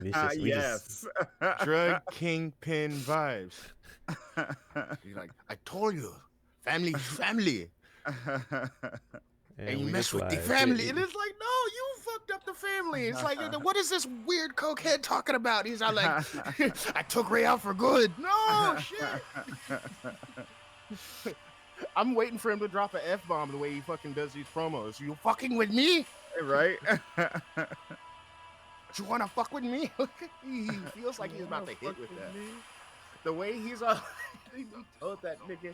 We just Yes. Drug kingpin vibes. He's like, I told you, family is family, and and you we mess just with the lied. family. And it's like, no, you fucked up the family. It's like, what is this weird cokehead talking about? He's all like, I took Ray out for good. No shit. I'm waiting for him to drop an F bomb the way he fucking does these promos. You fucking with me? Right? You wanna fuck with me? He feels like he's about to hit with that. The way he's he told that nigga,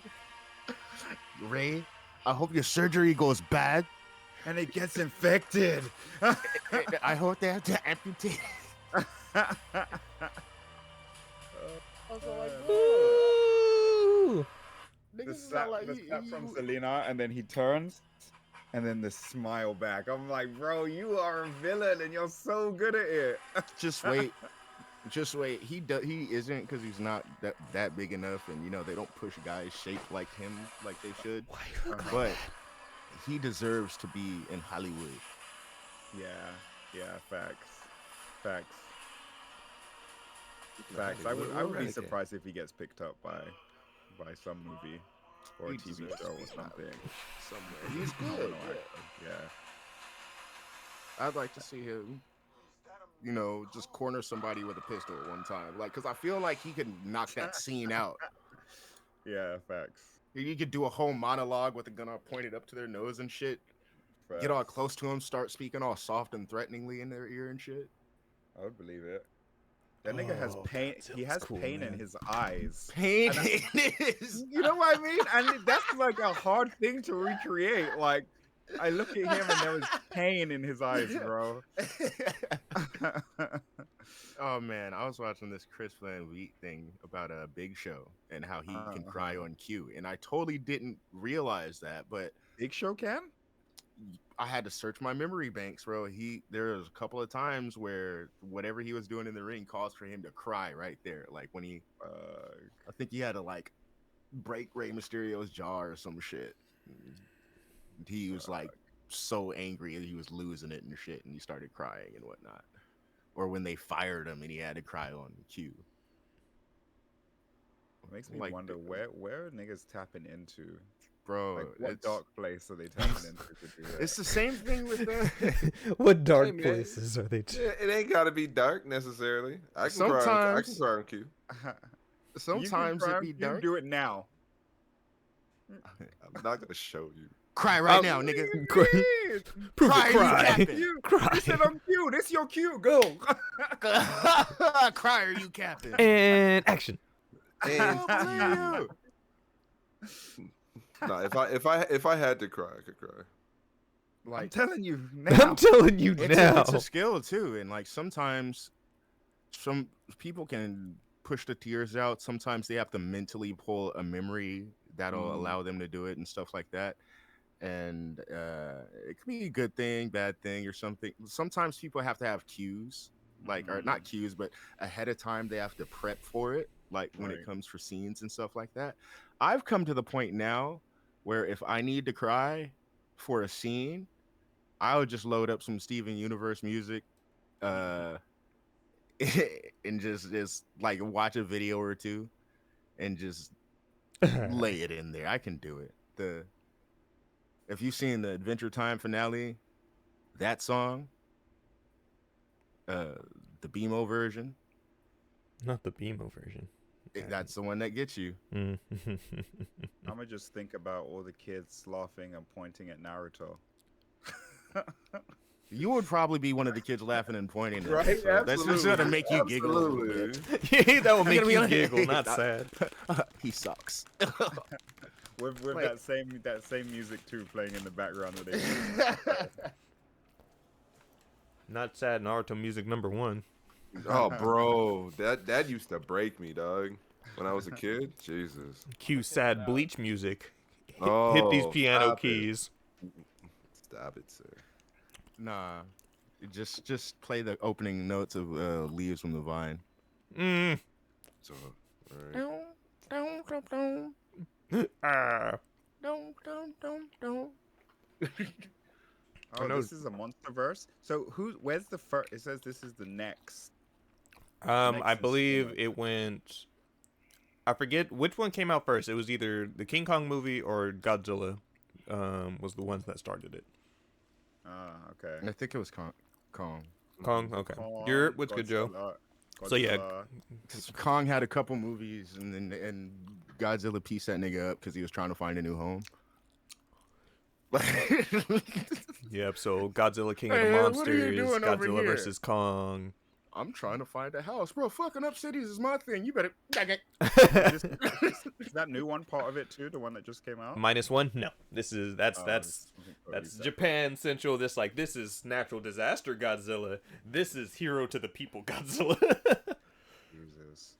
Ray, I hope your surgery goes bad. And it gets infected. I hope they have to amputate. I was like, Ooh. the niggas is slap, not like the slap from Selena, and then he turns, and then the smile back. I'm like, bro, you are a villain, and you're so good at it. just wait. Just wait. He isn't because he's not that big enough, and they don't push guys shaped like him like they should. But he deserves to be in Hollywood. Yeah, facts. I would be surprised if he gets picked up by some movie or a He TV deserves show to or be something. somewhere. He's I don't good. know, Yeah. actually. Yeah. I'd like to see him, just corner somebody with a pistol at one time. Like, because I feel like he could knock that scene out. Yeah, facts. You could do a whole monologue with a gun pointed up to their nose and shit. Get all Facts. close to him, start speaking all soft and threateningly in their ear and shit. I would believe it. That nigga has pain. He Godzilla's has cool, pain in man. his eyes. Pain And in his. you know what I mean? And that's like a hard thing to recreate. Like, I look at him and there was pain in his eyes, bro. Oh man, I was watching this Chris Van Vliet thing about a Big Show and how he can cry on cue, and I totally didn't realize that, but Big Show can? I had to search my memory banks, bro. There was a couple of times where whatever he was doing in the ring caused for him to cry right there, like when I think he had to like break Rey Mysterio's jaw or some shit. He was like so angry that he was losing it and shit, and he started crying and whatnot. Or when they fired him and he had to cry on cue. Makes me Like, wonder where are niggas tapping into? bro, Like, what it's dark place are they tapping into to do that? it's the same thing with the. What dark Hey, man. places are they? It ain't gotta be dark necessarily. I can cry. I can Sometimes- cry on cue. Sometimes it be You dark. do it now. I'm not gonna show you. Cry right now, nigga. Prove Cry, it, you cry. capping. You Cry. said I'm cute. It's your cue. Go. Cry or you capping. And action. And Oh, no, if I had to cry, I could cry. I'm like telling you I'm now. telling you now. it's a skill too, and like sometimes some people can push the tears out. Sometimes they have to mentally pull a memory that'll allow them to do it and stuff like that. And it can be a good thing, bad thing, or something. Sometimes people have to have cues, like or not cues, but ahead of time they have to prep for it, like when it Right. comes for scenes and stuff like that. I've come to the point now where if I need to cry for a scene, I would just load up some Steven Universe music, uh, and just like watch a video or two, and just lay it in there. I can do it. If you've seen the Adventure Time finale, that song, the BMO version, Not the BMO version. that's the one that gets you. Mm. I'm gonna just think about all the kids laughing and pointing at Naruto. You would probably be one of the kids laughing and pointing at Right? it, so that's just gonna Absolutely. make you giggle a little Absolutely. bit. Yeah, that will make You're gonna be you like, giggle, not "Nah." sad. He sucks. With Like- that same music too playing in the background with it. Not sad Naruto music number 1. Oh, bro, that used to break me, dog. When I was a kid, Jesus. Cue sad Bleach music. Hit these Oh, piano stop it. keys. Stop it, sir. Nah, just play the opening notes of Leaves from the Vine. Mm. So, all right. Ah. Oh, know- this is a monster verse. So where's the first? It says this is the next I next believe installment. it went. I forget which one came out first. It was either the King Kong movie or Godzilla. Was the ones that started it. Okay. I think it was Kong. Kong. Okay. Kong, What's good, Joe? Godzilla, So yeah, Godzilla. 'Cause Kong had a couple movies, and Godzilla pieced that nigga up because he was trying to find a new home. Yep. So Godzilla King of the Hey, Monsters, what are you doing over Godzilla here? versus Kong. I'm trying to find a house, bro. Fucking up cities is my thing. You better. Is that new one part of it too? The one that just came out? -1? No. This is that's Oh, that's it's something totally that's separate. Japan Central. This is natural disaster Godzilla. This is hero to the people Godzilla. Jesus.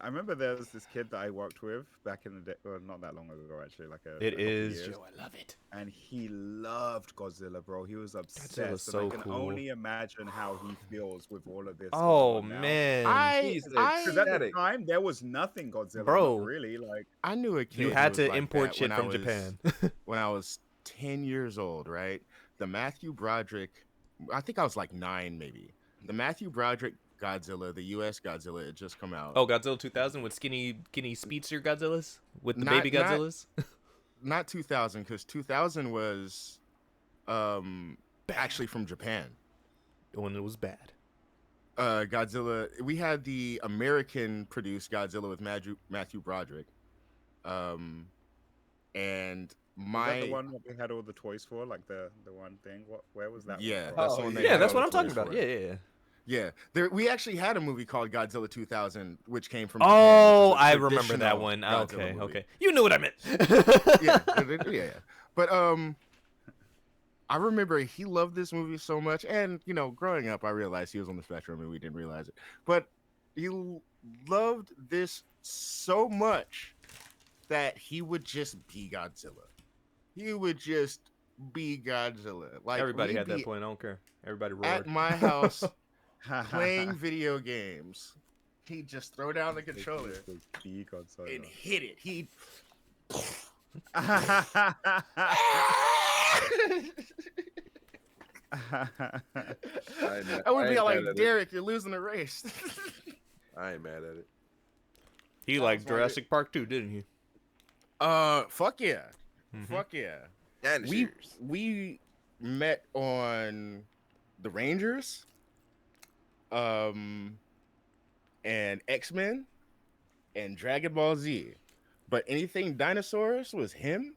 I remember there was this kid that I worked with back in the day, well, not that long ago actually, like a It couple is years, Joe. I love it. and he loved Godzilla, bro. He was obsessed. Godzilla's And so I can cool. only imagine how he feels with all of this. Oh going on now. man, He's Because at the ecstatic. time there was nothing Godzilla, Bro. not really. Like, I knew a kid. you who had was to like import that shit when I from was- Japan. when I was 10 years old, right? The Matthew Broderick, I think I was like 9 maybe. The Matthew Broderick Godzilla, the US Godzilla, had just come out. Oh, Godzilla 2000 with skinny speedster Godzillas with the Not- baby not- Godzillas. Not 2000, because 2000 was actually from Japan. When it was bad. Godzilla, we had the American produced Godzilla with Matthew Broderick. And is my that the one that we had all the toys for? Like the one thing? Where was that? yeah, one that's Oh, the one they Yeah, had that's all what the I'm talking toys about. for. Yeah. Yeah, we actually had a movie called Godzilla 2000, which came from. Oh, Japan, which is a I remember that traditional one. Godzilla Okay, movie. okay. You knew what I meant. yeah. But I remember he loved this movie so much, and growing up, I realized he was on the spectrum, and we didn't realize it. But he loved this so much that he would just be Godzilla. He would just be Godzilla. Like Everybody we'd had that be point. I don't care. Everybody at roared. my house for? playing video games. He'd just throw down the controller The Godzilla. and hit it. He'd I would be ain't like, mad at it. Derek, you're losing the race. I ain't mad at it. He liked Jurassic Park too, didn't he? Fuck yeah. Mhm. Fuck yeah. And We met on the Rangers, and X-Men and Dragon Ball Z. But anything dinosaurs was him.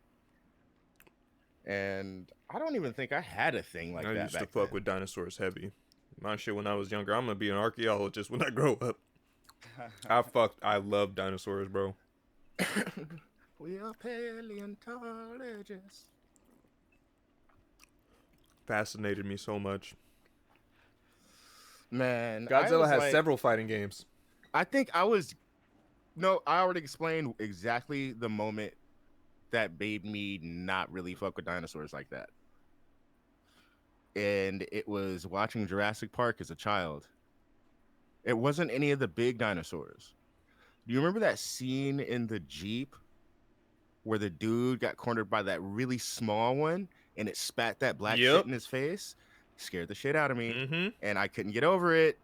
And I don't even think I had a thing like I that used to back fuck then. with dinosaurs heavy. My shit when I was younger. I'm gonna be an archaeologist when I grow up. I love dinosaurs, bro. We are paleontologists. Fascinated me so much. Man, Godzilla has several fighting games. I think I was. No, I already explained exactly the moment that made me not really fuck with dinosaurs like that. And it was watching Jurassic Park as a child. It wasn't any of the big dinosaurs. Do you remember that scene in the Jeep where the dude got cornered by that really small one and it spat that black shit Yep. in his face? Scared the shit out of me. Mm-hmm. And I couldn't get over it.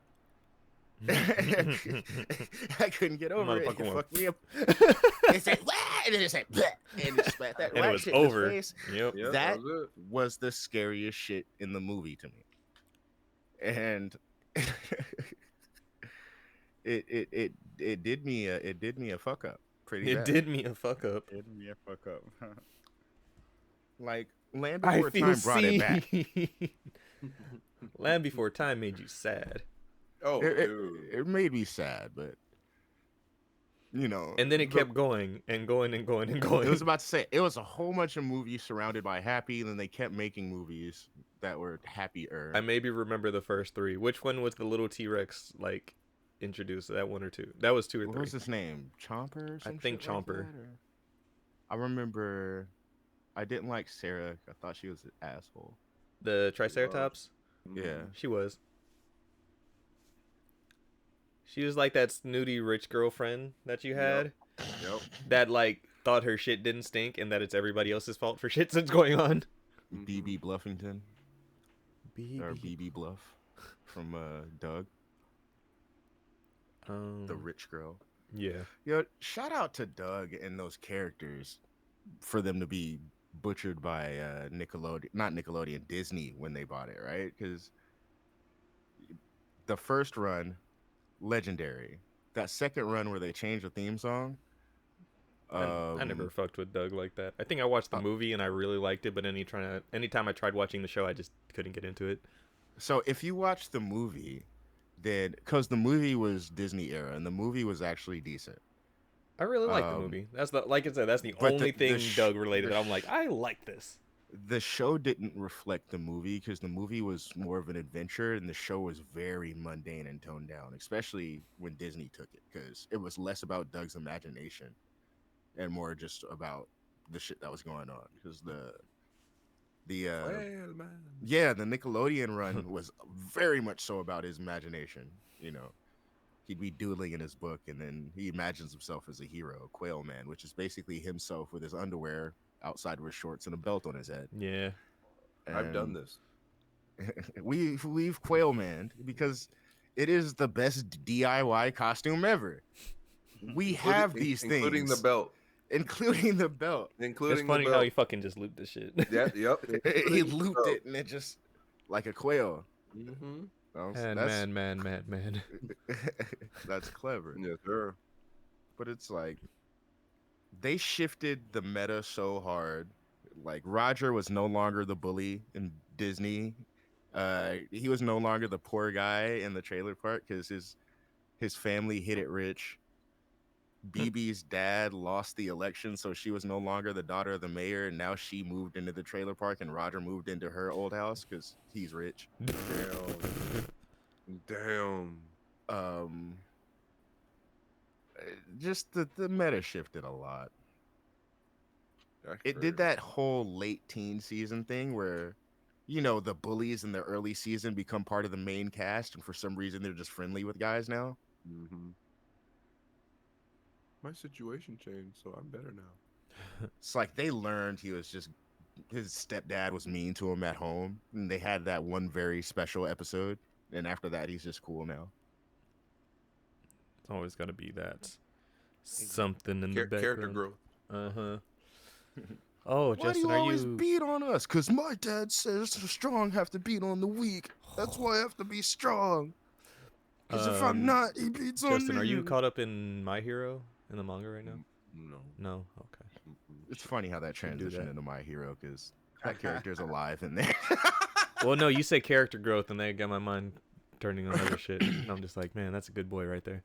I couldn't get over it. It Motherfucker won. fucked me up. It said, "Wah!" and then it said, "Bleh," and it spat that And it black was shit over. in his face. Yep. Yeah, That was it. was the scariest shit in the movie to me. And it did me a fuck up pretty It bad. did me a fuck up. Did me a fuck up. Like Land I Before feel Time brought it back. seen. Land Before Time made you sad. Oh, It, dude. it made me sad, but And then it the- kept going and going and going and going. It was about to say it was a whole bunch of movies surrounded by happy, and then they kept making movies that were happier. I maybe remember the first three. Which one was the little T-Rex like introduced? That one or two? That was two or What three. was his name? Chomper? Or some think shit like Chomper. that, or- I remember. I didn't like Sarah. I thought she was an asshole. The Triceratops? Yeah. She was. She was like that snooty rich girlfriend that you had Yep. that like thought her shit didn't stink and that it's everybody else's fault for shit that's going on. BB Bluffington or BB. BB Bluff from Doug. the rich girl. Yeah. Shout out to Doug and those characters for them to be butchered by not Nickelodeon, Disney when they bought it, right? Because the first run, legendary. That second run where they changed the theme song, I never fucked with Doug like that. I think I watched the movie and I really liked it, but anytime I tried watching the show, I just couldn't get into it. So if you watch the movie, then because the movie was Disney era and the movie was actually decent. I really like the movie. That's like I said, that's the but only thing Doug related that I'm like, I like this. The show didn't reflect the movie because the movie was more of an adventure and the show was very mundane and toned down, especially when Disney took it because it was less about Doug's imagination and more just about the shit that was going on. Because the Nickelodeon run was very much so about his imagination. He'd be doodling in his book and then he imagines himself as a hero, Quail Man, which is basically himself with his underwear outside of his shorts and a belt on his head. Yeah. And I've done this. we've Quail Man because it is the best DIY costume ever. We have these things, including the belt. Including the belt. It's funny how he fucking just looped this shit. Yeah, yep. He looped it and it just like a quail. Mm-hmm. Man. That's clever. Yes, sir. But it's like they shifted the meta so hard. Like Roger was no longer the bully in Disney. He was no longer the poor guy in the trailer park because his family hit it rich. BB's dad lost the election, so she was no longer the daughter of the mayor, and now she moved into the trailer park, and Roger moved into her old house because he's rich. Damn. Just the meta shifted a lot. That's It did that whole late teen season thing where, the bullies in the early season become part of the main cast, and for some reason they're just friendly with guys now. Mm-hmm. My situation changed, so I'm better now. It's like they learned his stepdad was mean to him at home, and they had that one very special episode, and after that he's just cool now. It's always got to be that something in the background. Character growth. Uh-huh. Oh, Why Justin, do you are always you beat on us? Because my dad says the strong have to beat on the weak. That's why I have to be strong. Because if I'm not, he beats on me. Justin, are you caught up in My Hero in the manga right now? No? Okay. It's funny how that transitioned into My Hero because that character's alive in there. Well, no, you say character growth, and they got my mind turning on other shit. And I'm just like, man, that's a good boy right there.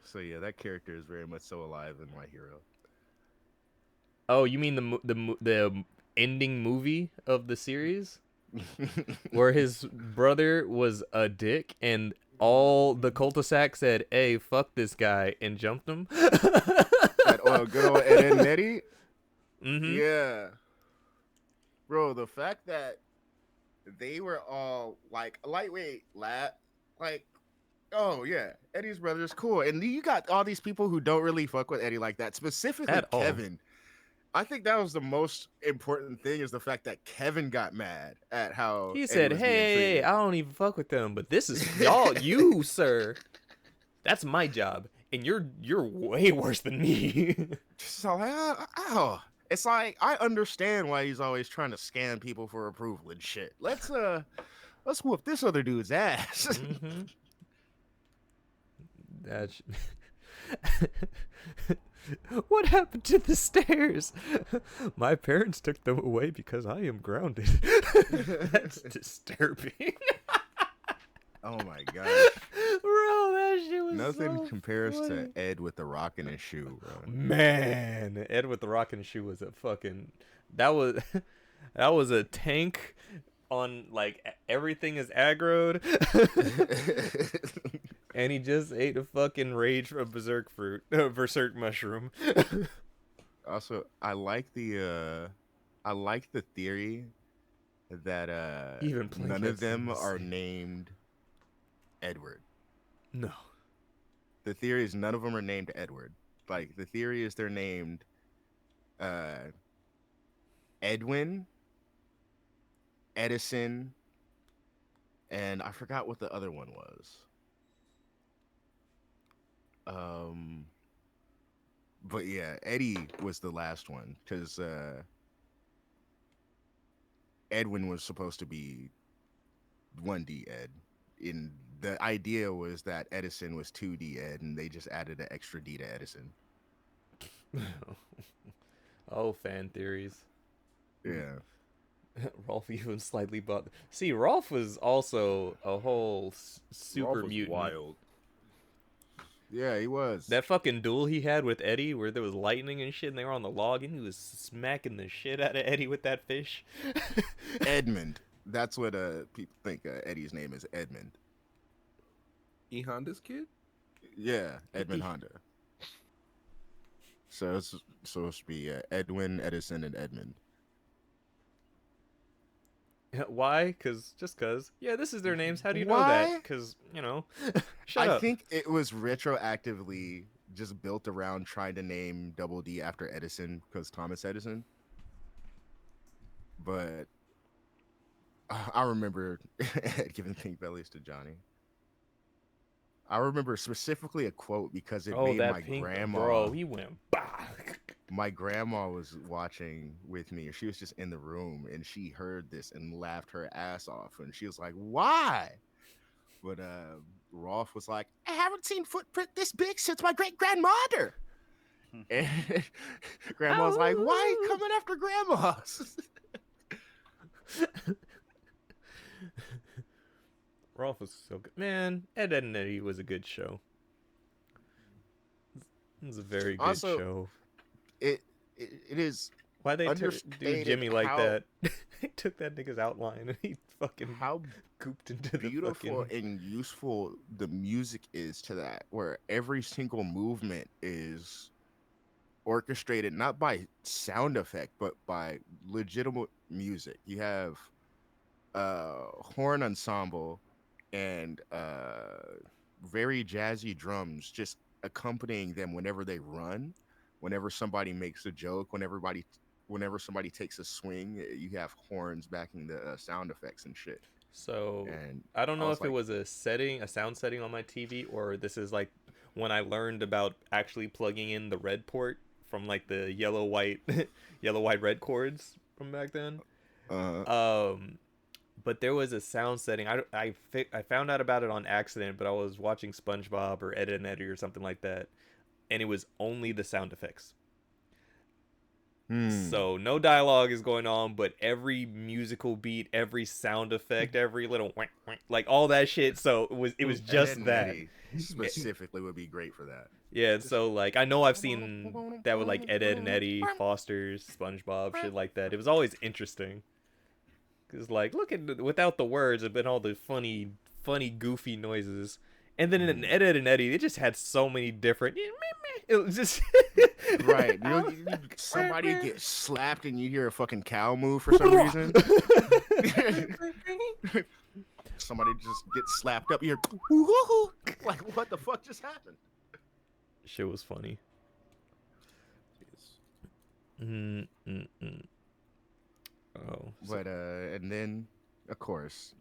So yeah, that character is very much so alive in My Hero. Oh, you mean the ending movie of the series, where his brother was a dick and all the cul-de-sac said, "Hey, fuck this guy," and jumped him. Good old Ed, and Eddie. Mm-hmm. Yeah, bro. The fact that they were all like lightweight, oh yeah, Eddie's brother is cool, and you got all these people who don't really fuck with Eddie like that. Specifically, At all. Kevin. I think that was the most important thing is the fact that Kevin got mad at how He Eddie said, was being "Hey, treated. I don't even fuck with them, but this is you, sir. That's my job, and you're way worse than me." So, it's like I understand why he's always trying to scam people for approval and shit. Let's whoop this other dude's ass. Mm-hmm. That's what happened to the stairs? My parents took them away because I am grounded. That's disturbing. Oh my gosh. Bro, that shit was Nothing so compares funny. to Ed with the rock in his shoe, bro. Man, Ed with the rockin' shoe was a fucking that was a tank on like everything is aggroed. And he just ate a fucking rage from berserk mushroom. Also, I like the theory that Even none of them Plankhead's are insane. named Edward. No. The theory is none of them are named Edward. Like the theory is they're named Edwin, Edison, and I forgot what the other one was. Um, but yeah, Eddie was the last one because Edwin was supposed to be 1D Ed. In the idea was that Edison was 2D Ed, and they just added an extra D to Edison. Oh, fan theories. Yeah. Rolf even slightly bought. See, Rolf was also a whole super Rolf was mutant. wild. Yeah, he was. That fucking duel he had with Eddie, where there was lightning and shit, and they were on the log, and he was smacking the shit out of Eddie with that fish. Edmund. That's what people think Eddie's name is, Edmund. E Honda's kid? Yeah, Edmund Honda. So it's supposed to be Edwin, Edison, and Edmund. Why? Just cause. Yeah, this is their names. How do you know Why? that? Cause, shut I up. think it was retroactively just built around trying to name Double D after Edison because Thomas Edison. But I remember Ed giving pink bellies to Johnny. I remember specifically a quote because it made that my pink grandma. bro, he went bah. My grandma was watching with me. She was just in the room and she heard this and laughed her ass off. And she was like, "Why?" But Rolf was like, "I haven't seen footprint this big since my great grandmother." And grandma was like, "Why are you coming after grandmas?" Rolf was so good. Man, Ed, Ed and Eddie was a good show. It was a very good Also, show. It is Why they do understated Jimmy like how- that? He took that nigga's outline and he fucking how gooped into the beautiful fucking... and useful the music is to that, where every single movement is orchestrated not by sound effect but by legitimate music. You have horn ensemble and very jazzy drums just accompanying them whenever they run, whenever somebody makes a joke, whenever somebody takes a swing. You have horns backing the sound effects and shit. So And I don't know was if it was a sound setting on my TV, or this is like when I learned about actually plugging in the red port from like the yellow white red cords from back then. But there was a sound setting. I found out about it on accident, but I was watching SpongeBob or Ed and Eddie or something like that, and it was only the sound effects. So no dialogue is going on, but every musical beat, every sound effect, every little wink, wink, like all that shit. So it was just Ed and that. Eddie specifically would be great for that. Yeah, so like I know I've seen that with like Ed, Ed and Eddie, Foster's, SpongeBob, shit like that. It was always interesting. Cause like look at without the words, it'd been all the funny, goofy noises. And then in Ed, Ed and Eddie, it just had so many different. It was just Right. Somebody gets slapped and you hear a fucking cow move for some reason. Somebody just gets slapped up. You hear, like, what the fuck just happened? Shit was funny. Oh, But and then of course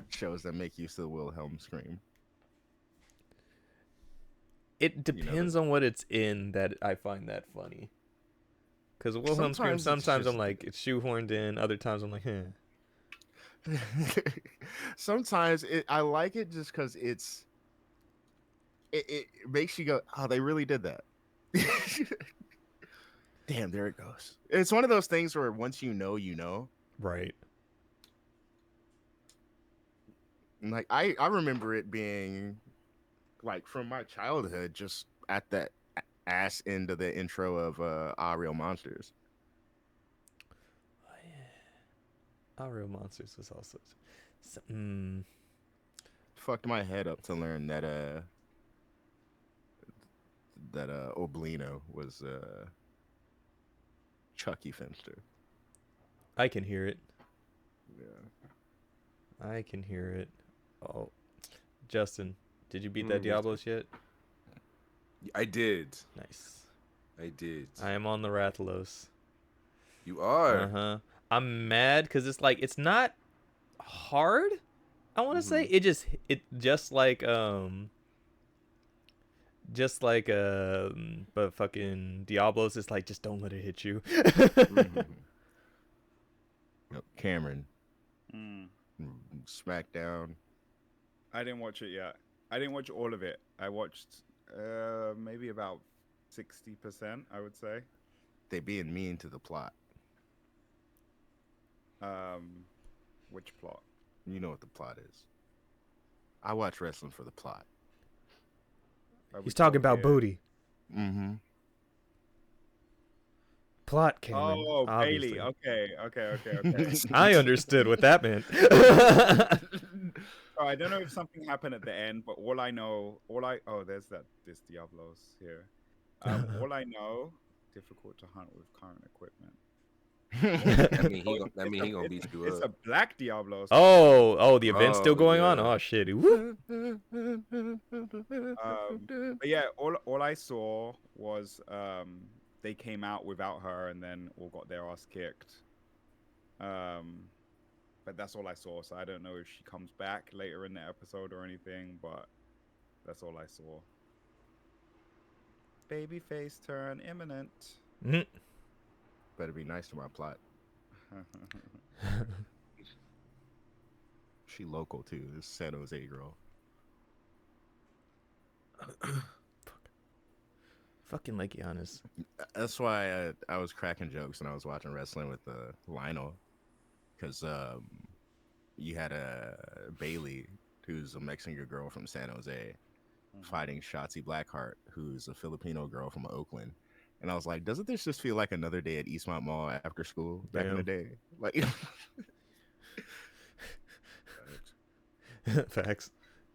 shows that make use of the Wilhelm scream. it depends on what it's in that I find that funny. Because Wilhelm scream, sometimes I'm like it's shoehorned in, other times I'm like, Sometimes I like it just because it makes you go, oh, they really did that. Damn, there it goes. It's one of those things where once you know. Right. And like I remember it being like from my childhood, just at that ass end of the intro of Ah Real Monsters. Oh, yeah. Our Real Monsters was also... Fucked my head up to learn that Oblino was Chucky Finster. I can hear it. Yeah. I can hear it. Oh, Justin, did you beat that Diablos yet? I did. Nice. I did. I am on the Rathalos. You are. Uh-huh. I'm mad because it's like it's not hard. I want to say it just like Just like but fucking Diablos is like, just don't let it hit you. Mhm. Yep, Cameron, Mm. SmackDown. I didn't watch it yet. I didn't watch all of it. I watched maybe about 60%, I would say. They being mean to the plot. Which plot? You know what the plot is. I watch wrestling for the plot. Are we He's talking about talking- booty. Mm-hmm. Plot, Cameron. Oh, Obviously. Bailey. Okay. I understood what that meant. So I don't know if something happened at the end, but there's this Diablos here. All I know, difficult to hunt with current equipment. That mean he gonna beat you It's up. a black Diablos. the event's still Oh, going on. yeah. Oh shit. Woo. But yeah, all I saw was they came out without her and then all got their ass kicked. But that's all I saw. So I don't know if she comes back later in the episode or anything. But that's all I saw. Babyface turn imminent. Mhm. Better be nice to my plot. She local too. This San Jose girl. Fucking like Giannis. That's why I was cracking jokes when I was watching wrestling with Lionel, because you had Bailey, who's a Mexican girl from San Jose, fighting Shotzi Blackheart, who's a Filipino girl from Oakland. And I was like, doesn't this just feel like another day at Eastmont Mall after school back in the day? Like, Facts.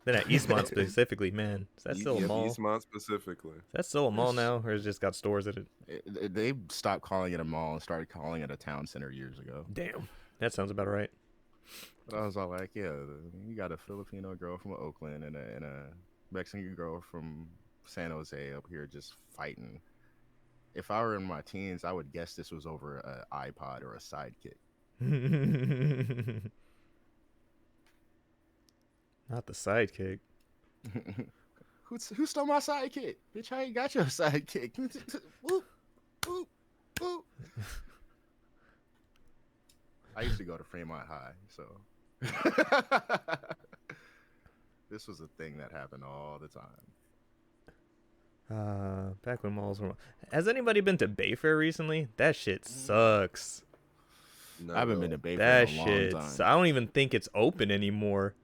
Then at Eastmont specifically, man, is that still a mall? Eastmont specifically. That's still a mall now, or it's just got stores in it? they stopped calling it a mall and started calling it a town center years ago. Damn, that sounds about right. But I was all like, yeah, you got a Filipino girl from Oakland and a Mexican girl from San Jose up here just fighting. If I were in my teens, I would guess this was over an iPod or a sidekick. Not the sidekick. Who stole my sidekick? Bitch, I ain't got your sidekick. Whoop, whoop, whoop. I used to go to Fremont High, so this was a thing that happened all the time. Back when malls were. Has anybody been to Bayfair recently? That shit sucks. No, I haven't been to Bayfair That in a long shit. time. I don't even think it's open anymore.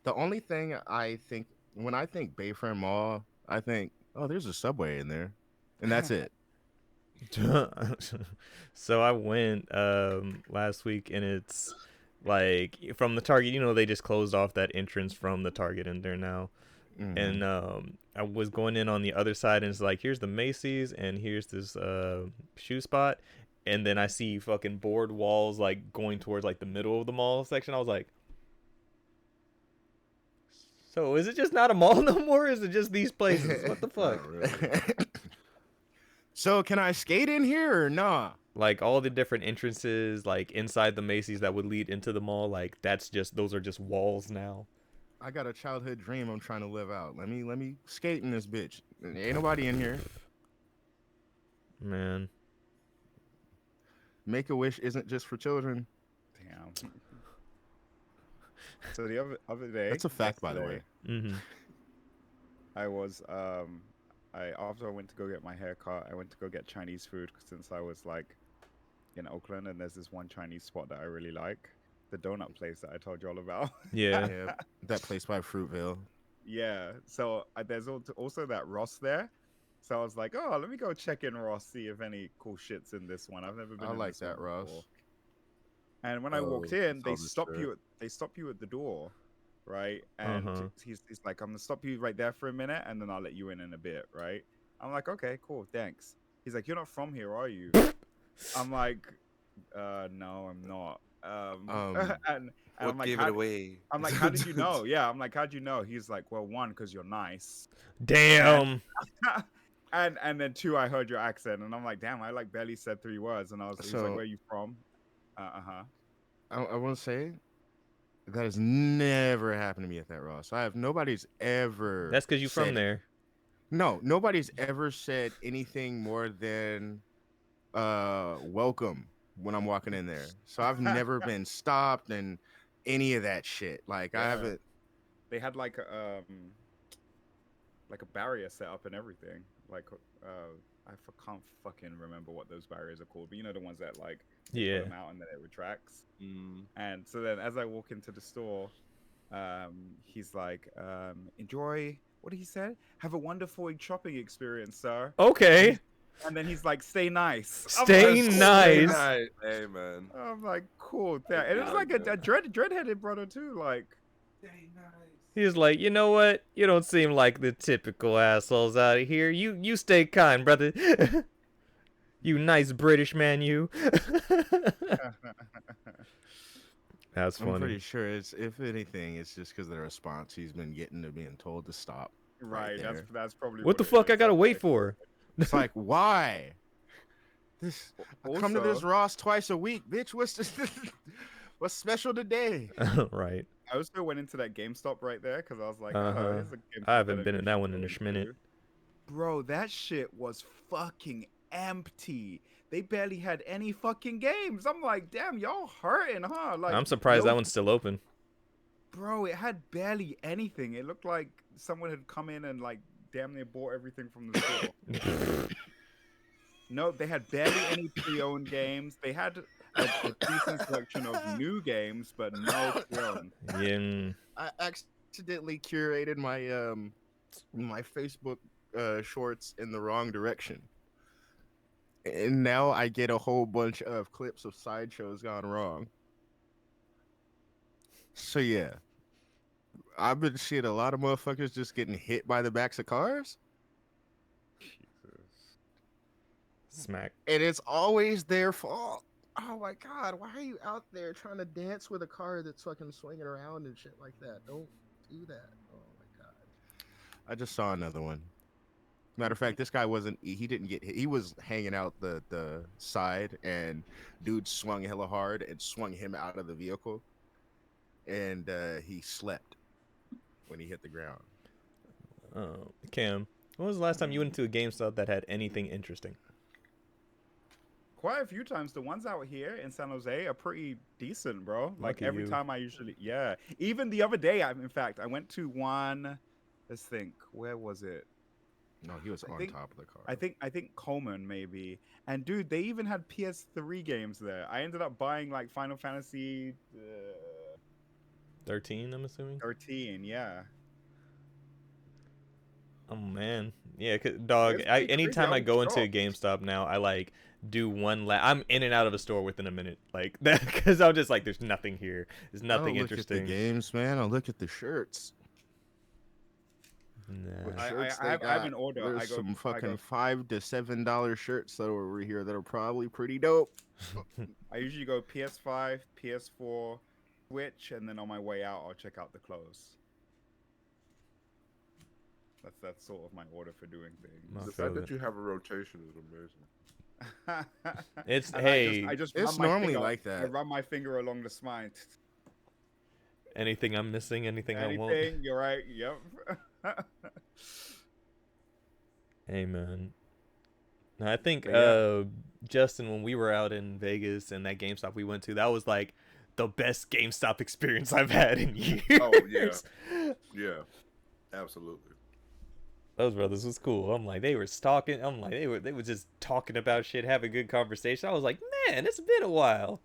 The only thing I think when I think Bayfair Mall, I think, oh, there's a Subway in there, and that's it. So I went last week, and it's like from the Target. You know, they just closed off that entrance from the Target in there now. Mhm. And I was going in on the other side, and it's like, here's the Macy's, and here's this shoe spot, and then I see fucking board walls like going towards like the middle of the mall section. I was like, so is it just not a mall no more? Or is it just these places? What the fuck? Not really. So can I skate in here or nah? Like all the different entrances, like inside the Macy's that would lead into the mall, like those are just walls now. I got a childhood dream I'm trying to live out. Let me skate in this bitch. Ain't nobody in here. Man. Make-A-Wish isn't just for children. Damn. So the other day. That's a fact, by the way. Mm-hmm. I was after I went to go get my hair cut, I went to go get Chinese food since I was like in Oakland, and there's this one Chinese spot that I really like, the donut place that I told you all about. Yeah. Yeah, that place by Fruitvale. Yeah. So there's also that Ross there. So I was like, oh, let me go check in Ross, see if any cool shit's in this one. I've never been. I in like this one that, Ross. before. And when I walked Oh, in, saw the shirt. They stop you at the door, right? And Uh-huh. he's like, I'm gonna stop you right there for a minute, and then I'll let you in a bit, right? I'm like, okay, cool, thanks. He's like, you're not from here, are you? I'm like, no, I'm not. And What I'm like, gave it away? I'm like, how did you know? Yeah, I'm like, how'd you know? He's like, well, one, because you're nice. Damn. And then two, I heard your accent, and I'm like, damn, I like barely said 3 words, and he's like, So- where are you from? Uh-huh. I want to say that has never happened to me at that Ross. Nobody's ever. That's because you from said- there. No, nobody's ever said anything more than welcome when I'm walking in there. So I've never been stopped and any of that shit. Like I Yeah, haven't. they had like a barrier set up and everything. Like can't fucking remember what those barriers are called, but you know the ones that like they put Yeah. them out and then it retracts. Mm. And so then as I walk into the store, he's like, enjoy. What did he say? Have a wonderful shopping experience, sir. And, Okay. he's, and then he's like, stay nice. I'm Stay like, cool. Hey, nice. nice. Hey, man. I'm like, cool. It'd And be it was like like a that. dreadheaded brother too. Like, Hey, nice. He's like, you know what? You don't seem like the typical assholes out of here. You stay kind, brother. You nice British man, you. That's I'm funny. pretty sure it's, if anything, it's just because of the response he's been getting to being told to stop. right. There. That's probably What the it fuck I is. gotta I'm wait like, for? It's like, why? This I come to this also, Ross twice a week, bitch. What's this? What's special today? Right. I also went into that GameStop right there because I was like, Uh-huh. oh, here's a GameStop I haven't that been in that usually one go in a into. minute. Bro, that shit was fucking empty. They barely had any fucking games. I'm like, damn, y'all hurting, huh? Like, I'm surprised no, that one's still open. bro, it had barely anything. It looked like someone had come in and like damn near bought everything from the store. No, they had barely any pre-owned games. They had a decent selection of new games, but no pre-owned. Yeah. I accidentally curated my Facebook shorts in the wrong direction, and now I get a whole bunch of clips of sideshows gone wrong. So yeah, I've been seeing a lot of motherfuckers just getting hit by the backs of cars, Jesus. Smack. and it's always their fault. Oh my god, why are you out there trying to dance with a car that's fucking swinging around and shit like that? Don't do that. Oh my god. I just saw another one. Matter of fact, this guy wasn't. He didn't get hit. He was hanging out the side, and dude swung hella hard and swung him out of the vehicle, and he slept when he hit the ground. Cam, when was the last time you went into a GameStop that had anything interesting? Quite a few times. The ones out here in San Jose are pretty decent, bro. Like Lucky every you. time I usually, yeah. Even the other day, in fact, I went to one. Let's think. Where was it? No, he was I on think- top of the car. I think Coleman maybe. And dude, they even had PS3 games there. I ended up buying like Final Fantasy 13, I'm assuming. 13. Yeah. Oh man, yeah, dog. It's pretty Anytime crazy. I go was into a shocked. GameStop now, I like do one I'm in and out of a store within a minute, like that, because I'm just like, there's nothing here. There's nothing I don't look at the interesting. games, man. I look at the shirts. Nah. What I- shirts I they have got. an order. There's I go- some I fucking go- $5 to $7 shirts that are over here that are probably pretty dope. I usually go PS5, PS4, Switch, and then on my way out, I'll check out the clothes. That's sort of my order for doing I The things. feel fact that. that you have a rotation is amazing. It's And hey, I just It's run my normally finger- like I that. run my finger along the spine. anything I'm missing, anything I won't. Anything? You're right. Yep. Hey man. No, I think But yeah. Justin, when we were out in Vegas and that GameStop we went to, that was like the best GameStop experience I've had in years. Oh, yeah. Yeah, absolutely. Those brothers was cool. I'm like, they were talking. I'm like, they were just talking about shit, having good conversation. I was like, man, it's been a while.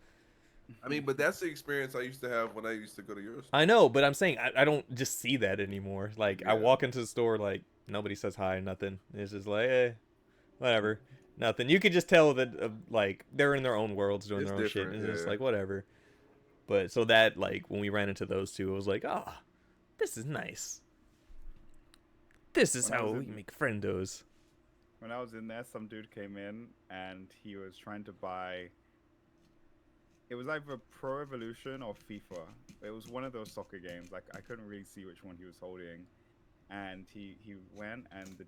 I mean, but that's the experience I used to have when I used to go to yours. I know, but I'm saying I don't just see that anymore. Like I Yeah. walk into the store, like nobody says hi, nothing. It's just like, whatever, nothing. You could just tell that like they're in their own worlds doing It's their own shit. different, It's just yeah. like whatever. But so that like when we ran into those two, it was like, this is nice. This is When I how was we in- make friendos. When I was in there, some dude came in and he was trying to buy. It was either Pro Evolution or FIFA. It was one of those soccer games. Like I couldn't really see which one he was holding. And he went, and the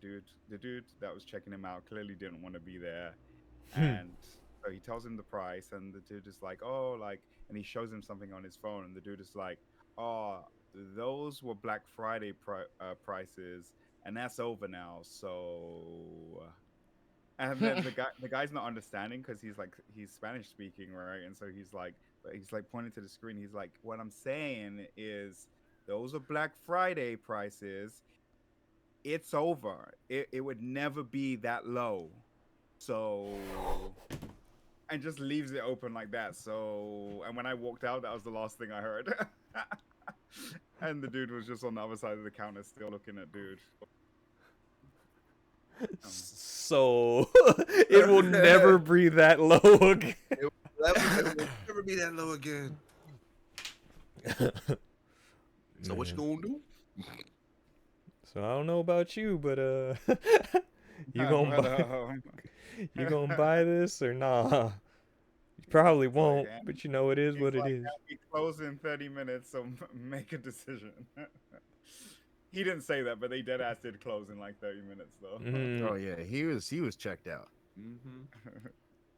dude that was checking him out clearly didn't want to be there. And so he tells him the price, and the dude is like, oh, like, and he shows him something on his phone, and the dude is like, oh, those were Black Friday prices. and that's over now. So, and then the guy's not understanding because he's Spanish speaking, right? And so he's like pointing to the screen. He's like, what I'm saying is those are Black Friday prices. It's over. It would never be that low. So, and just leaves it open like that. So, and when I walked out, that was the last thing I heard. And the dude was just on the other side of the counter, still looking at dude. So it will never be that low again. It will never be that low again. So what you gonna do? So I don't know about you, but you gonna buy, you gonna buy this or nah? You probably won't, but you know it is what it is. We close in 30 minutes, so make a decision. He didn't say that, but they dead ass did close in like 30 minutes though. Oh yeah, he was checked out.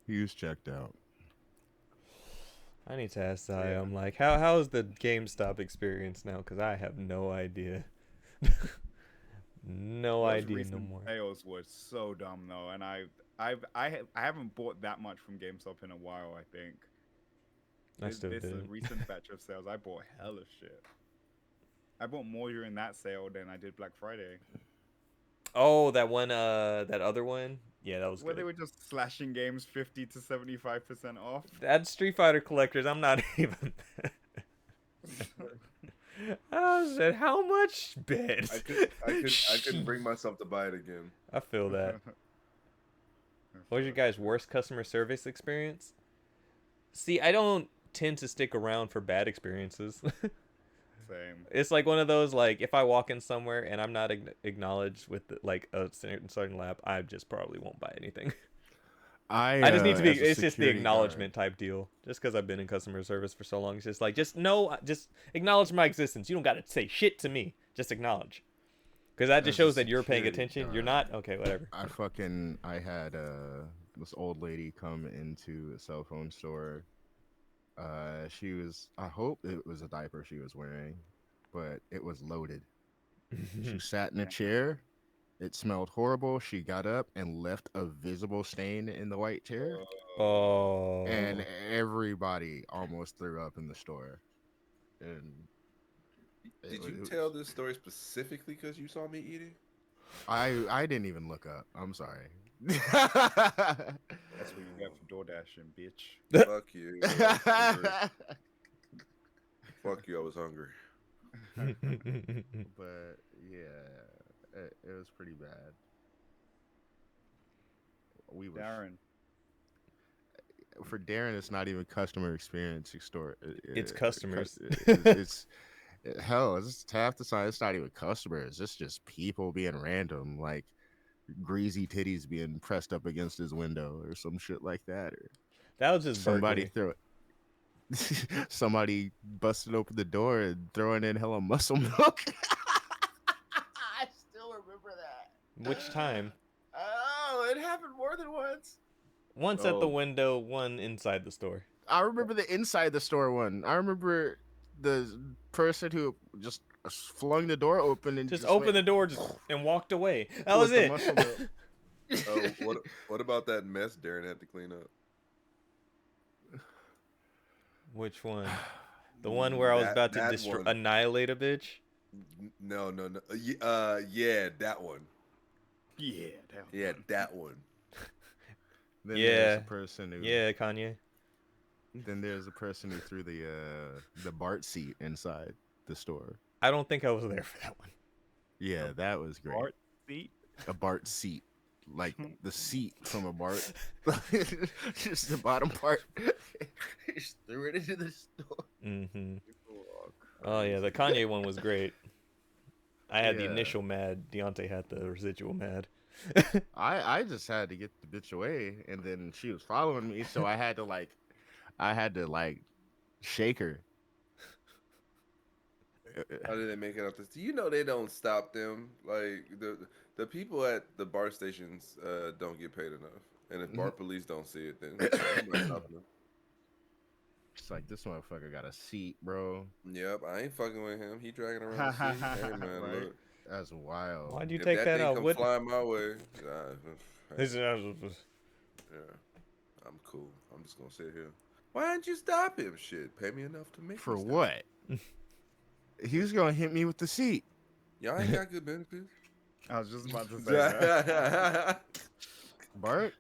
He was checked out. I need to ask Zai. I'm like, how's the GameStop experience now? Because I have no idea. No Those idea no recent more. Sales were so dumb though, and I haven't bought that much from GameStop in a while. I think I still this did. recent batch of sales, I bought hella shit. I bought more during that sale than I did Black Friday. Oh, that one, that other one. Yeah, that was Where good. they were just slashing games 50 to 75% off. That Street Fighter collectors. I'm not even. I said, how much? Bet. I couldn't bring myself to buy it again. I feel that. What was your guys' worst customer service experience? See, I don't tend to stick around for bad experiences. Same. It's like one of those, like, if I walk in somewhere and I'm not acknowledged with like a certain lab, I just probably won't buy anything. I just need to be. It's just the acknowledgement type deal. Just because I've been in customer service for so long, it's just like, just acknowledge my existence. You don't got to say shit to me. Just acknowledge. Because that just shows that you're paying attention. You're not? Okay, whatever. I had this old lady come into a cell phone store. She was, I hope it was a diaper she was wearing, but it was loaded. She sat in a chair. It smelled horrible. She got up and left a visible stain in the white chair. Oh. And everybody almost threw up in the store. And Did you tell this story specifically because you saw me eating? I didn't even look up. I'm sorry. That's what you got for DoorDashing, bitch. Fuck you. I was hungry. Fuck you. I was hungry. But yeah, it was pretty bad. Darren. For Darren, it's not even customer experience store. It's customers. It's hell. It's half the time. It's not even customers. It's just people being random, like greasy titties being pressed up against his window or some shit like that, or that was just somebody somebody busted open the door and throwing in hella muscle milk. I still remember that. Which time? Oh, it happened more than once. Once at the window, one inside the store. I remember the inside the store one. I remember the person who just flung the door open and just opened the door and walked away. That was it. Oh, what about that mess Darren had to clean up? Which one? The one where I was about to annihilate a bitch? No. Yeah, that one. Yeah, that one. Then there's a person who, Kanye. Then there's a person who threw the BART seat inside the store. I don't think I was there for that one. Yeah, that was great. BART seat? A BART seat. Like the seat from a BART. Just the bottom part. Just threw it into the store. Mm-hmm. Oh, yeah, the Kanye one was great. I had the initial mad. Deontay had the residual mad. I just had to get the bitch away, and then she was following me, so I had to shake her. How did they make it up? You know they don't stop them. Like the people at the BART stations don't get paid enough, and if BART police don't see it, then somebody stop them. It's like, this motherfucker got a seat, bro. Yep, I ain't fucking with him. He dragging around the seat. Hey man, Right. look. That's wild. Why'd you If take that that thing out? come What? flying my way, This yeah, is- I'm cool. I'm just gonna sit here. Why didn't you stop him? Shit, pay me enough to make For me stop. what? He was gonna hit me with the seat. Y'all ain't got good benefits. I was just about to say that. Bart?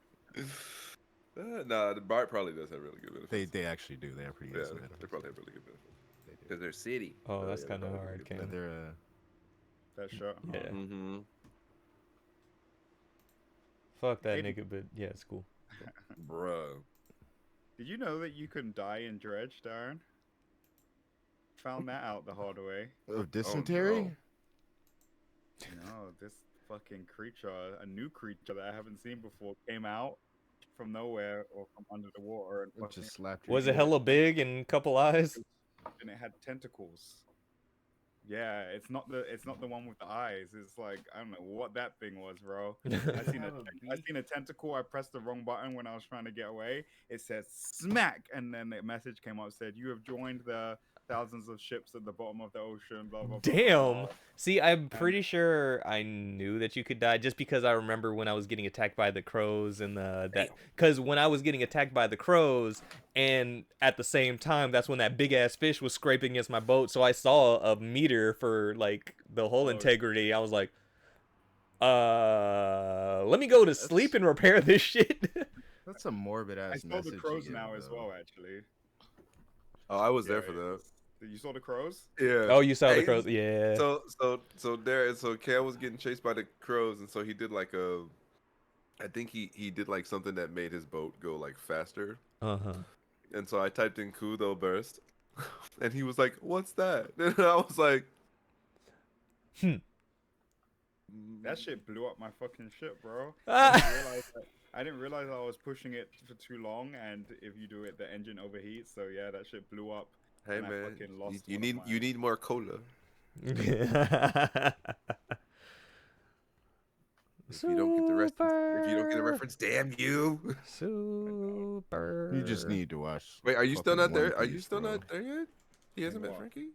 Nah, the Bart probably does have really good benefits. They actually do. They have pretty Yeah, decent they benefits. probably have really good benefits They do. because they're city. Oh, that's yeah, kind of probably hard, really good But Cam. they're That shot. Yeah. Mm-hmm. Fuck that Maybe- nigga, but yeah, it's cool. Bruh. Did you know that you can die in Dredge, Darren? Found that out the hard way. of dysentery. No, this fucking creature, a new creature that I haven't seen before, came out from nowhere or from under the water and It fucking, just slapped your Was it shit. hella big and couple eyes? and it had tentacles. Yeah, it's not the one with the eyes. It's like I don't know what that thing was, bro. I seen a tentacle. I pressed the wrong button when I was trying to get away. It said smack, and then the message came up said you have joined the thousands of ships at the bottom of the ocean. Blah blah. Blah, Damn. blah, blah. See, I'm pretty sure I knew that you could die just because I remember when I was getting attacked by the crows and that because when I was getting attacked by the crows and at the same time that's when that big ass fish was scraping against my boat, so I saw a meter for like the hull Oh, integrity. I was like, let me go to sleep and repair this shit. That's a morbid ass I saw message. the you crows give, now as though. well, actually. Oh, I was there Yeah, for that. You saw the crows? Yeah. Oh, you saw the Hey, crows? Yeah. So Cam was getting chased by the crows, and so he did like I think he did like something that made his boat go like faster. Uh-huh. And so I typed in Kudo burst, and he was like, "What's that?" And I was like, That shit blew up my fucking ship, bro. Ah. I didn't realize I was pushing it for too long, and if you do it, the engine overheats. So yeah, that shit blew up. Hey and I man, fucking lost you one of need my- you need more cola. If If you don't get the reference, damn you. Super. You just need to watch. Wait, are you still fucking not there? One Are you Piece, still bro. not there yet? He hasn't met what? Frankie.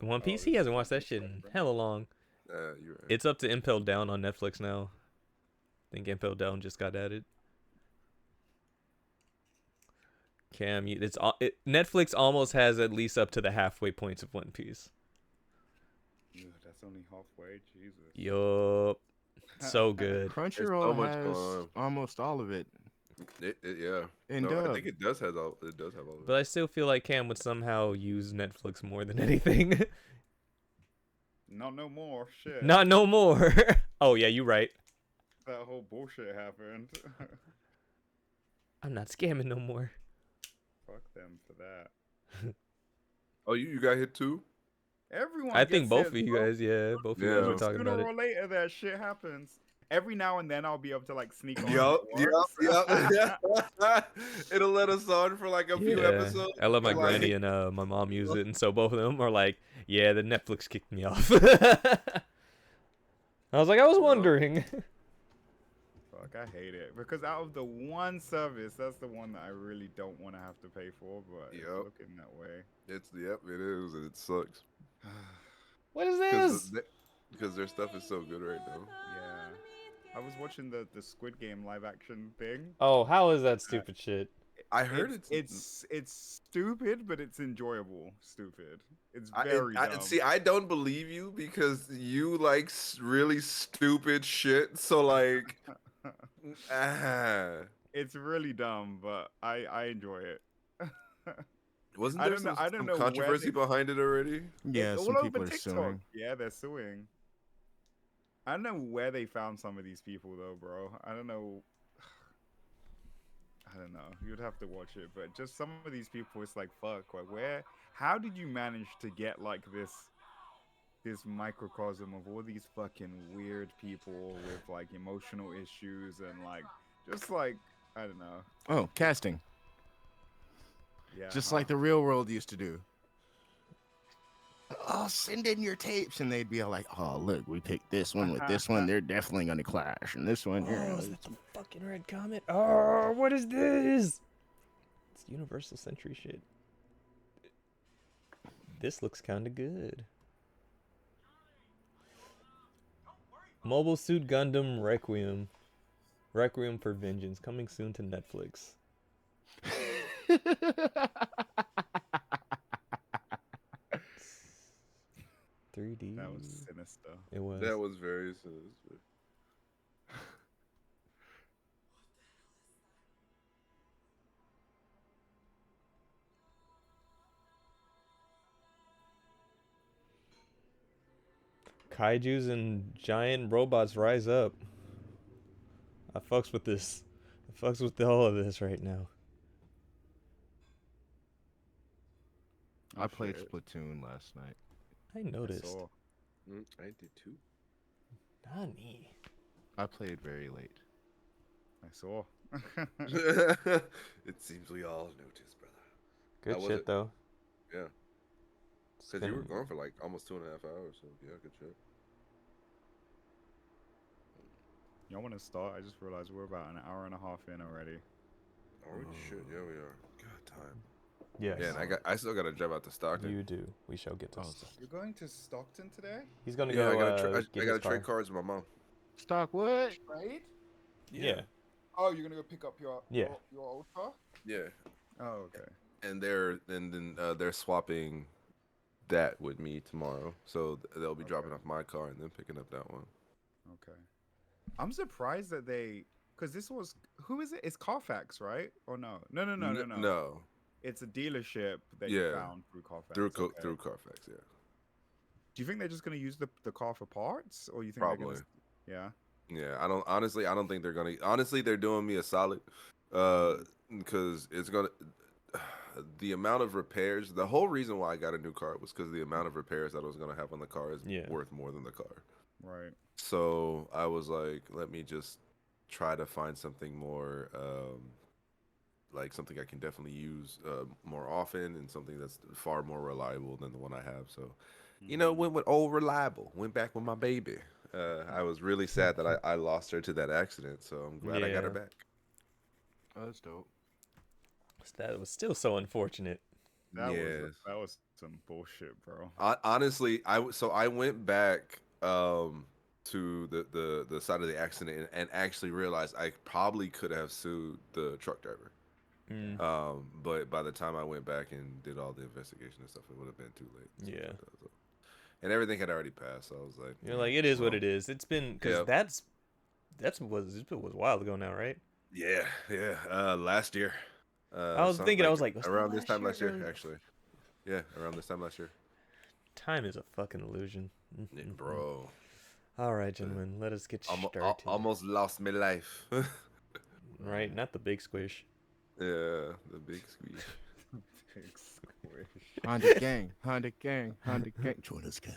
One Piece? Oh, He this hasn't is watched that One shit Piece, in bro. hella long. You're right. It's up to Impel Down on Netflix now. I think Impel Down just got added. Cam, Netflix almost has at least up to the halfway points of One Piece. Ugh, that's only halfway. Jesus. Yup. So good. Crunchyroll so much has going on. almost all of it. Yeah. In No, I dub. think it does have all. It does have all. Of But I still feel like Cam would somehow use Netflix more than anything. Not no more. Shit. Not no more. Oh, yeah, you right. That whole bullshit happened. I'm not scamming no more. Fuck them for that. Oh, you got hit too? Everyone. I think gets both hit, of you bro. guys, yeah, both of you Yeah. guys were talking Sooner about it. or later, that shit happens. Every now and then, I'll be able to like sneak on. Yup, and it works. yup. It'll let us on for like a few Yeah, episodes. I let my Like, granny and my mom use it, and so both of them are like, "Yeah, the Netflix kicked me off." I was like, I was wondering. Fuck, I hate it because out of the one service, that's the one that I really don't want to have to pay for. But it's Yup. looking that way. It is, and it sucks. What is this? Because their stuff is so good right now. Yeah, I was watching the Squid Game live action thing. Oh, how is that stupid shit? I heard it's stupid, but it's enjoyable. Stupid. It's very dumb. See, I don't believe you because you like really stupid shit. So like, It's really dumb, but I enjoy it. wasn't I there don't know- some, I don't some know where controversy they- behind it already? Yeah, It's some all people over are TikTok. suing. Yeah, they're suing. I don't know where they found some of these people though, bro. I don't know. I don't know. You'd have to watch it, but just some of these people, it's like fuck. Like, where? How did you manage to get like this microcosm of all these fucking weird people with like emotional issues and like just like I don't know. Oh, casting. Yeah. Just like the real world used to do. Oh, send in your tapes, and they'd be all like, "Oh, look, we picked this one with this one. They're definitely gonna clash, and this one." Oh, is that some fucking red comet? Oh, what is this? It's Universal Century shit. This looks kind of good. Mobile Suit Gundam Requiem. Requiem for Vengeance coming soon to Netflix. 3D. That was sinister. It was. That was very sinister. Kaijus and giant robots rise up. I fucks with this. I fucks with all of this right now. I played shit. Splatoon last night. I I noticed. saw. I did too. Nani? I played very late. I saw. It seems we all noticed, brother. Good How was shit it? though. Yeah. It's Because you were been- gone for like almost 2.5 hours, so yeah, good shit. Y'all want to start? I just realized we're about an hour and a half in already. Oh shit, yeah we are. Good time. Yes. Yeah, and I still gotta drive out to Stockton. You do. We shall get to. Oh, You're going to Stockton today? He's gonna Yeah, go. I get gotta his car. trade cards with my mom. Stock what? Right? Yeah. Oh, you're gonna go pick up your Yeah. your old car? Yeah, Oh, okay. and they're swapping that with me tomorrow, so they'll be dropping off my car and then picking up that one. Okay. I'm surprised that because this was who is it? It's Carfax, right? Or no? No. No, It's a dealership that you Yeah. found through Carfax. through okay. through Carfax, yeah. Do you think they're just gonna use the car for parts, or you think Probably. they're gonna? Yeah. Yeah, I don't think they're gonna. Honestly, they're doing me a solid, because it's gonna. The amount of repairs. The whole reason why I got a new car was because the amount of repairs that I was gonna have on the car is Yeah. worth more than the car. Right. So I was like, let me just try to find something more, like something I can definitely use more often, and something that's far more reliable than the one I have. So, went with old reliable. Went back with my baby. I was really sad that I lost her to that accident. So I'm glad I got her Yeah. back. Oh, that's dope. That was still so unfortunate. That was some bullshit, bro. Honestly, I went back to the side of the accident and actually realized I probably could have sued the truck driver. Mm. But by the time I went back and did all the investigation and stuff, it would have been too late. Yeah. And everything had already passed. So I was like, You're like, it is what well, it is. It's been because Yep. that was a while ago now, right? Yeah. Last year. I was thinking, I was like, was that around this time last year, really? actually. Yeah, around this time last year. Time is a fucking illusion. Yeah, bro. All right, gentlemen, let us get started. Almost lost my life. Right, not the big squish. Yeah, the big squeeze. Big squish. Honda gang. Join us, Cam.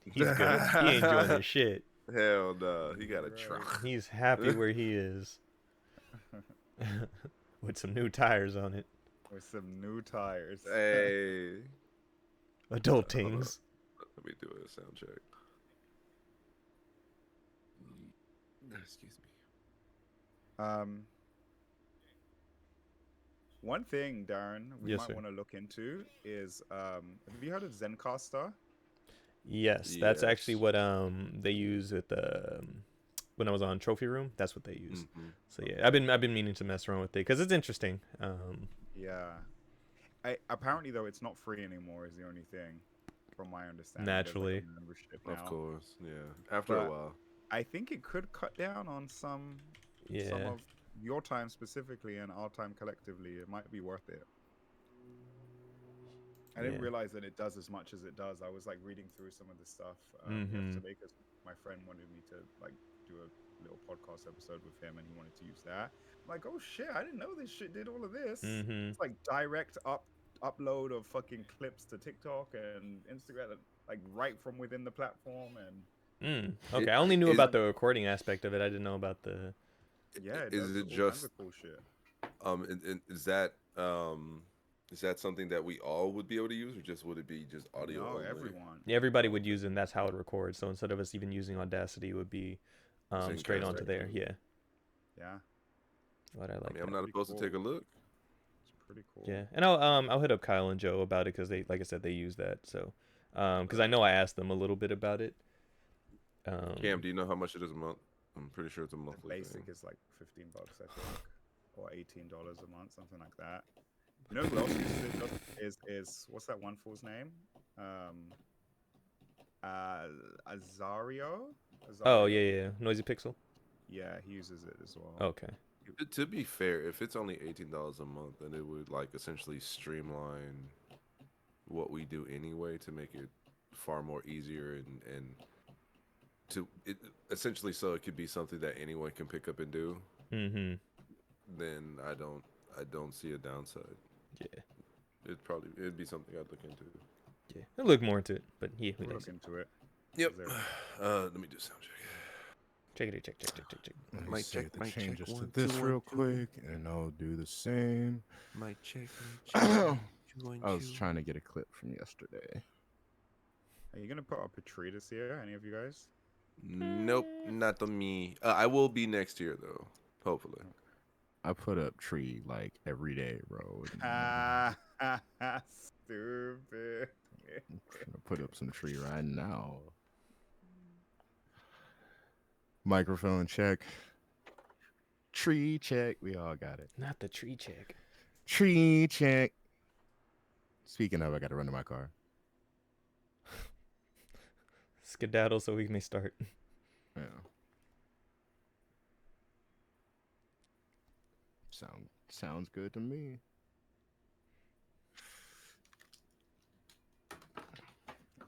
He's good. He ain't enjoying his shit. Hell no, he got a Right. truck. He's happy where he is. With some new tires on it. With some new tires. Hey, Adult Hold on. things. let me do a sound check. Excuse me. One thing, Darren, we Yes, might sir. want to look into is have you heard of Zencaster? Yes, that's actually Yes. what they use at the when I was on Trophy Room. That's what they use. Mhm. So yeah, I've been meaning to mess around with it because it's interesting. Yeah. Apparently though it's not free anymore is the only thing, from my understanding. There's, like, a Naturally. membership Of now. course, yeah. After a But- while. I think it could cut down on some Yeah. of your time specifically and our time collectively. It might be worth it. I didn't Yeah. realize that it does as much as it does. I was like reading through some of the stuff Mhm. yesterday because my friend wanted me to like do a little podcast episode with him, and he wanted to use that. I'm like, oh shit, I didn't know this shit did all of this. Mhm. It's like direct upload of fucking clips to TikTok and Instagram, like right from within the platform, and Okay, I only knew is- about the recording aspect of it. I didn't know about the. yeah, it Is does it all kinds just of cool shit. is that something that we all would be able to use, or just would it be just audio No, only? everyone. Yeah, everybody would use it, and that's how it records. So instead of us even using Audacity, it would be straight Zencaster. onto there. Yeah. Yeah, What I like. I mean, I'm that. not Pretty supposed cool. to take a look. it's pretty cool. Yeah, and I'll hit up Kyle and Joe about it because they, like I said, they use that. So because I know I asked them a little bit about it, Cam, do you know how much it is a month? I'm pretty sure it's a The monthly basic thing. is like $15, I think, or $18 a month, something like that. You know who else uses it? Is what's that one fool's name? Azario. Oh yeah. Noisy Pixel. Yeah, he uses it as well. Okay. To be fair, if it's only $18 a month, then it would like essentially streamline what we do anyway to make it far more easier and to it essentially so it could be something that anyone can pick up and do. Mm-hmm. Then I don't see a downside. Yeah. It'd be something I'd look into. Yeah. I'll look more into it, but yeah, who We'll knows? look into it. Yep. Is there- Let me do sound check. Check it. Check. Let me Mic save check, the mic check, changes to 1, this 2, 1, real 2. quick, and I'll do the same. Mic check. I was trying to get a clip from yesterday. Are you gonna put up a tree this year? Any of you guys? Nope, not on me. I will be next year though, hopefully. I put up tree like every day, bro. Ah, stupid. I'm gonna put up some tree right now. Microphone check. Tree check. We all got it. Not the tree check. Tree check. Speaking of, I got to run to my car. Skedaddle so we may start. Yeah. Sounds good to me.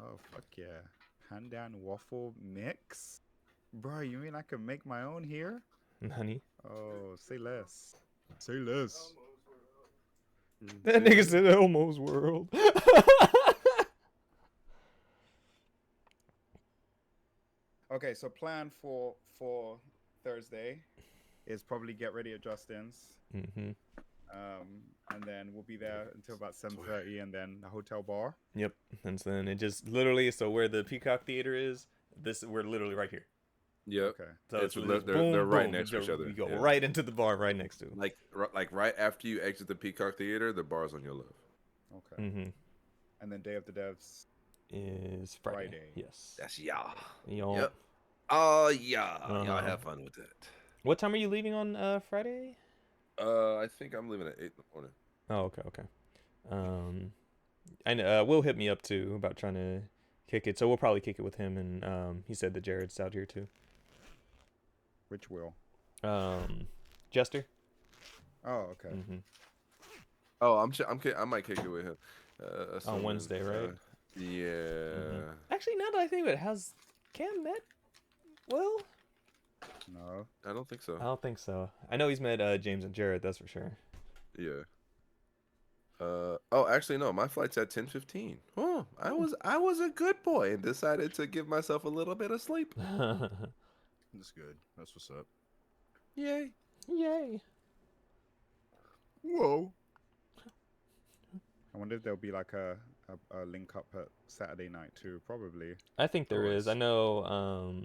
Oh fuck yeah! Pandan waffle mix, bro. You mean I can make my own here? Honey. Oh, say less. Say less. That nigga said Elmo's world. Okay, so plan for Thursday is probably get ready at Justin's, Mm-hmm. and then we'll be there until about 7:30, and then the hotel bar. Yep. And then it just literally, so where the Peacock Theater is, we're literally right here. Yep. Okay. So It's it's they're boom, right boom. next to each other. You go Yeah. right into the bar right next to it. Like right after you exit the Peacock Theater, the bar's on your left. Okay. Mm-hmm. And then Day of the Devs. Is Friday. Friday. Yes. That's yeah. Y'all. Yep. Oh yeah. Y'all Uh-huh. have fun with that. What time are you leaving on Friday? I think I'm leaving at 8 in the morning. Oh, okay. And Will hit me up too about trying to kick it, so we'll probably kick it with him. And he said that Jared's out here too. Which will? Jester. Oh, okay. Mm-hmm. Oh, I might kick it with him. On soon Wednesday, as, right? Yeah. Actually, now that I think of it, has Cam met Will? No. I don't think so. I don't think so. I know he's met James and Jared, that's for sure. Yeah. Oh, actually no. My flight's at 10:15. Oh, I was a good boy and decided to give myself a little bit of sleep. That's good. That's what's up. Yay. Yay. Whoa. I wonder if there'll be like a link up at Saturday night too. Probably. I think there is. I Always. know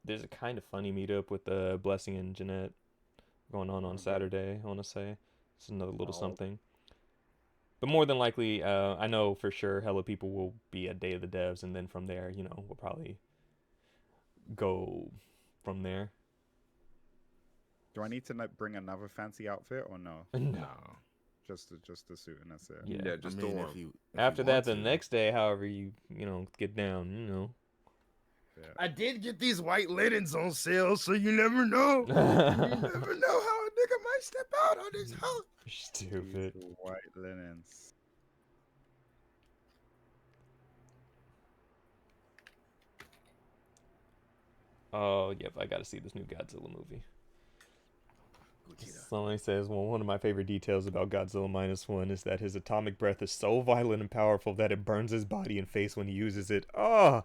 there's a kind of funny meetup with Blessing and Jeanette going on Okay. Saturday, I want to say. It's another little Oh. something. But more than likely, I know for sure hella people will be at Day of the Devs, and then from there, we'll probably go from there. Do I need to bring another fancy outfit or no? No. Just a suit and that's it. Yeah. Just I the mean, one. if you After that, want the to. next day, however you get down, Yeah. I did get these white linens on sale, so you never know. You never know how a nigga might step out on his house. Stupid. These white linens. Oh, yep, I gotta see this new Godzilla movie. Somebody says, well, one of my favorite details about Godzilla -1 is that his atomic breath is so violent and powerful that it burns his body and face when he uses it. Oh,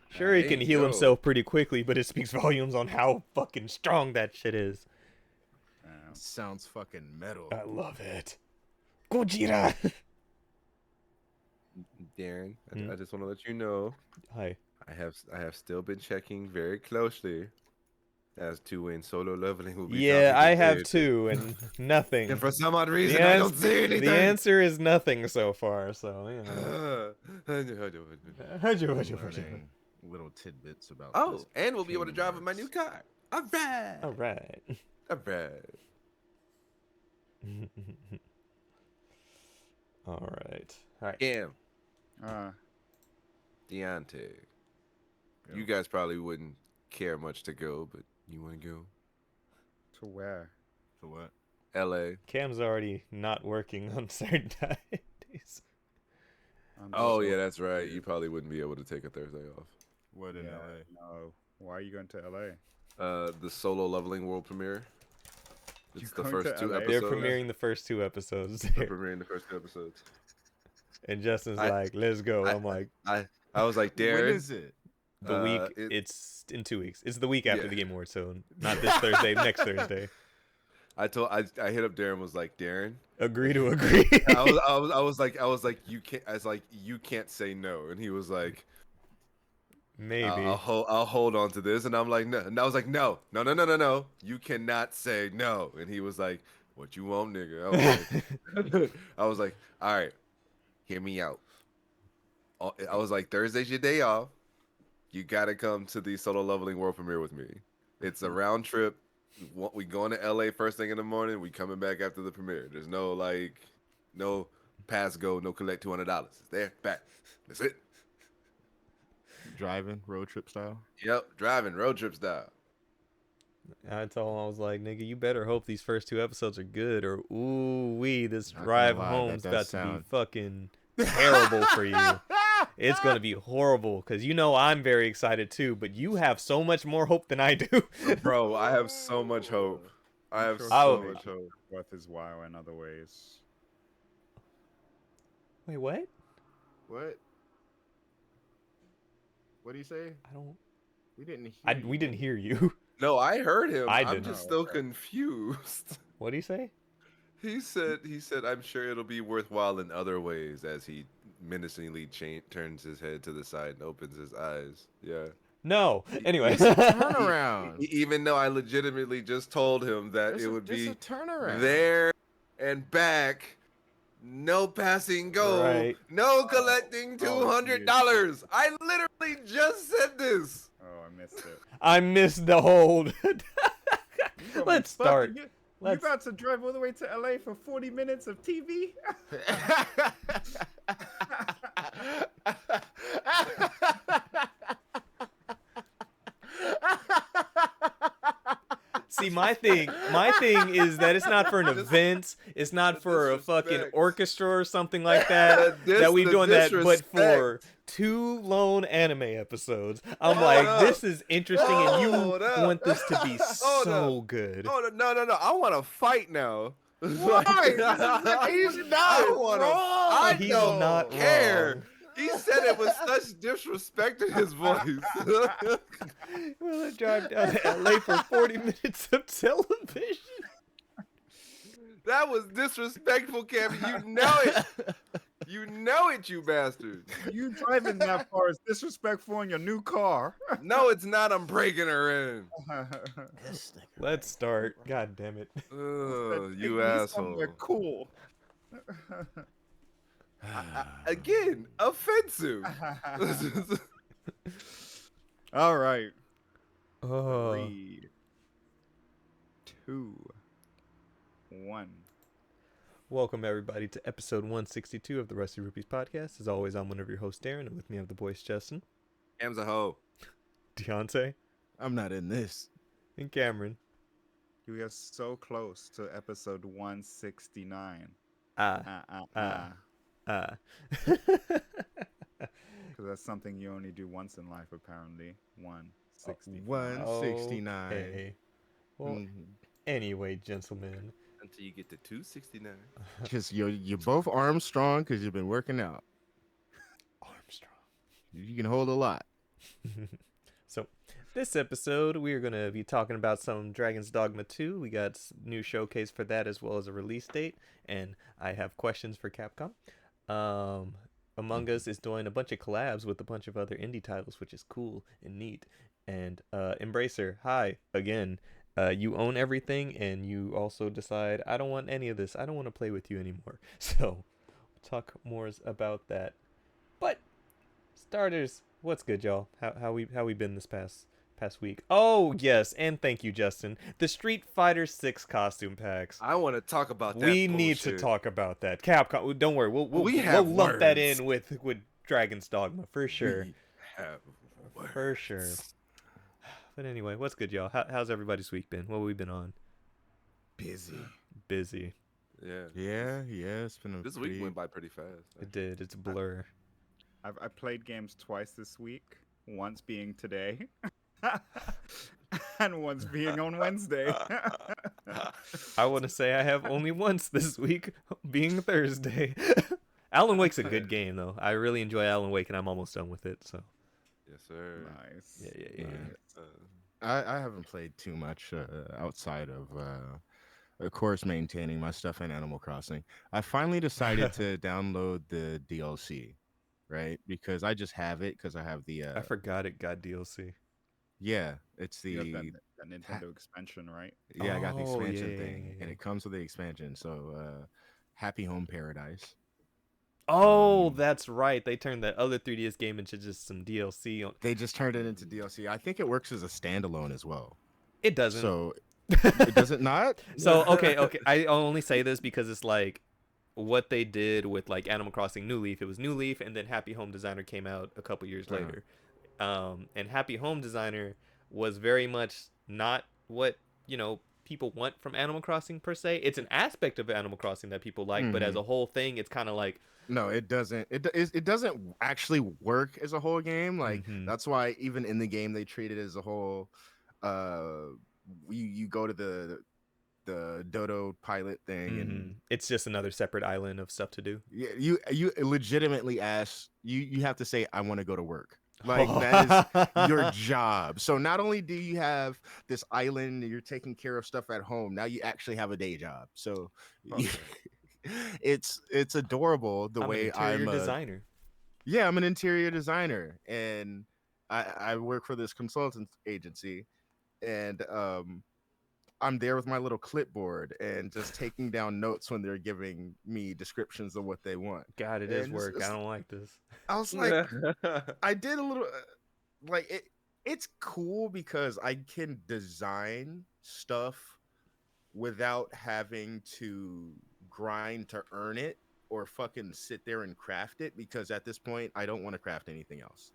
sure, he Hey, can heal yo. himself pretty quickly, but it speaks volumes on how fucking strong that shit is. Sounds fucking metal. I love it. Gojira! Darren, Hmm? I just want to let you know Hi. I have still been checking very closely as to when solo leveling will be. Yeah, dropping I have today. too, and nothing. And for some odd reason, The I ans- don't see anything. The answer is nothing so far, so, Learning. little tidbits about. Oh, this and we'll be able to Kingdom drive in my new Hearts. car. All right. All right. All right. All right. All right. Cam, Uh, Deontay. Yo. You guys probably wouldn't care much to go, but you want to go? to where? For what? L.A. Cam's already not working on certain days. I'm Oh, so yeah, that's right. confused. You probably wouldn't be able to take a Thursday off. What in Yeah, LA? no. Why are you going to LA? The solo leveling world premiere. You It's the going first to 2 LA? They're episodes. premiering the first 2 episodes They're there. premiering the first 2 episodes. And Justin's I- like, let's go. I'm like, I was like, Darren. When is it? the week, it's in 2 weeks. It's the week after Yeah. the Game Awards, so not this Thursday, next Thursday. I hit up Darren, was like, Darren. Agree to agree. I was like, you can't say no. And he was like, Maybe. I'll hold on to this. And I'm like, no. And I was like, no. You cannot say no. And he was like, what you want, nigga? I was like, all right, hear me out. I was like, Thursday's your day off. You gotta come to the solo leveling world premiere with me. It's a round trip. We going to LA first thing in the morning. We coming back after the premiere. There's no pass go, no collect $200. It's there, back. That's it. Driving road trip style. Yep, driving road trip style. I told him, I was like, nigga, you better hope these first 2 episodes are good, or this Not gonna drive lie, home's that about does to be sound- fucking terrible for you. It's gonna be horrible, because you know I'm very excited too, but you have so much more hope than I do. Bro, I have so much hope. I have Sure Oh. so much hope. worth his while in other ways. Wait, what? What? What do you say? I don't. We didn't hear. We didn't hear you. No, I heard him. I I'm didn't. just Oh, still okay. confused. What do you say? He said, I'm sure it'll be worthwhile in other ways as he menacingly turns his head to the side and opens his eyes. Yeah. No. Anyway. It's a turnaround. Even though I legitimately just told him that It's it would be a turnaround. there and back, no passing go, Right. no collecting $200. I literally just said this. Oh, I missed it. I missed the hold. Let's Fuck, start. You Let's. about to drive all the way to LA for 40 minutes of TV? See, my thing is that it's not for an event. It's not for a fucking disrespect. orchestra or something like that. that we The doing that, but disrespect. for 2 lone anime episodes. I'm like, up. this is interesting, and you Hold up. want this to be Hold so good. Oh no! I want to fight now. Why? He's not wrong. I He's don't not care. wrong. He said it with such disrespect in his voice. Will I drive down to LA for 40 minutes of television? That was disrespectful, Kevin. You know it. You know it, you bastard. You driving that far is disrespectful in your new car. No, it's not. I'm breaking her in. Let's start. God damn it. Ugh, Take you me asshole. somewhere cool. Again, offensive. All right. Oh. 3, 2, 1. Welcome, everybody, to episode 162 of the Rusty Rupees podcast. As always, I'm one of your hosts, Darren, and with me I have the boys, Justin, Cam's a hoe. Deontay, I'm not in this. and Cameron. You are so close to episode 169. Ah. Because that's something you only do once in life, apparently. 169. 169. Okay. Well, Mhm. anyway, gentlemen. Until you get to 269. Because you're both arms strong because you've been working out. Armstrong. You can hold a lot. So, this episode, we are going to be talking about some Dragon's Dogma 2. We got new showcase for that as well as a release date. And I have questions for Capcom. Among Us is doing a bunch of collabs with a bunch of other indie titles, which is cool and neat. And Embracer, hi, again. You own everything, and you also decide, I don't want any of this. I don't want to play with you anymore. So, we'll talk more about that. But, starters, What's good, y'all? How we been this past week? Oh yes, and thank you, Justin. The Street Fighter 6 costume packs. I want to talk about that. We need to bullshit. talk about that. Capcom, don't worry. We'll We have lump that words. in with Dragon's Dogma for sure. We have words. For sure. But anyway, what's good, y'all? How's everybody's week been? What have we been on? Busy. Busy. Yeah. Yeah. It's been a This week went by pretty fast. It did. It's a blur. I played games twice this week. Once being today, and once being on Wednesday. I want to say I have only once this week, being Thursday. Alan Wake's a good game, though. I really enjoy Alan Wake, and I'm almost done with it. So. Yes, sir. Nice. Yeah. I haven't played too much outside of course, maintaining my stuff in Animal Crossing. I finally decided to download the DLC, right? Because I just have it because I have the. I forgot it got DLC. Yeah, it's the. You got that Nintendo expansion, right? Yeah, I got the Oh, expansion yeah, thing, yeah, and yeah. it comes with the expansion. So, Happy Home Paradise. Oh, Um, that's right. They turned that other 3DS game into just some DLC. They just turned it into DLC. I think it works as a standalone as well. It doesn't. So it doesn't not. So okay. I only say this because it's like what they did with like Animal Crossing New Leaf. It was New Leaf, and then Happy Home Designer came out a couple years Uh-huh. later. And Happy Home Designer was very much not what people want from Animal Crossing per se. It's an aspect of Animal Crossing that people like, but as a whole thing, it's kind of like No, it doesn't. It doesn't actually work as a whole game. Like Mhm. that's why even in the game they treat it as a whole. You go to the Dodo pilot thing, and It's just another separate island of stuff to do. you legitimately ask you have to say I want to go to work. Like that is your job. So not only do you have this island, you're taking care of stuff at home. Now you actually have a day job. So Okay. it's adorable the I'm way an interior I'm designer. Yeah, I'm an interior designer, and I work for this consultant agency, and I'm there with my little clipboard and just taking down notes when they're giving me descriptions of what they want. God, it is And work. I don't like this. I was like, I did a little like it. It's cool because I can design stuff without having to grind to earn it or fucking sit there and craft it, because at this point I don't want to craft anything else.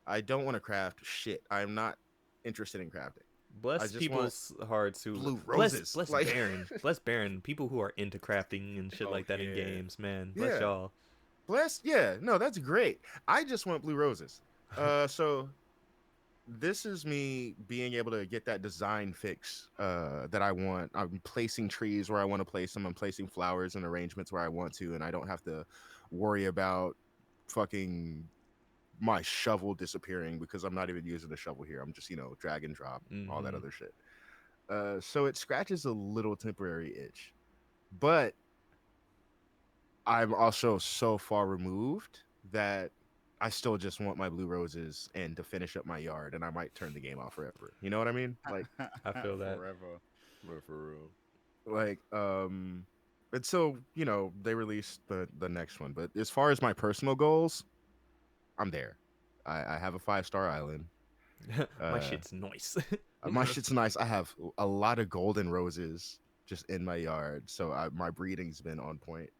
I don't want to craft shit. I'm not interested in crafting. Bless just people's hearts who blue bless roses, bless like- Baron. Bless Baron. People who are into crafting and shit Oh, like that in yeah. games, man. Bless Yeah. y'all. Yeah, no, that's great. I just want blue roses. So this is me being able to get that design fix that I want. I'm placing trees where I want to place them. I'm placing flowers and arrangements where I want to, and I don't have to worry about fucking my shovel disappearing because I'm not even using the shovel here. I'm just, drag and drop, all that Mhm. other shit. So it scratches a little temporary itch, but I'm also so far removed that I still just want my blue roses and to finish up my yard, and I might turn the game off forever. You know what I mean? Like, I feel that. Forever. But for real. and so they released the next one. But as far as my personal goals, I'm there. I have a 5-star island. My shit's nice. My shit's nice. I have a lot of golden roses just in my yard, so my breeding's been on point.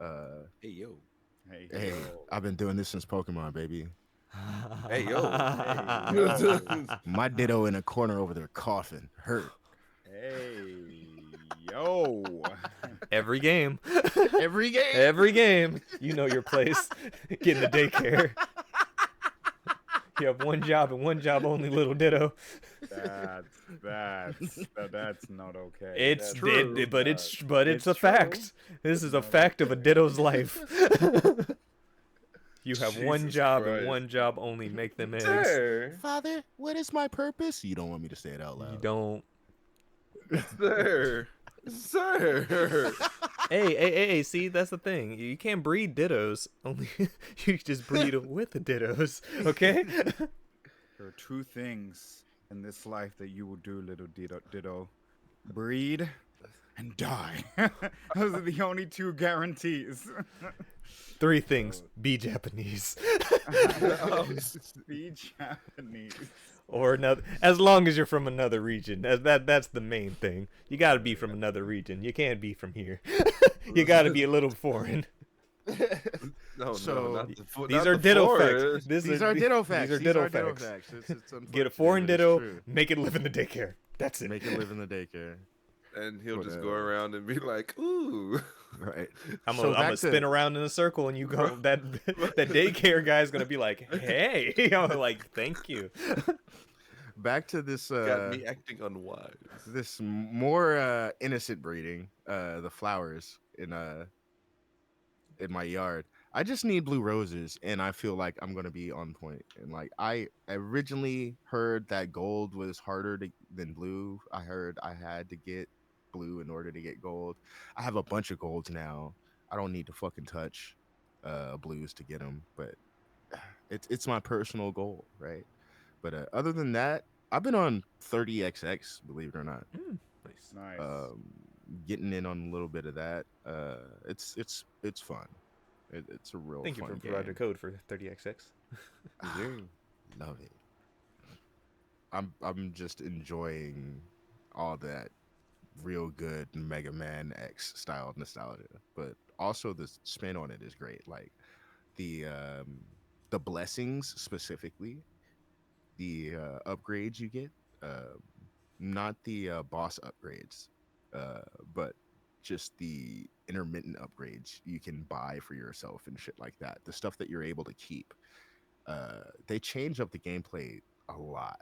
Hey yo. Hey, Hey, yo. I've been doing this since Pokemon, baby. Hey, yo. yo. My Ditto in a corner over there coughing, hurt. Hey, yo. Every game. Every game. Every game. You know your place. Get in the daycare. You have one job and one job only, little Ditto. That's not okay. It's That's true. it, but it's a It's fact. true. This is a not fact of a okay. Ditto's life. You have one Jesus job and Christ. one job only. Make them eggs. Sir. Father, what is my purpose? You don't want me to say it out loud. You don't. Sir. Sir. Hey, see, that's the thing. You can't breed Dittos. Only you just breed with the Dittos. Okay? There are two things in this life that you will do, little Ditto. Breed and die. Those are the only two guarantees. 3 things: So, be Japanese, be Japanese. or another. As long as you're from another region, that's the main thing. You got to be from another region. You can't be from here. You got to be a little foreign. No, So, not the These not are the ditto facts. forest. These are ditto facts. These are ditto facts. It's Get a unfortunate, foreign but it's ditto, true. make it live in the daycare. That's it. Make it live in the daycare. And he'll But, just go around and be like, "Ooh." Right. I'm So gonna back spin to- around in a circle, and you go. That daycare guy's gonna be like, "Hey," I'm like, "Thank you." Back to this Got me acting unwise. this more innocent breeding, the flowers in my yard. I just need blue roses, and I feel like I'm gonna be on point. And like I originally heard that gold was than blue. I heard I had to get blue in order to get gold. I have a bunch of golds now. I don't need to fucking touch blues to get them, but it's my personal goal, right? But other than that, I've been on 30xx, believe it or not. Nice. Nice. Getting in on a little bit of that. It's fun. It's a real Thank you fun for game. Roger Code for 30xx. Love it. I'm just enjoying all that real good Mega Man X style nostalgia, but also the spin on it is great. Like the um the blessings specifically, the upgrades you get, uh, not the boss upgrades, but just the intermittent upgrades you can buy for yourself and shit like that. The stuff that you're able to keep. They change up the gameplay a lot,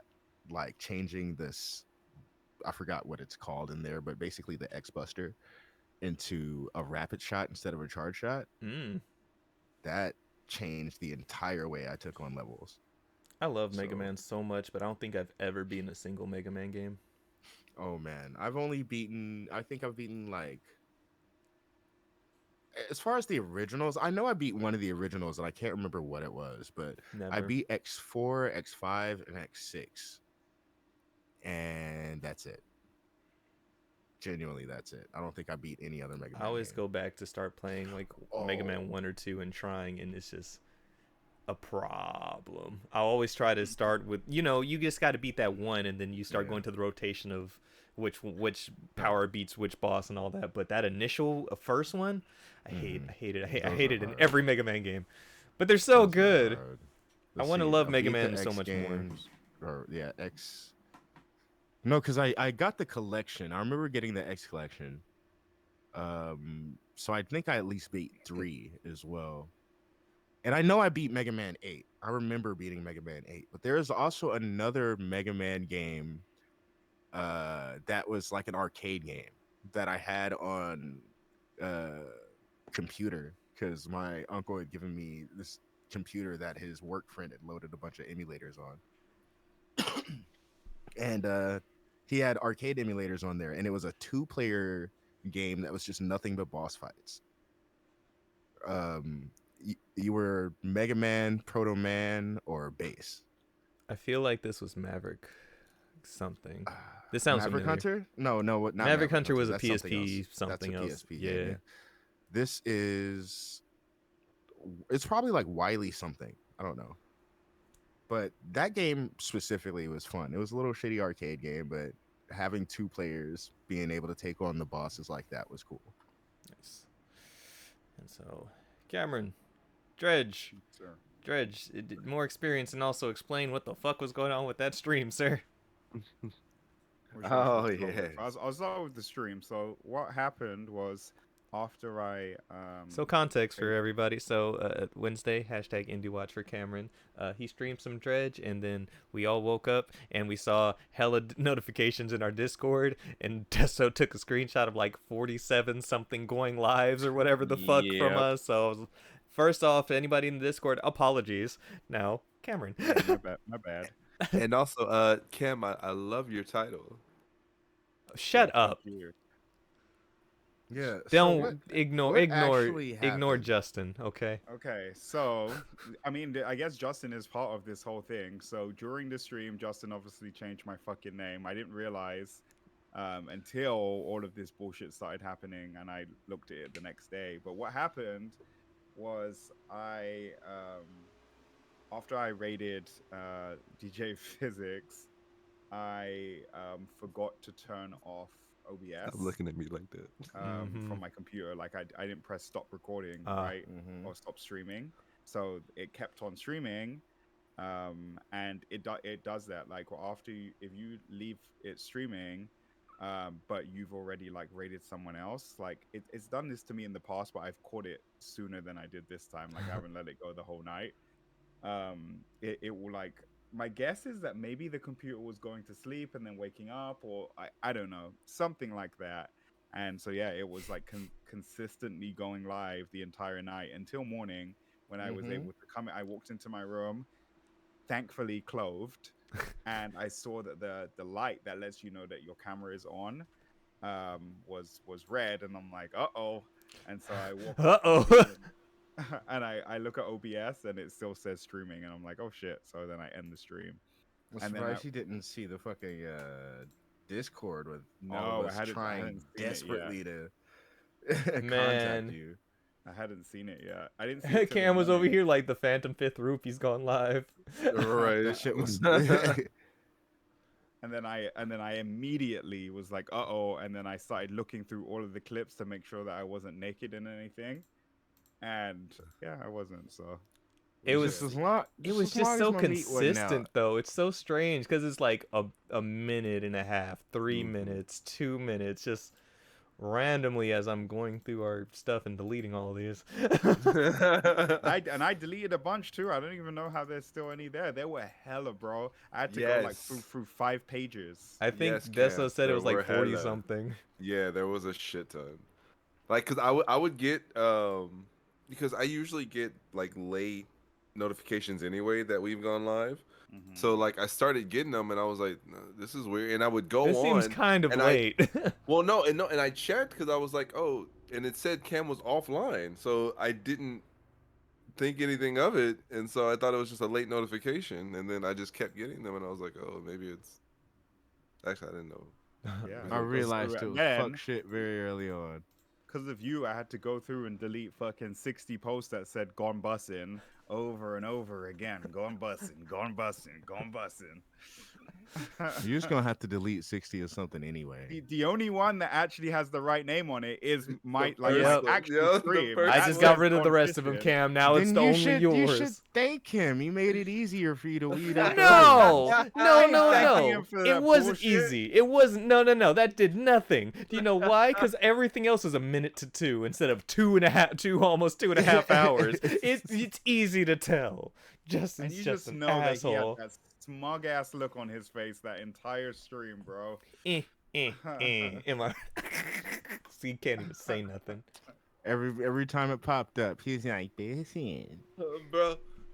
like changing this. I forgot what it's called in there, but basically the X Buster into a rapid shot instead of a charge shot. Mm. That changed the entire way I took on levels. I love Mega So- Man so much, but I don't think I've ever beaten a single Mega Man game. Oh man, I think I've beaten like, as far as the originals, I know I beat one of the originals and I can't remember what it was, but Never. I beat X4, X5, and X6. And that's it. Genuinely, that's it. I don't think I beat any other Mega Man. I always game. go back to start playing like Mega Man 1 or 2 and trying, and it's just a problem. I always try to start with, you just got to beat that one, and then you start Yeah. going to the rotation of which power beats which boss and all that. But that initial first one, I hate it. I Those hate are it in hard. every Mega Man game. But they're so Those are good. hard. I Let's wanna see, love I Mega beat the Man so X much more. games, Or yeah, X. No, because I got the collection. I remember getting the X collection. So I think I at least beat 3 as well. And I know I beat Mega Man 8. I remember beating Mega Man 8. But there is also another Mega Man game that was like an arcade game that I had on computer, because my uncle had given me this computer that his work friend had loaded a bunch of emulators on. And he had arcade emulators on there, and it was a 2-player game that was just nothing but boss fights. You were Mega Man, Proto Man, or Base. I feel like this was Maverick something. This sounds Maverick familiar. Hunter? No, not Maverick Hunter was a That's something PSP else. something That's a else. PSP Yeah. game. Yeah. This is. It's probably like Wily something. I don't know. But that game specifically was fun. It was a little shitty arcade game, but having 2 players being able to take on the bosses like that was cool. Nice. And so, Cameron, Dredge, Sir. more experience, and also explain what the fuck was going on with that stream, sir. Oh, Which one to start yeah. with? I'll start with the stream. So what happened was, after I So context for everybody. So Wednesday, hashtag IndieWatch for Cameron. He streamed some Dredge, and then we all woke up and we saw hella notifications in our Discord, and Testo took a screenshot of like 47 something going lives or whatever the fuck from Yep. us. So first off, anybody in the Discord, apologies. Now, Cameron. my bad. And also, Cam, I love your title. Shut Thank up. you. Yeah. Don't ignore actually happened? Justin, okay? Okay, so I mean, I guess Justin is part of this whole thing. So during the stream, Justin obviously changed my fucking name. I didn't realize until all of this bullshit started happening, and I looked at it the next day. But what happened was after I raided DJ Physics, I forgot to turn off Stop OBS looking at me like that. from my computer. Like I didn't press stop recording, Ah. right, or stop streaming, so it kept on streaming. And it does that. Like after if you leave it streaming, but you've already like rated someone else, like it's done this to me in the past, but I've caught it sooner than I did this time. Like I haven't let it go the whole night. It will like, my guess is that maybe the computer was going to sleep and then waking up, or I don't know, something like that. And so yeah, it was like consistently going live the entire night until morning, when I was able to come. I walked into my room, thankfully clothed, and I saw that the light that lets you know that your camera is on was red, and I'm like, uh-oh. And so I walk Uh-oh. and I look at OBS and it still says streaming, and I'm like, oh shit. So then I end the stream. I'm And then surprised you didn't see the fucking Discord with all No, of I us hadn't trying seen it yet. desperately to Man. contact you. I hadn't seen it yet. I didn't see it till the Cam was over morning. here like the Phantom Fifth Rupee's gone live. Right. That shit was. And then I immediately was like, uh-oh. And then I started looking through all of the clips to make sure that I wasn't naked in anything. And yeah, I wasn't. So It was just as long. It was as just long so as my meat wasn't out. consistent though. It's so strange because it's like a minute and a half, 3 minutes, 2 minutes, just randomly as I'm going through our stuff and deleting all of these. I deleted a bunch too. I don't even know how there's still any there. There were hella, bro. I had to go like Yes. through 5 pages. I think Yes, Deso Cam, said it there was were like 40 hella. something. Yeah, there was a shit ton. Like, cause I would get because I usually get like late notifications anyway that we've gone live. Mhm. So like I started getting them and I was like, no, this is weird. And I would go This on. seems kind of and late. Well, no, and I checked because I was like, oh, and it said Cam was offline, so I didn't think anything of it, and so I thought it was just a late notification, and then I just kept getting them, and I was like, oh, maybe it's. Actually, I didn't know. Yeah, I go realized through it was then, fuck shit very early on. because of you, I had to go through and delete fucking 60 posts that said "gone bussin" over and over again. Gone bussin', gone bussin', gone bussin'. You're just gonna have to delete 60 or something anyway. The only one that actually has the right name on it is my The like first my one. actual Yeah, the stream. first I That just says got rid of the Gone rest of them, Fishing. Cam. Now it's Then the you only should, yours. you should thank him. He made it easier for you to weed out. the No, others. no, ain't no, thanking no. him for It that wasn't bullshit. easy. It wasn't. No, no, no. That did nothing. Do you know why? Because everything else is a minute to 2 instead of 2.5, almost 2.5 hours. It's easy to tell. Justin's And you just just an know that he asshole. had that smug ass look on his face that entire stream, bro. Am I? So you can't even say nothing. Every time it popped up, he's like, "This in."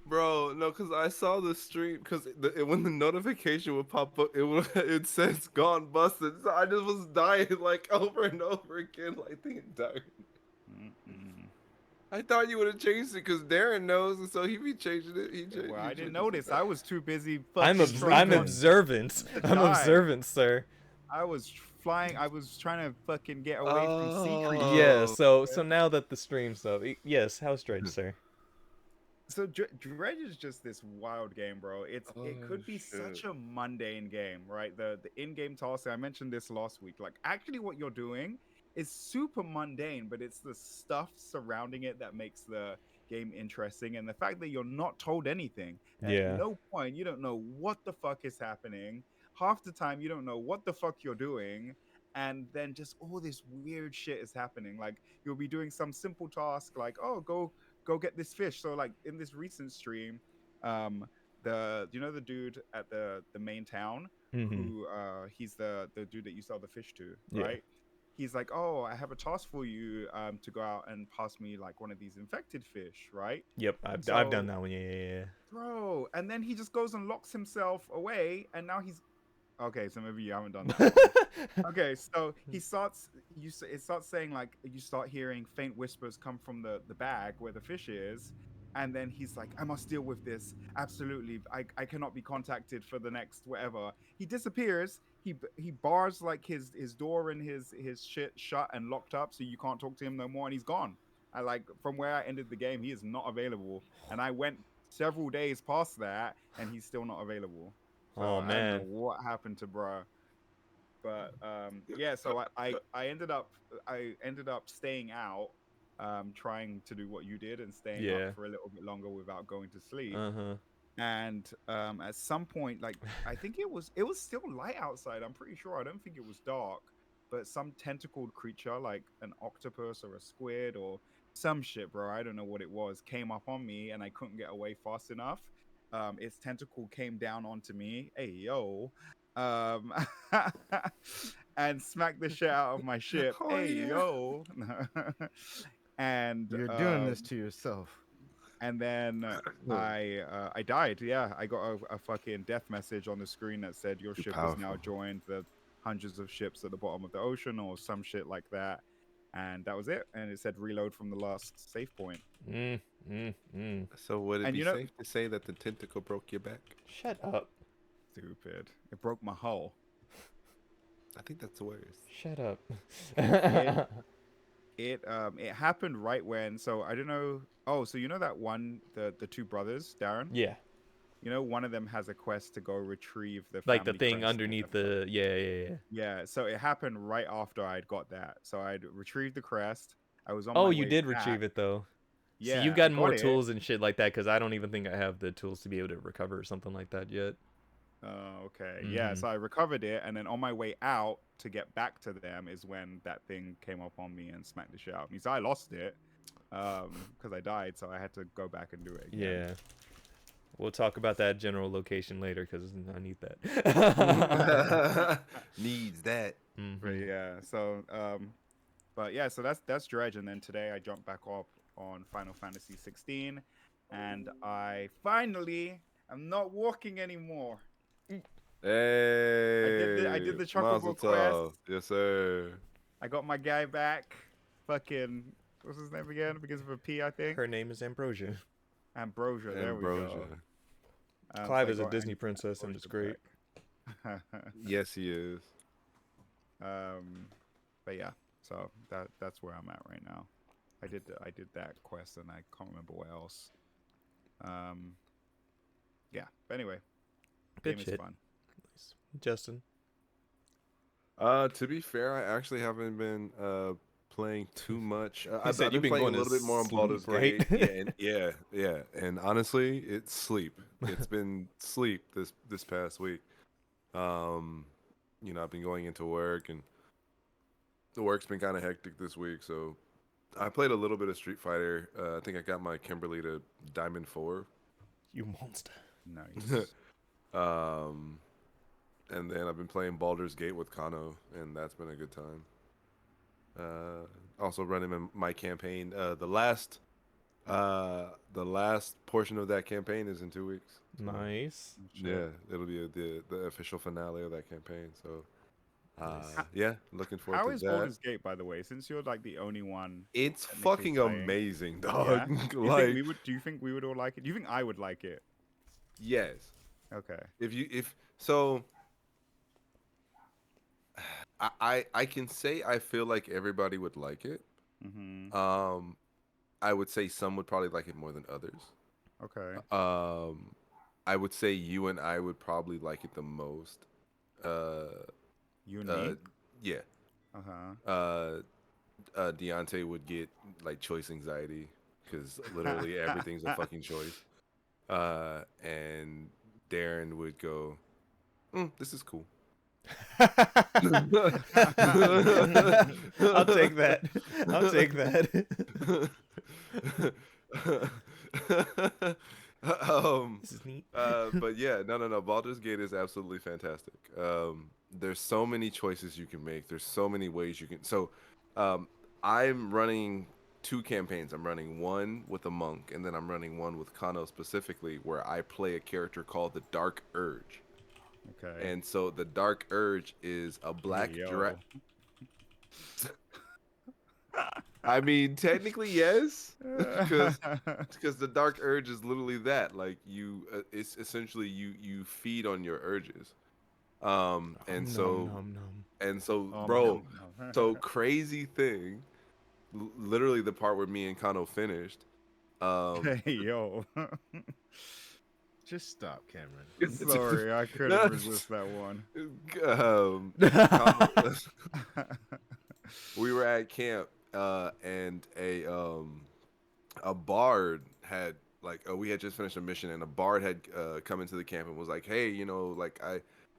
Bro, no, because I saw the stream, because when the notification would pop up, it says gone busted. So I just was dying like over and over again, like the entire. I thought you would have changed it because Darren knows, and so he be changing it. Well, I didn't notice. I was too busy. I'm fucking trying to observant. I'm die. observant, sir. I was flying. I was trying to fucking get away from sea creatures. Yeah. Oh. So now that the stream's up, yes. How's Dredge, sir? So Dredge is just this wild game, bro. It could be such a mundane game, right? The in-game tasks. I mentioned this last week. Like, actually, what you're doing is super mundane, but it's the stuff surrounding it that makes the game interesting, and the fact that you're not told anything. Yeah. At no point you don't know what the fuck is happening. Half the time you don't know what the fuck you're doing, and then just all this weird shit is happening. Like, you'll be doing some simple task, like, oh, go get this fish. So like in this recent stream, the dude at the main town, who he's the dude that you sell the fish to, right? Yeah. He's like, oh, I have a task for you to go out and pass me like one of these infected fish, right? Yep. I've So- done that one. Yeah. Bro, and then he just goes and locks himself away, and now he's okay. So maybe you haven't done that. Okay, so it starts saying, like, you start hearing faint whispers come from the bag where the fish is, And then he's like, I must deal with this. Absolutely. I cannot be contacted for the next whatever. He disappears. He bars like his door and his shit shut and locked up, so you can't talk to him no more, and he's gone. I like from where I ended the game, he is not available. And I went several days past that, and he's still not available. So Oh I don't know man. what happened to bruh. But yeah, so I ended up staying out, trying to do what you did and staying up Yeah. for a little bit longer without going to sleep. Uh-huh. And at some point, like I think it was still light outside. I'm pretty sure. I don't think it was dark, but some tentacled creature like an octopus or a squid or some shit, bro. I don't know what it was. Came up on me and I couldn't get away fast enough. Its tentacle came down onto me. Hey yo. Um, and smacked the shit out of my ship. Oh, Hey yeah. yo. And You're doing this to yourself. and then I died. Yeah, I got a fucking death message on the screen that said your Too ship has now powerful. joined the hundreds of ships at the bottom of the ocean or some shit like that. And that was it. And it said reload from the last save point. Mm, mm, mm. So would it And be you know, safe to say that the tentacle broke your back? Shut up. stupid. It broke my hull. I think that's worse. Shut up. It happened right when, so I don't know. Oh, so you know that one, the two brothers, Darren? Yeah. You know, one of them has a quest to go retrieve the Like the family thing crest or underneath whatever. the yeah. Yeah, so it happened right after I'd got that. So I'd retrieved the crest. I was on Oh, my you way did back. retrieve it though. See, you've Yeah, I gotten more got it. tools and shit like that because I don't even think I have the tools to be able to recover or something like that yet. Oh, okay. Yeah, Mhm. so I recovered it, and then on my way out to get back to them is when that thing came up on me and smacked the shit out of me. So I lost it, because I died. So I had to go back and do it again. Yeah. We'll talk about that general location later because I need that. Needs that. But Mhm. yeah, so but yeah, so that's Dredge, and then today I jumped back up on Final Fantasy 16, and I finally am not walking anymore. Hey, I did the Mazel Chocobo quest. tov. Yes, sir. I got my guy back. Fucking what's his name again? Begins with a P, I think. Her name is Ambrosia. Ambrosia. There we Ambrosia. go. Clive So I is a got Disney princess and it's great. back. Yes, he is. But yeah, so that's where I'm at right now. I did that quest and I can't remember what else. Yeah. But anyway, Good game shit. is fun. Nice. Justin. To be fair, I actually haven't been playing too much. I've said been you've been playing a going to little bit more on sleep, Baldur's right? Gate. Yeah. And honestly, it's sleep. It's been sleep this past week. I've been going into work and the work's been kind of hectic this week, so I played a little bit of Street Fighter. I think I got my Kimberly to Diamond 4. You monster. Nice. And then I've been playing Baldur's Gate with Kano, and that's been a good time. Also running my campaign. The last portion of that campaign is in 2 weeks. So, Nice. yeah, it'll be the official finale of that campaign. So, Nice. yeah, looking forward How to is that. Baldur's Gate, by the way? Since you're like the only one. It's technically fucking playing. amazing, Yeah. dog. Do you think we would all like it? Do you think I would like it? Yes. Okay. I can say I feel like everybody would like it. Mm-hmm. I would say some would probably like it more than others. Okay. I would say you and I would probably like it the most. You and me? Yeah. Uh-huh. Deontay would get like choice anxiety because literally everything's a fucking choice. And Darren would go, "This is cool." I'll take that. I'll take that. This is neat. But yeah, no. Baldur's Gate is absolutely fantastic. There's so many choices you can make. There's so many ways you can. So, I'm running 2 campaigns. I'm running one with a monk, and then I'm running one with Kano specifically, where I play a character called the Dark Urge. Okay. And so the Dark Urge is a black Yo. dragon. I mean, technically yes, because the dark urge is literally that. Like it's essentially you feed on your urges. And Nom so nom nom. bro, no. so crazy thing, literally the part where me and Kano finished. Hey, yo. Just stop, Cameron. Sorry, I couldn't resist that one. Kano, we were at camp, and a bard had like we had just finished a mission, and a bard had come into the camp and was like, hey, like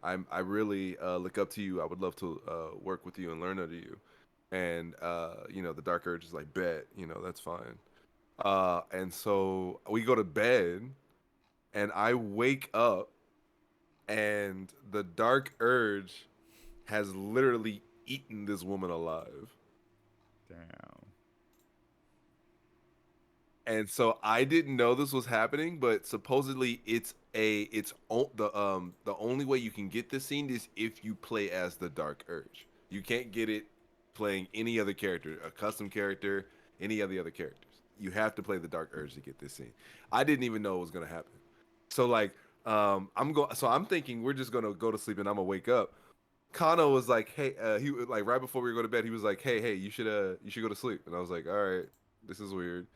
I really look up to you. I would love to work with you and learn under you. And the dark urge is like, bet, that's fine. And so we go to bed, and I wake up, and the dark urge has literally eaten this woman alive. Damn. And so I didn't know this was happening, but supposedly the only way you can get this scene is if you play as the Dark Urge. You can't get it playing any other character, a custom character, any of the other characters. You have to play the Dark Urge to get this scene. I didn't even know it was gonna happen. So like I'm thinking we're just gonna go to sleep and I'm gonna wake up. Kano was like, hey, he like right before we were going to bed, he was like, hey, you should go to sleep. And I was like, all right, this is weird.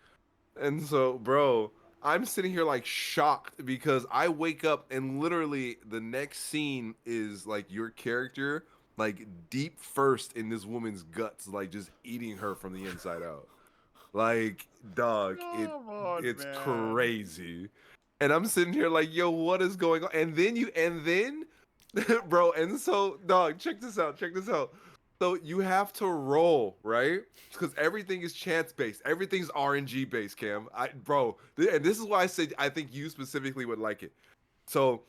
And so, bro, I'm sitting here like shocked because I wake up and literally the next scene is like your character like deep first in this woman's guts, like just eating her from the inside out. Like, dog, Come on, it's man. crazy. And I'm sitting here like, yo, what is going on? And then bro, and so dog, check this out. So you have to roll, right? Because everything is chance based. Everything's RNG based, Cam. And this is why I said I think you specifically would like it. So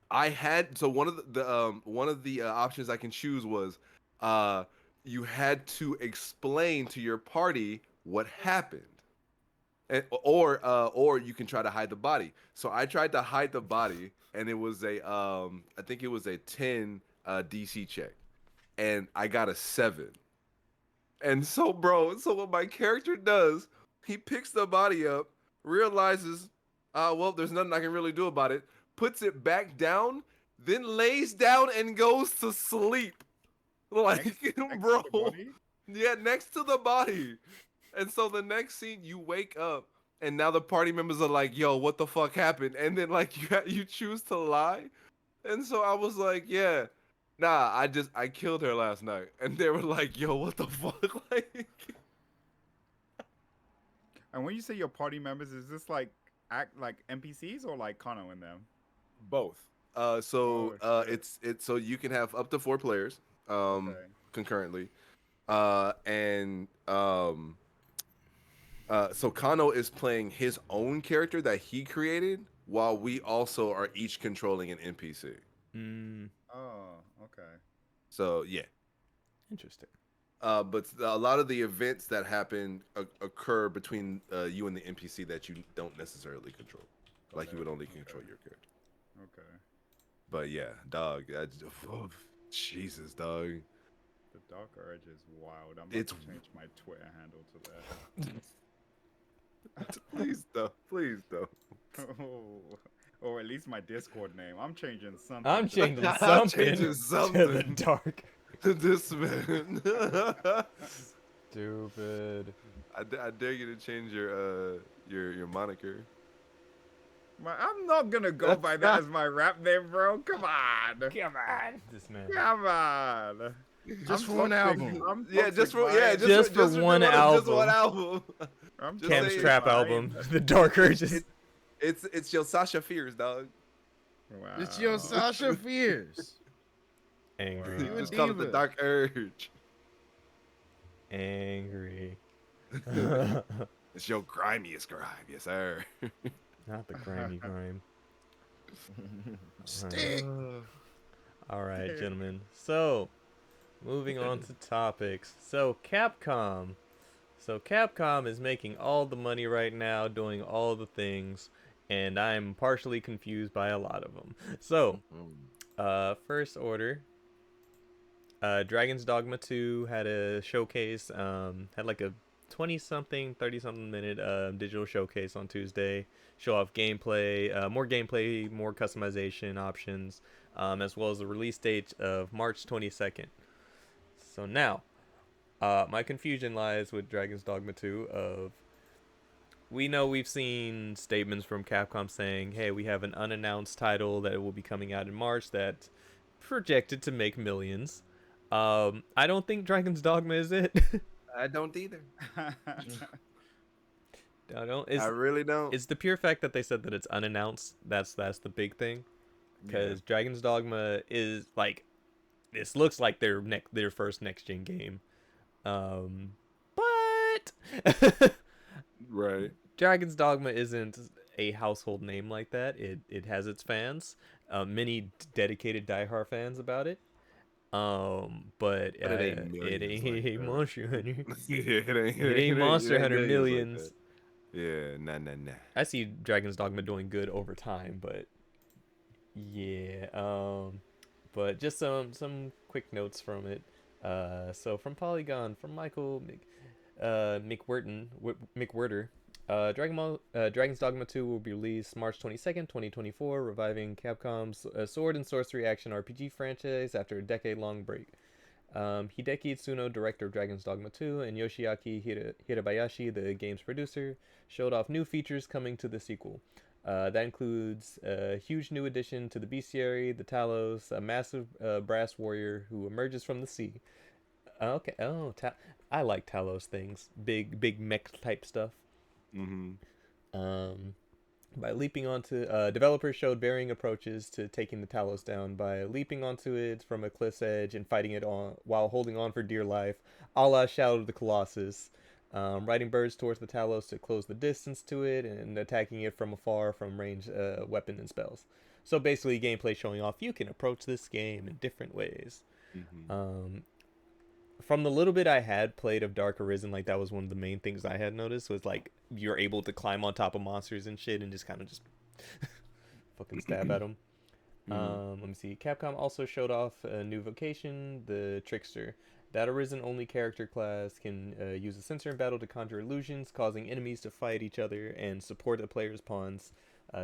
one of the options I can choose was you had to explain to your party what happened. Or you can try to hide the body. So I tried to hide the body, and it was I think it was a 10 DC check, and I got a 7. And so, bro, so what my character does, he picks the body up, realizes, well, there's nothing I can really do about it, puts it back down, then lays down and goes to sleep. Like, Next bro, to the body? yeah, next to the body. And so the next scene, you wake up, and now the party members are like, "Yo, what the fuck happened?" And then like you choose to lie, and so I was like, "Yeah, nah, I killed her last night," and they were like, "Yo, what the fuck?" Like, And when you say your party members, is this like act like NPCs or like Kano in them? both. Oh, shit. It's so you can have up to 4 players, Okay. concurrently, and so Kano is playing his own character that he created, while we also are each controlling an NPC. Mm, Oh, okay. So yeah, interesting. but a lot of the events that happen occur between you and the NPC that you don't necessarily control. Like you would only control your character. Okay. But yeah, dog. Jesus, dog. The Dark Urge is wild. I'm about It's- to change my Twitter handle to that. Please don't. Oh, or at least my Discord name. I'm changing something. I'm changing I'm something, changing to the something. dark. This man. Stupid. I dare you to change your moniker. I'm not gonna go by that as my rap name, bro. Come on. Come on. This man. Come on. Just I'm for one toxic. album. I'm Yeah, toxic just for vibes. Just for one Just one album. album. I'm Just Cam's say trap vibes. album. The Dark Urges. It's your Sasha Fierce, dog. Wow. It's your Sasha Fierce. Angry. Wow. Just call it the diva. Dark Urge. Angry. It's your grimiest grime, yes sir. Not the grimy grime. Stick. All right, gentlemen. So, moving on to topics. So, Capcom. Capcom is making all the money right now, doing all the things, and I'm partially confused by a lot of them. So, first order. Dragon's Dogma 2 had a showcase, had like a 20 something, 30 something minute digital showcase on Tuesday. Show off gameplay, more customization options, as well as the release date of March 22nd. So now, my confusion lies with Dragon's Dogma 2 of we know we've seen statements from Capcom saying, "Hey, we have an unannounced title that will be coming out in March that projected to make millions." I don't think Dragon's Dogma is it. I don't either. I don't. I really don't. It's the pure fact that they said that it's unannounced. That's the big thing. Because Dragon's Dogma is like, this looks like their first next gen game. But Right. Dragon's Dogma isn't a household name like that. It has its fans, many dedicated diehard fans about it. But But it ain't it millions ain't like that. Monster Hunter. Yeah, It ain't Monster Hunter millions. millions. Like yeah, nah. I see Dragon's Dogma doing good over time, but yeah. But just some quick notes from it. So from Polygon, from Michael McWhirter, Dragon's Dogma 2 will be released March 22nd, 2024, reviving Capcom's sword and sorcery action RPG franchise after a decade-long break. Hideki Tsuno, director of Dragon's Dogma 2, and Yoshiaki Hirabayashi, the game's producer, showed off new features coming to the sequel. That includes a huge new addition to the bestiary, the Talos, a massive brass warrior who emerges from the sea. Okay, I like Talos things. Big mech type stuff. Mm-hmm. By leaping onto developers showed varying approaches to taking the Talos down by leaping onto it from a cliff's edge and fighting it on while holding on for dear life, a la Shadow of the Colossus. Riding birds towards the Talos to close the distance to it and attacking it from afar from ranged weapon and spells. So basically, gameplay showing off you can approach this game in different ways. Mm-hmm. From the little bit I had played of Dark Arisen, like that was one of the main things I had noticed was like you're able to climb on top of monsters and shit and just kind of just fucking stab at them. Let me see. Capcom also showed off a new vocation, the Trickster. That Arisen only character class can use a sensor in battle to conjure illusions, causing enemies to fight each other and support a player's pawns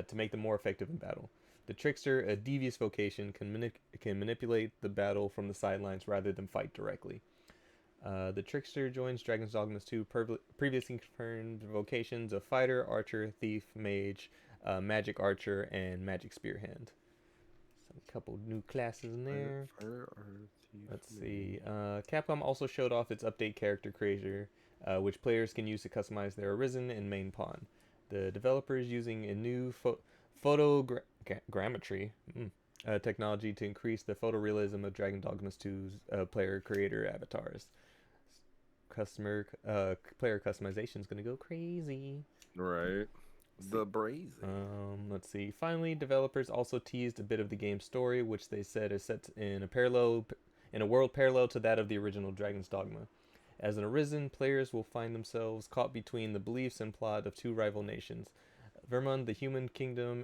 to make them more effective in battle. The Trickster, a devious vocation, can manipulate the battle from the sidelines rather than fight directly. The Trickster joins Dragon's Dogma 2 previously confirmed vocations of Fighter, Archer, Thief, Mage, Magic Archer, and Magic Spearhand. A couple new classes in there. Let's see. Capcom also showed off its update character creator, which players can use to customize their Arisen and main pawn. The developer is using a new photogrammetry technology to increase the photorealism of Dragon Dogma 2's player creator avatars. Player customization is gonna go crazy. Right. The brazen. Let's see. Finally, developers also teased a bit of the game's story, which they said is set in a world parallel to that of the original Dragon's Dogma. As an Arisen, players will find themselves caught between the beliefs and plot of two rival nations. Vermund, the human kingdom,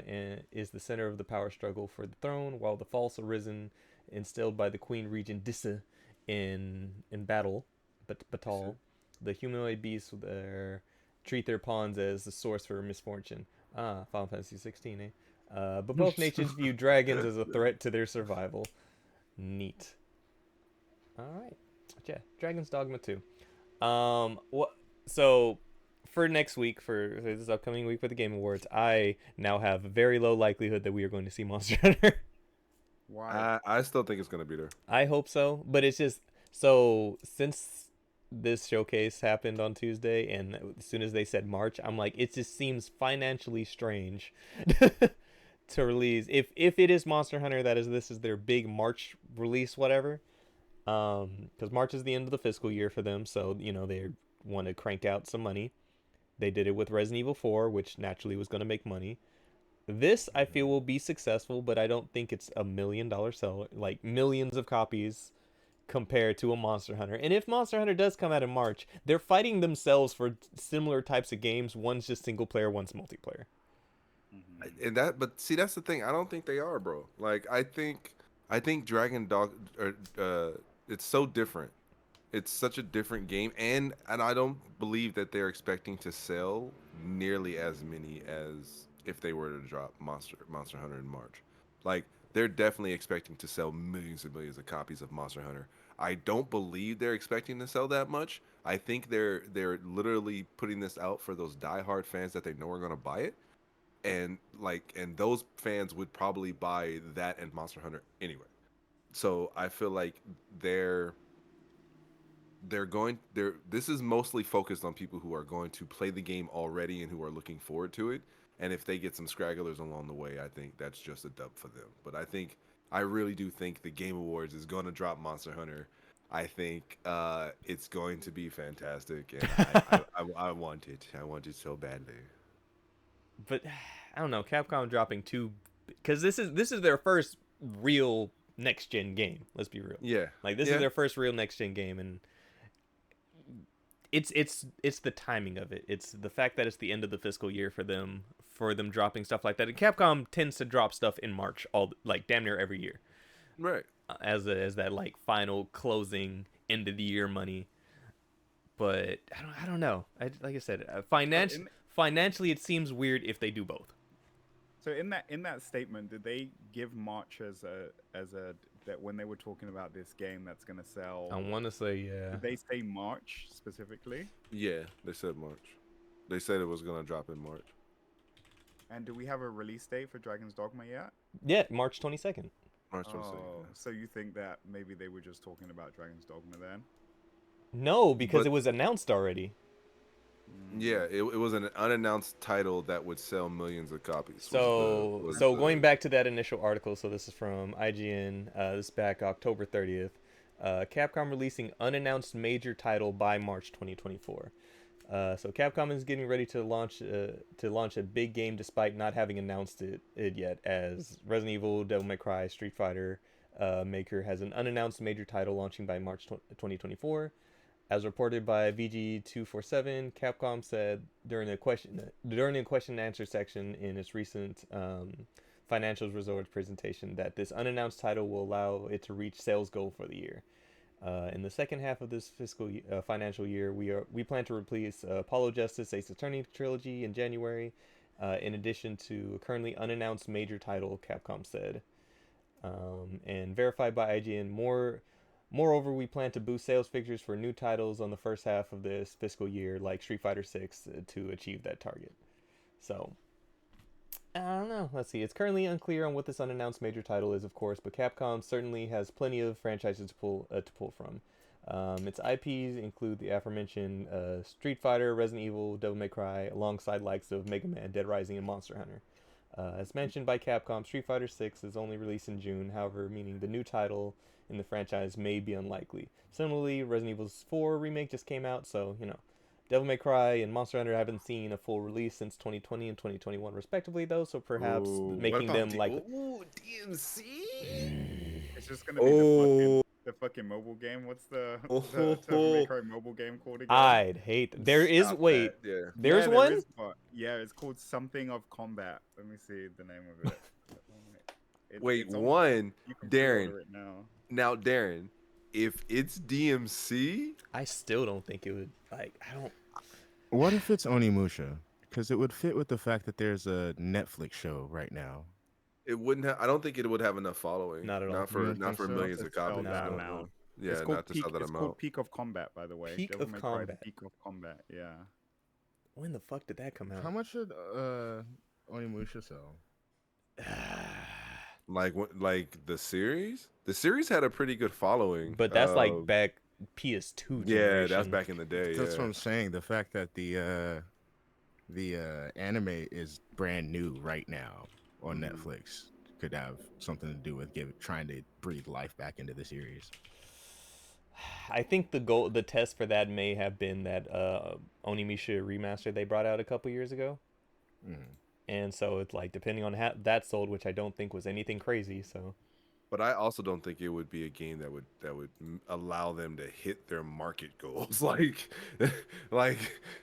is the center of the power struggle for the throne, while the false Arisen, instilled by the Queen Regent Dissa in battle, Batal, the humanoid beasts treat their pawns as the source for misfortune. Final Fantasy 16, eh? But both nations view dragons as a threat to their survival. Neat. Alright. Yeah, Dragon's Dogma 2. So for next week, for this upcoming week for the Game Awards, I now have a very low likelihood that we are going to see Monster Hunter. Why? I still think it's gonna be there. I hope so, but it's just so since this showcase happened on Tuesday, and as soon as they said March, I'm like, it just seems financially strange to release. If it is Monster Hunter, this is their big March release, whatever. Because March is the end of the fiscal year for them, so they want to crank out some money. They did it with Resident Evil 4, which naturally was going to make money. This I feel will be successful, but I don't think it's $1 million seller, like millions of copies compared to a Monster Hunter. And if Monster Hunter does come out in March, they're fighting themselves for similar types of games. One's just single player, one's multiplayer. And but see, that's the thing. I don't think they are, bro. Like, I think Dragon Dog, it's so different It's such a different game, and I don't believe that they're expecting to sell nearly as many as if they were to drop Monster Hunter in March. Like they're definitely expecting to sell millions and millions of copies of Monster Hunter. I don't believe they're expecting to sell that much. I think they're literally putting this out for those diehard fans that they know are going to buy it, and those fans would probably buy that and Monster Hunter anyway. So I feel like they're they're this is mostly focused on people who are going to play the game already and who are looking forward to it. And if they get some scragglers along the way, I think that's just a dub for them. But I really do think the Game Awards is going to drop Monster Hunter. I think it's going to be fantastic, and I want it. I want it so badly. But I don't know, Capcom dropping two, because this is their first real next gen game. Let's be real. Yeah, Like this is yeah, their first real next gen game, and it's the timing of it. It's the fact that it's the end of the fiscal year for them dropping stuff like that. And Capcom tends to drop stuff in March, all like damn near every year, right. as that like final closing end of the year money. But I don't know. Like I said, So in financially it seems weird if they do both. so in that statement, did they give March as a that when they were talking about this game that's gonna I sell? want to say yeah. Did they say March specifically? Yeah, they said March. They said it was gonna drop in March. And do we have a release date for Dragon's Dogma yet? Yeah, March 22nd. March 22nd. Oh, so you think that maybe they were just talking about Dragon's Dogma then? No, because But it was announced already. yeah, it was an unannounced title that would sell millions of copies. So going back to that initial article, so this is from IGN. This is back October 30th. Capcom releasing unannounced major title by March 2024. So Capcom is getting ready to launch a big game despite not having announced it yet, as Resident Evil, Devil May Cry, Street Fighter maker has an unannounced major title launching by March 2024. As reported by VG247, Capcom said during the question and answer section in its recent financials results presentation that this unannounced title will allow it to reach sales goal for the year. In the second half of this financial year, we plan to release Apollo Justice Ace Attorney trilogy in January, in addition to a currently unannounced major title, Capcom said, and verified by IGN. Moreover, we plan to boost sales figures for new titles on the first half of this fiscal year, like Street Fighter 6, to achieve that target. So, I don't know. Let's see. It's currently unclear on what this unannounced major title is, of course, but Capcom certainly has plenty of franchises to pull from. Its IPs include the aforementioned Street Fighter, Resident Evil, Devil May Cry, alongside likes of Mega Man, Dead Rising, and Monster Hunter. As mentioned by Capcom, Street Fighter 6 is only released in June, however, meaning the new title in the franchise may be unlikely. Similarly, Resident Evil 4 remake just came out, so, Devil May Cry and Monster Hunter haven't seen a full release since 2020 and 2021 respectively, though, so perhaps Ooh, what making them about like... Ooh, DMC? It's just gonna be Oh, the fucking mobile game. What's the oh, Devil May Cry mobile game called again? I'd hate... There is... stop Wait, that. Yeah. there's Yeah, there one? is one. Yeah, it's called something of combat. Let me see the name of it. Wait, It's on, one, you can Darren. pre-order it now. Now, Darren, if it's DMC, I still don't think it would... Like, I don't... What if it's Onimusha? Because it would fit with the fact that there's a Netflix show right now. it wouldn't have. I don't think it would have enough following. Not at all. Not for You don't not think for so? millions Not of to sell copies. that No. amount. Yeah, It's called not to Peak. sell that It's amount. called Peak of Combat, by the way. Peak Devil of May Cry Combat. Peak of Combat. Yeah. When the fuck did that come out? How much should Onimusha sell? Like the series. The series had a pretty good following. But that's like back PS2 Yeah, generation. that's back in the day. That's Yeah. what I'm saying. The fact that the anime is brand new right now on Netflix could have something to do with trying to breathe life back into the series. I think the test for that may have been that Onimusha remaster they brought out a couple years ago. Mm. And so it's like, depending on how that sold, which I don't think was anything crazy, so But I also don't think it would be a game that would allow them to hit their market goals. Like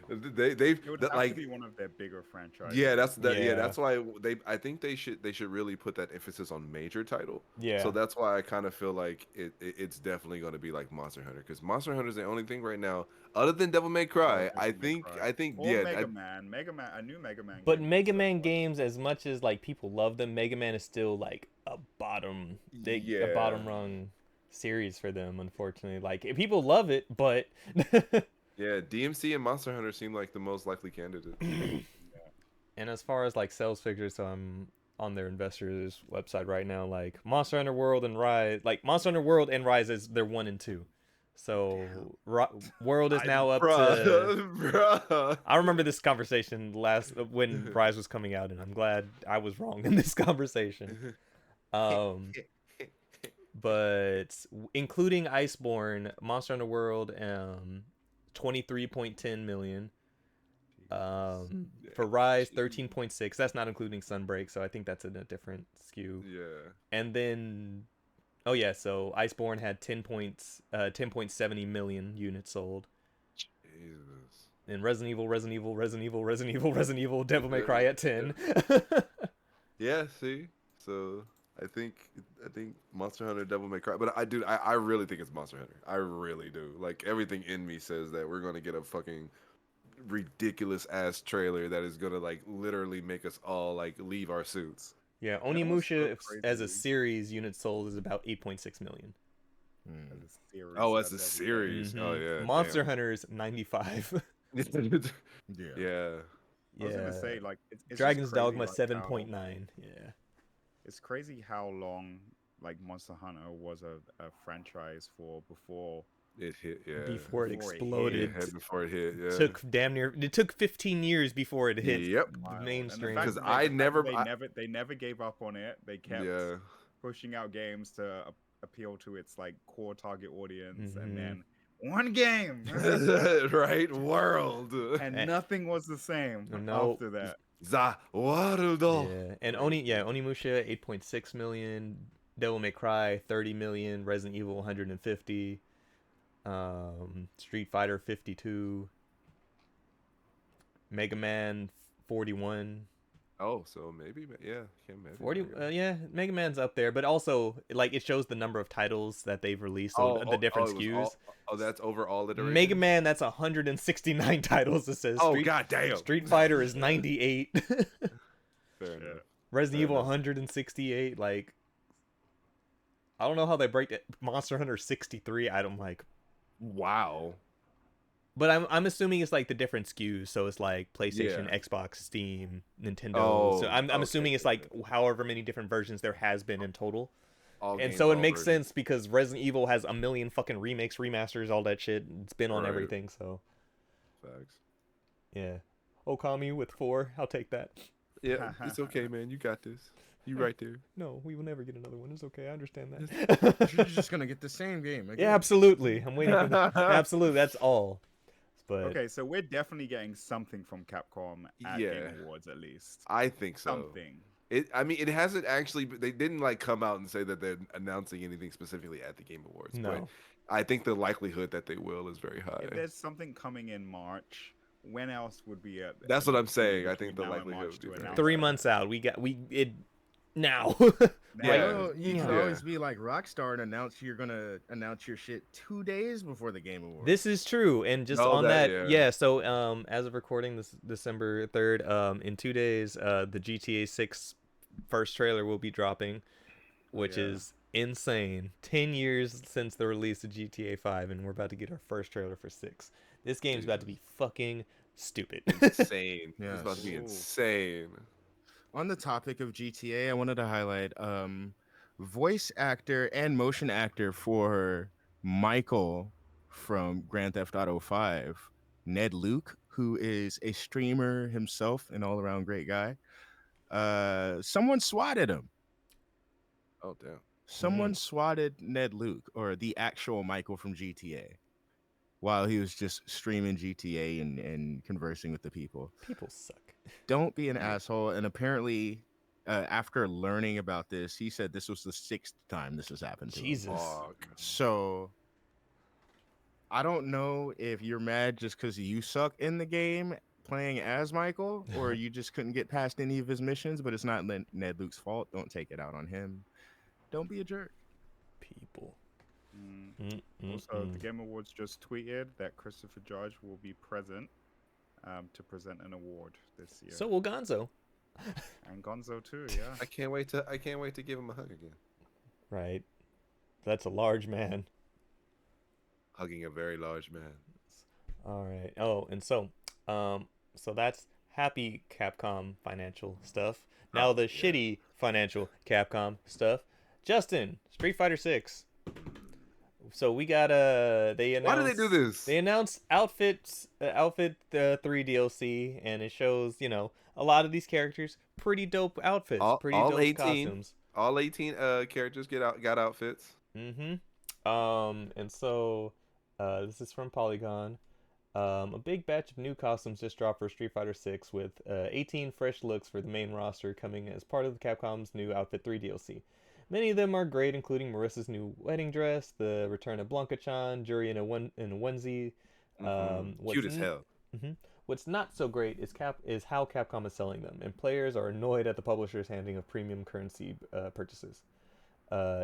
they've It would that, have to like be one of their bigger yeah, franchises. that's that. Yeah, Yeah. that's why I think they should really put that emphasis on major title. So Yeah. that's why I kind of feel like it's definitely going to be like Monster Hunter, because Monster Hunter is the only thing right now other than Devil May Oh, Cry. Devil May Cry. I think Or yeah. Mega Man. Mega Man. A new Mega Man But game looks Mega so Man fun. games, as much as like people love them, Mega Man is still like a Yeah. bottom rung series for them, unfortunately. Like people love it, but Yeah, DMC and Monster Hunter seem like the most likely candidates. and as far as like sales figures, so I'm on their investors website right now. Like Monster Hunter World and Rise, like Monster Hunter World and Rise is they're 1 and 2. So World is now up to. Bruh. I remember this conversation last when Rise was coming out, and I'm glad I was wrong in this conversation. But including Iceborne, Monster Hunter World, 23.10 million. For Rise, 13.6. That's not including Sunbreak, so I think that's in a different skew. Yeah. And then, oh yeah, so Iceborne had 10.70 million units sold. Jesus. And Resident Evil, Resident Evil, Devil May Cry at 10. Yeah, see? So I think Monster Hunter Devil May Cry. But I really think it's Monster Hunter. I really do. Like everything in me says that we're gonna get a fucking ridiculous ass trailer that is gonna like literally make us all like leave our suits. Yeah, You know what's so Onimusha as a crazy? series units sold is about 8.6 million. As a series, Oh, as a that's series. Oh yeah. Monster damn. Hunter's 95. Yeah. Yeah. I was Yeah. gonna say like it's just Dragon's crazy, Dogma like, 7.9. Yeah. it's crazy how long like Monster Hunter was a franchise for before It hit, yeah. Before it Before it exploded. Yeah, before it hit, yeah. It took 15 years before it hit Yep. the wild. mainstream. And the fact 'Cause that I never- they never gave up on it. They kept Yeah. pushing out games to appeal to its like core target audience, Mhm. and then one game, Right? World. and nothing was the same No. after that. The world. Yeah. And Onimusha 8.6 million, Devil May Cry 30 million, Resident Evil 150, Street Fighter 52, Mega Man 41. Oh, so maybe, yeah, maybe. 40 yeah, Mega Man's up there, but also like it shows the number of titles that they've released, so the different it was SKUs. that's over all iterations. Mega Man, that's 169 titles. It says. Oh god damn. Street Fighter is 98. Fair enough. Resident Fair Evil enough. 168. Like, I don't know how they break it. Monster Hunter 63. I'm like, Wow. but I'm assuming it's like the different SKUs. So it's like PlayStation, Yeah. Xbox, Steam, Nintendo. Oh, So I'm okay, assuming it's okay, like however many different versions there has been in total. All And games, so it all makes versions. sense because Resident Evil has a million fucking remakes, remasters, all that shit. It's been on Right. everything. So Facts. yeah, Okami with 4. I'll take that. Yeah, it's okay, man. You got this. You right there. No, we will never get another one. It's okay. I understand that. You're just gonna get the same game again. Yeah, absolutely. I'm waiting for that. Absolutely. That's all. But Okay, so we're definitely getting something from Capcom at Yeah. Game Awards, at least. I think so. Something. I mean, it hasn't actually. They didn't like come out and say that they're announcing anything specifically at the Game Awards. But no. I think the likelihood that they will is very high. If there's something coming in March, when else would be at? That's what I'm saying. I between think the now and likelihood March would be to very announce 3 it? months out. We it now. Yeah. Well, you Yeah. could always be like Rockstar and announce you're gonna announce your shit 2 days before the Game Awards. This is true, and just Oh, on that- that, yeah. yeah. So, as of recording this December 3rd, in 2 days, the GTA 6 first trailer will be dropping, which yeah. is insane. 10 years since the release of GTA 5, and we're about to get our first trailer for 6. This game's about to be fucking stupid. insane. It's Yes. about to be Ooh. insane. On the topic of GTA, I wanted to highlight voice actor and motion actor for Michael from Grand Theft Auto 5, Ned Luke, who is a streamer himself, an all-around great guy. Someone swatted him. Oh damn. Someone swatted Ned Luke, or the actual Michael from GTA, while he was just streaming GTA and conversing with the people. People suck. Don't be an asshole. And apparently, after learning about this, he said this was the 6th time this has happened to him. Jesus. Fuck. So I don't know if you're mad just because you suck in the game playing as Michael, or you just couldn't get past any of his missions. But it's not Ned Luke's fault. Don't take it out on him. Don't be a jerk. People. Also, the Game Awards just tweeted that Christopher Judge will be present to present an award this year. So will Gonzo. And Gonzo too, yeah. I can't wait to give him a hug again. Right. That's a large man. Hugging a very large man. All right. Oh, and so that's happy Capcom financial stuff. Now the shitty financial Capcom stuff. Justin, Street Fighter 6. So we got they announced. Why do they do this? They announced Outfit 3 DLC, and it shows a lot of these characters pretty dope outfits, pretty all dope 18. costumes. All 18 characters got outfits. And so this is from Polygon. A big batch of new costumes just dropped for Street Fighter 6 with 18 fresh looks for the main roster coming as part of Capcom's new Outfit 3 DLC. Many of them are great, including Marissa's new wedding dress, the return of Blanca-chan, Juri in a onesie. Cute as hell. What's not so great is how Capcom is selling them, and players are annoyed at the publisher's handling of premium currency purchases.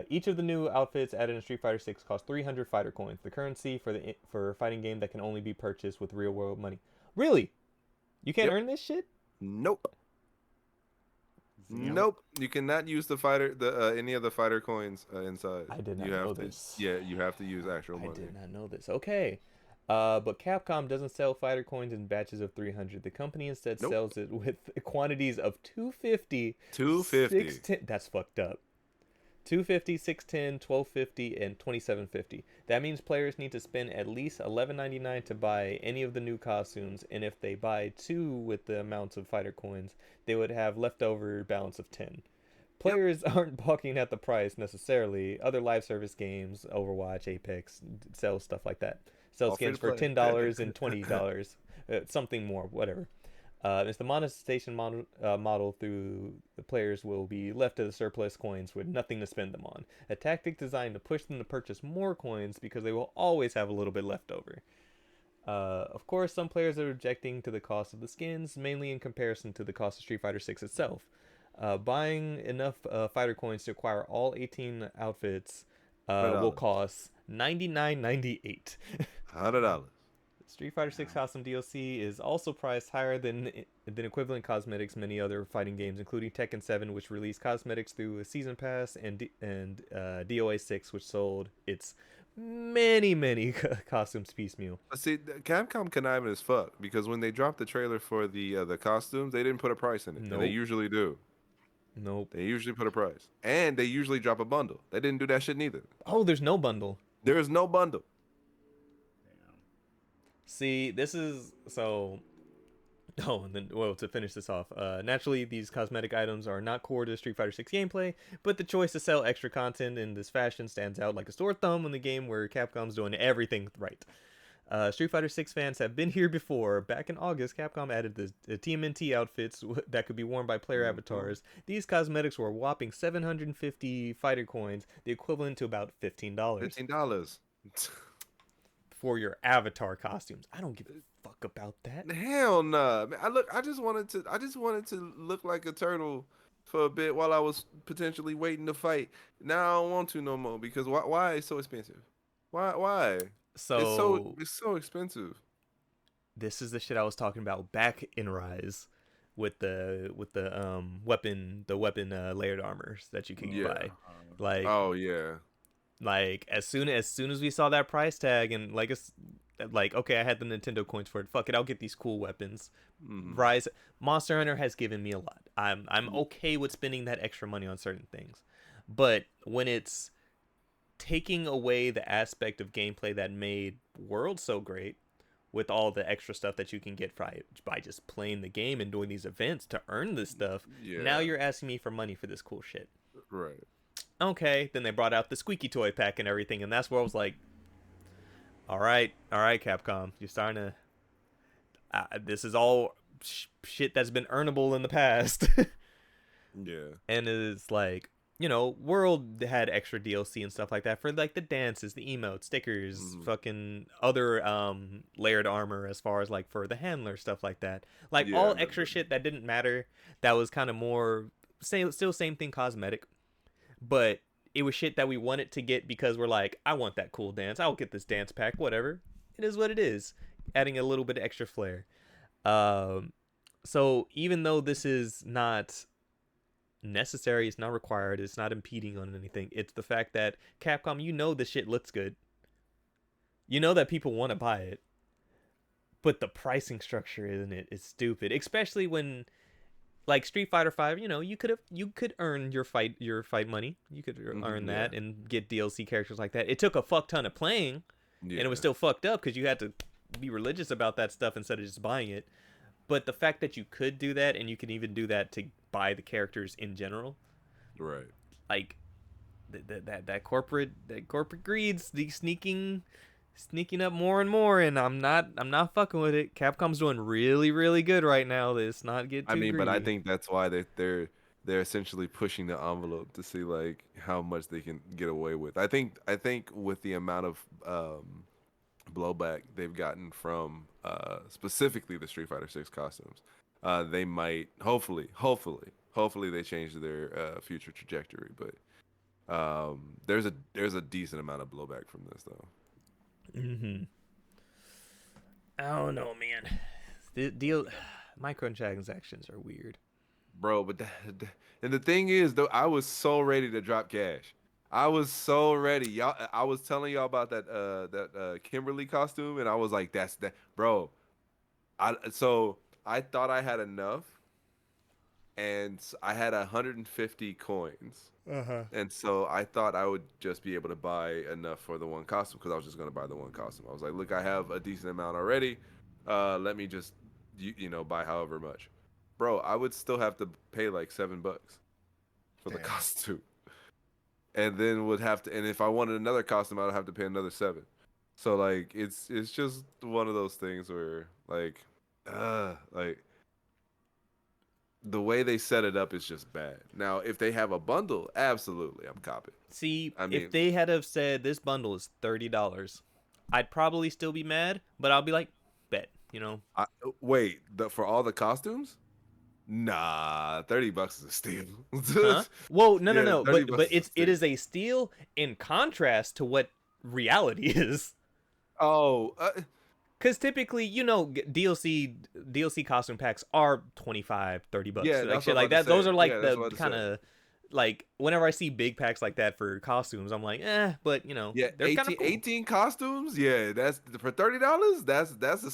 Each of the new outfits added in Street Fighter 6 cost 300 fighter coins, the currency for a fighting game that can only be purchased with real world money. Really? You can't earn this shit? Nope. Nope. You cannot use any of the fighter coins inside. I did not know this. Yeah, you have to use actual money. I did not know this. Okay. But Capcom doesn't sell fighter coins in batches of 300. The company instead sells it with quantities of 250. 250. 610. That's fucked up. 250, 610, 1250, and 2750. That means players need to spend at least $11.99 to buy any of the new costumes, and if they buy 2 with the amounts of fighter coins, they would have leftover balance of 10. Players aren't balking at the price necessarily. Other live service games, Overwatch, Apex, sell stuff like that. Sell skins for $10 and $20, something more, whatever. It's the monetization model through the players will be left to the surplus coins with nothing to spend them on. A tactic designed to push them to purchase more coins because they will always have a little bit left over. Of course, some players are objecting to the cost of the skins, mainly in comparison to the cost of Street Fighter 6 itself. Buying enough fighter coins to acquire all 18 outfits will cost $99.98. $100. Street Fighter 6 Costume DLC is also priced higher than equivalent cosmetics many other fighting games, including Tekken 7, which released cosmetics through a season pass, and DOA 6, which sold its many costumes piecemeal. See, Capcom conniving as fuck because when they dropped the trailer for the costumes, they didn't put a price in it. Nope. And they usually do. Nope. They usually put a price, and they usually drop a bundle. They didn't do that shit neither. Oh, there's no bundle. There is no bundle. See, this is so. Oh, and then to finish this off, naturally these cosmetic items are not core to Street Fighter 6 gameplay, but the choice to sell extra content in this fashion stands out like a sore thumb in the game where Capcom's doing everything right. Street Fighter 6 fans have been here before. Back in August, Capcom added the TMNT outfits that could be worn by player avatars. These cosmetics were a whopping 750 fighter coins, the equivalent to about $15. $15. For your avatar costumes. I don't give a fuck about that. Hell nah. Man, I just wanted to look like a turtle for a bit while I was potentially waiting to fight. Now I don't want to no more because why is it so expensive? Why? So it's so expensive. This is the shit I was talking about back in Rise with the weapon layered armors that you can buy. Like, oh yeah. Like as soon as we saw that price tag and okay, I had the Nintendo coins for it. Fuck it, I'll get these cool weapons. Rise Monster Hunter has given me a lot. I'm okay with spending that extra money on certain things, but when it's taking away the aspect of gameplay that made World so great, with all the extra stuff that you can get by just playing the game and doing these events to earn this stuff, now you're asking me for money for this cool shit. Right. Okay, then they brought out the squeaky toy pack and everything, and that's where I was like, all right, Capcom, you're starting to this is all shit that's been earnable in the past. Yeah. And it's like, you know, World had extra DLC and stuff like that for like the dances, the emotes, stickers, Hmm. fucking other layered armor as far as like for the handler stuff like that. Like Yeah, I all extra remember. shit that didn't matter, that was kind of more still same thing cosmetic, but it was shit that we wanted to get because we're like, I want that cool dance. I'll get this dance pack, whatever. It is what it is. Adding a little bit of extra flair. Um so even though this is not necessary, it's not required, it's not impeding on anything. It's the fact that Capcom, you know the shit looks good. You know that people want to buy it, but the pricing structure in it is stupid. Especially when like Street Fighter 5, you know, you could earn your fight money. You could earn Hmm. Yeah. that and get DLC characters like that. It took a fuck ton of playing, and it was Yeah. still fucked up because you had to be religious about that stuff instead of just buying it. But the fact that you could do that and you can even do that to buy the characters in general, Right. like that corporate greed's the sneaking up more and more, and I'm not fucking with it. Capcom's doing really really good right now. Let's not get I too mean, but I greedy. think that's why they're essentially pushing the envelope to see like how much they can get away with. I think with the amount of blowback they've gotten from specifically the Street Fighter 6 costumes, they might hopefully they change their future trajectory. But there's a decent amount of blowback from this though. Mm-hmm. I don't know, man. The deal microtransactions are weird. Bro. But and the thing is, though, I was so ready to drop cash. I was so ready, y'all. I was telling y'all about that Kimberly costume, and I was like, "That's that, bro." I thought I had enough, and I had 150 coins, Uh-huh. and so I thought I would just be able to buy enough for the one costume because I was just gonna buy the one costume. I was like, "Look, I have a decent amount already. Let me just buy however much." Bro, I would still have to pay like $7 for the Damn. costume, and then would have to. And if I wanted another costume, I would have to pay another 7. So like, it's just one of those things where like the way they set it up is just bad. Now, if they have a bundle, absolutely, I'm copping. See, I if mean, they had have said this bundle is $30, I'd probably still be mad, but I'll be like, bet, you know. wait, for all the costumes? Nah, $30 is a steal. Huh? Well, no, no, Yeah, no. 30 But bucks is a it steal. is a steal in contrast to what reality is. Oh, Because typically, you know, DLC costume packs are 25, $30, yeah, like that's what shit I'm like about to that. Those are say. like Yeah, that's the what I'm about kind to say. of like whenever I see big packs like that for costumes, I'm like, but you know, Yeah, they're kind of 18, cool. 18 costumes. Yeah, that's for $30. That's a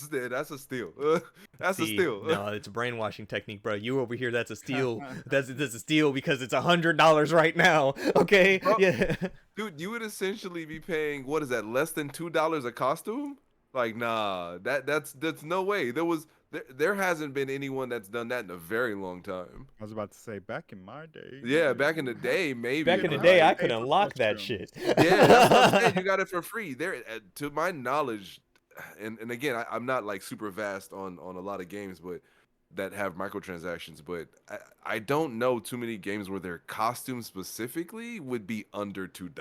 steal. That's a See, steal. no, it's a brainwashing technique, bro. You over here, that's a steal. That's a steal because it's $100 right now. Okay, Bro, yeah. dude, you would essentially be paying what is that, less than $2 a costume? Like, nah, that's no way. There hasn't been anyone that's done that in a very long time. I was about to say, back in my day, Yeah, back in the you day, maybe, Back in didn't the but have day, to I like, could pay for unlock that shit. costumes. yeah, that's what I'm saying. You got it for free. To my knowledge, and again, I'm not like super vast on a lot of games, but that have microtransactions. But I don't know too many games where their costume specifically would be under $2.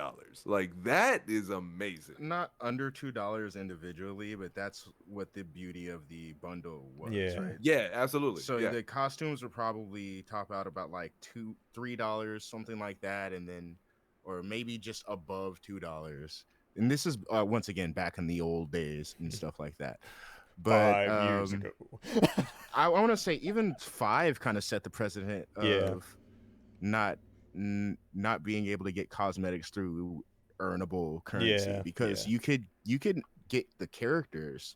Like that is amazing. Not under $2 individually, but that's what the beauty of the bundle was, Yeah. right? Yeah, absolutely. So Yeah, the costumes were probably top out about like $3, something like that, and then or maybe just above $2. And this is once again back in the old days and stuff like that. But 5 years ago. I want to say even five kind of set the precedent Yeah. of not not being able to get cosmetics through earnable currency Yeah. because Yeah. you could get the characters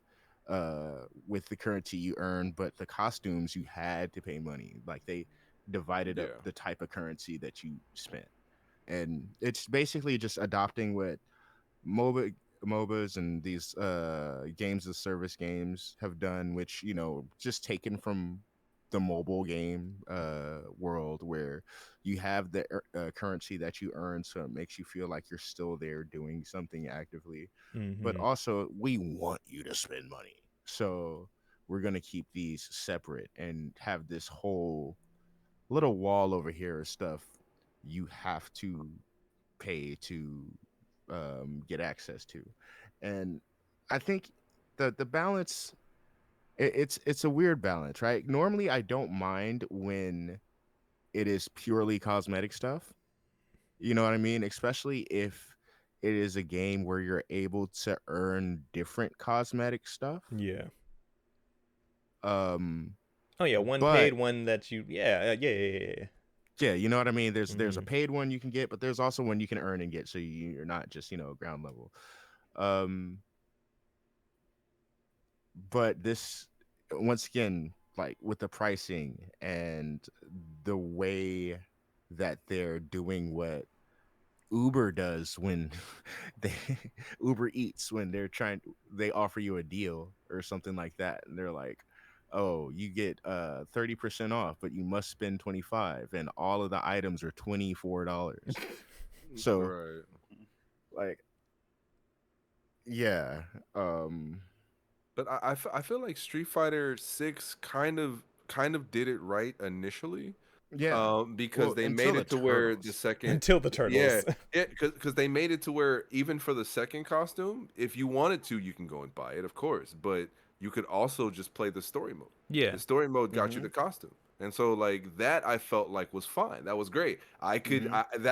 with the currency you earn, but the costumes you had to pay money. Like they divided up yeah, the type of currency that you spent, and it's basically just adopting what MOBA MOBAs and these games of service games have done, which just taken from the mobile game world where you have the currency that you earn, so it makes you feel like you're still there doing something actively. But Mm-hmm. also, we want you to spend money, so we're gonna keep these separate and have this whole little wall over here is stuff you have to pay to get access to, and I think the balance it's a weird balance, right? Normally, I don't mind when it is purely cosmetic stuff. You know what I mean? Especially if it is a game where you're able to earn different cosmetic stuff. Yeah. Um, Oh yeah, one but paid, one that you. Yeah, yeah. yeah, you know what I mean. There's a Mm-hmm. paid one you can get, but there's also one you can earn and get, so you're not just ground level. Um, but this once again, like with the pricing and the way that they're doing what Uber does when they Uber Eats when they offer you a deal or something like that, and they're like, oh, you get 30% off, but you must spend 25, and all of the items are $24. So Right. like, yeah, um, But I feel like Street Fighter 6 kind of did it right initially. yeah. Because Well, they until made the it to where the turtles. second, Until the yeah, turtles. yeah, because they made it to where even for the second costume, if you wanted to, you can go and buy it, of course, but you could also just play the story mode. Yeah. The story mode got you Mm-hmm. the costume, and so like that, I felt like was fine. That was great. Mm-hmm.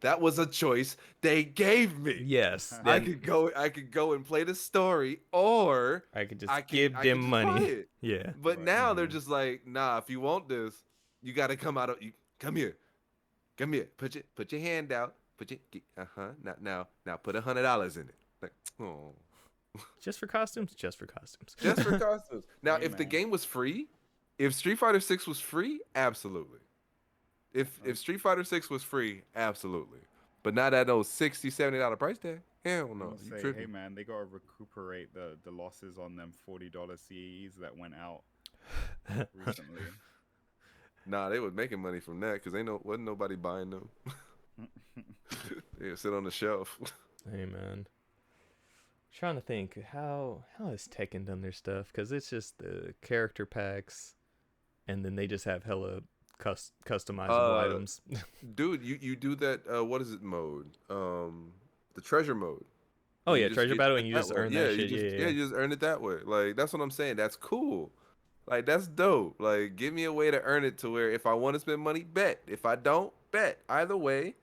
That was a choice they gave me. Yes. I Then could go, I could go and play the story, or I could just I can give I them can just buy money. it. Yeah. But Right. now they're Mm-hmm. just like, nah, if you want this, you got to come out of you. Come here, come here. Put your hand out. Put your now put $100 in it. Like, oh, Just for costumes. Just for costumes. just for costumes. Now, Hey, if the man. game was free, if Street Fighter 6 was free, absolutely. If Street Fighter 6 was free, absolutely. But not at those $60-$70 price tag. Hell I'm no, gonna you say, hey tripping. man, they gotta recuperate the losses on them $40 CEs that went out recently. Nah, they was making money from that because wasn't nobody buying them. They sit on the shelf. Hey man. Trying to think how has Tekken done their stuff, because it's just the character packs, and then they just have hella customizable Uh, items. Dude, you do that what is it mode? The treasure mode. Oh And you yeah, just treasure get battle, it and you that just way. earn Yeah, that shit. Yeah, yeah. you just earn it that way. Like that's what I'm saying. That's cool. Like that's dope. Like give me a way to earn it to where if I want to spend money, bet. If I don't, bet. Either way,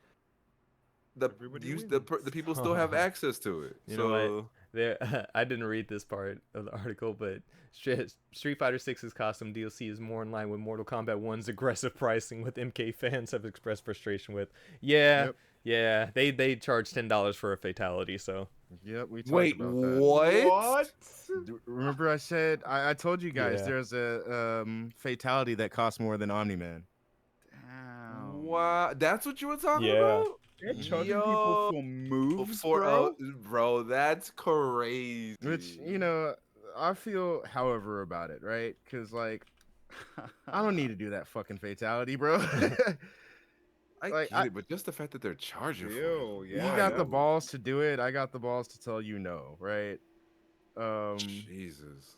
Everybody wins. the people still have access to it. You know what? So There, I didn't read this part of the article, but Street Fighter 6's costume DLC is more in line with Mortal Kombat 1's aggressive pricing, with MK fans have expressed frustration with. Yeah, Yep. yeah, they charge $10 for a fatality, so Yep. We talked wait, about that. what? Remember, I said I told you guys yeah. there's a fatality that costs more than Omni Man. Damn. Wow, that's what you were talking Yeah. about? They're charging people Yo, for moves, for bro. bro, that's crazy. Which I feel, however, about it, right? Because like I don't need to do that fucking fatality, bro. I Like get it, but just the fact that they're charging for it. Still, you yeah, Why got the that though? balls to do it. I got the balls to tell you no, right? Jesus.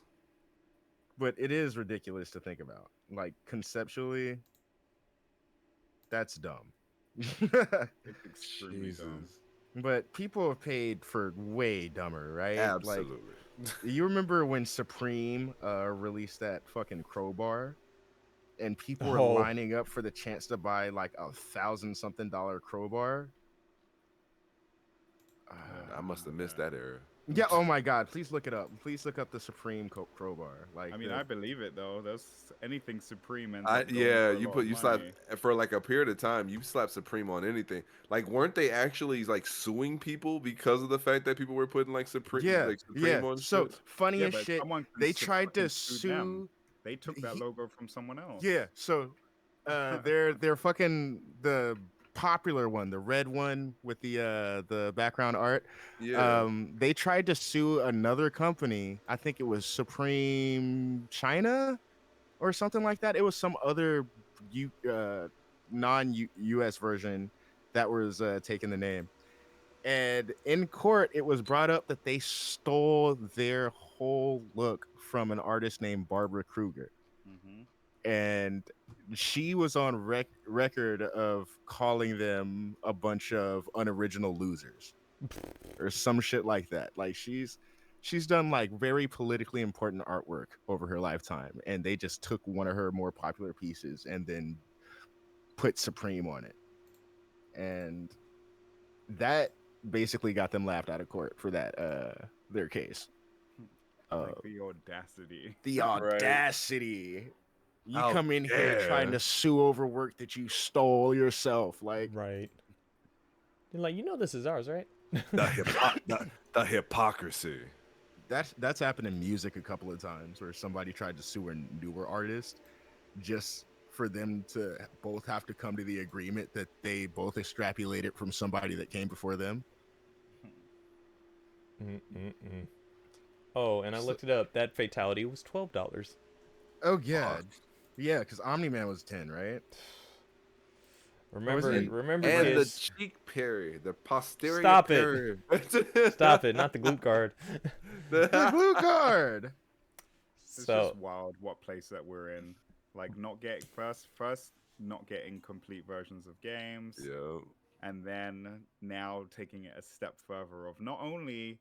But it is ridiculous to think about. Like conceptually, that's dumb. it's extremely dumb. Jesus. But people have paid for way dumber, right? Like Absolutely. you remember when Supreme released that fucking crowbar, and people were Oh, lining up for the chance to buy like $1,000-something crowbar. I must have missed that era. Yeah. Oh my God. Please look it up. Please look up the Supreme crowbar. Like, I mean, I believe it though. There's anything supreme ends I up going yeah, for a lot of you slap money. for like a period of time, you slap Supreme on anything. Like weren't they actually like suing people because of the fact that people were putting yeah, like yeah. Supreme on So shit? funny Yeah, as but shit. someone can They tried to fucking sue them. sue. They took that he- logo from someone else. Yeah. So, they're fucking the popular one, the red one with the background art. Yeah. They tried to sue another company. I think it was Supreme China or something like that. It was some other non US version that was taking the name. And in court, it was brought up that they stole their whole look from an artist named Barbara Kruger. Hmm. And she was on record of calling them a bunch of unoriginal losers or some shit like that. Like she's done like very politically important artwork over her lifetime, and they just took one of her more popular pieces and then put Supreme on it, and that basically got them laughed out of court for that their case. Like the audacity. The Right. audacity. You How come in here trying dare. to sue over work that you stole yourself. Like, Right. You're like, this is ours, right? The hypocrisy. that's happened in music a couple of times where somebody tried to sue a newer artist just for them to both have to come to the agreement that they both extrapolated from somebody that came before them. Mm-mm-mm. Oh, and I looked it up. That fatality was $12. Oh yeah, yeah, because Omni Man was 10, right? Remember, it? remember, And the kids. cheek parry, the posterior Stop it. parry. Stop it, not the glute guard. The glue card. It's So just wild what place that we're in. Like not getting first not getting complete versions of games. Yeah. And then now taking it a step further of not only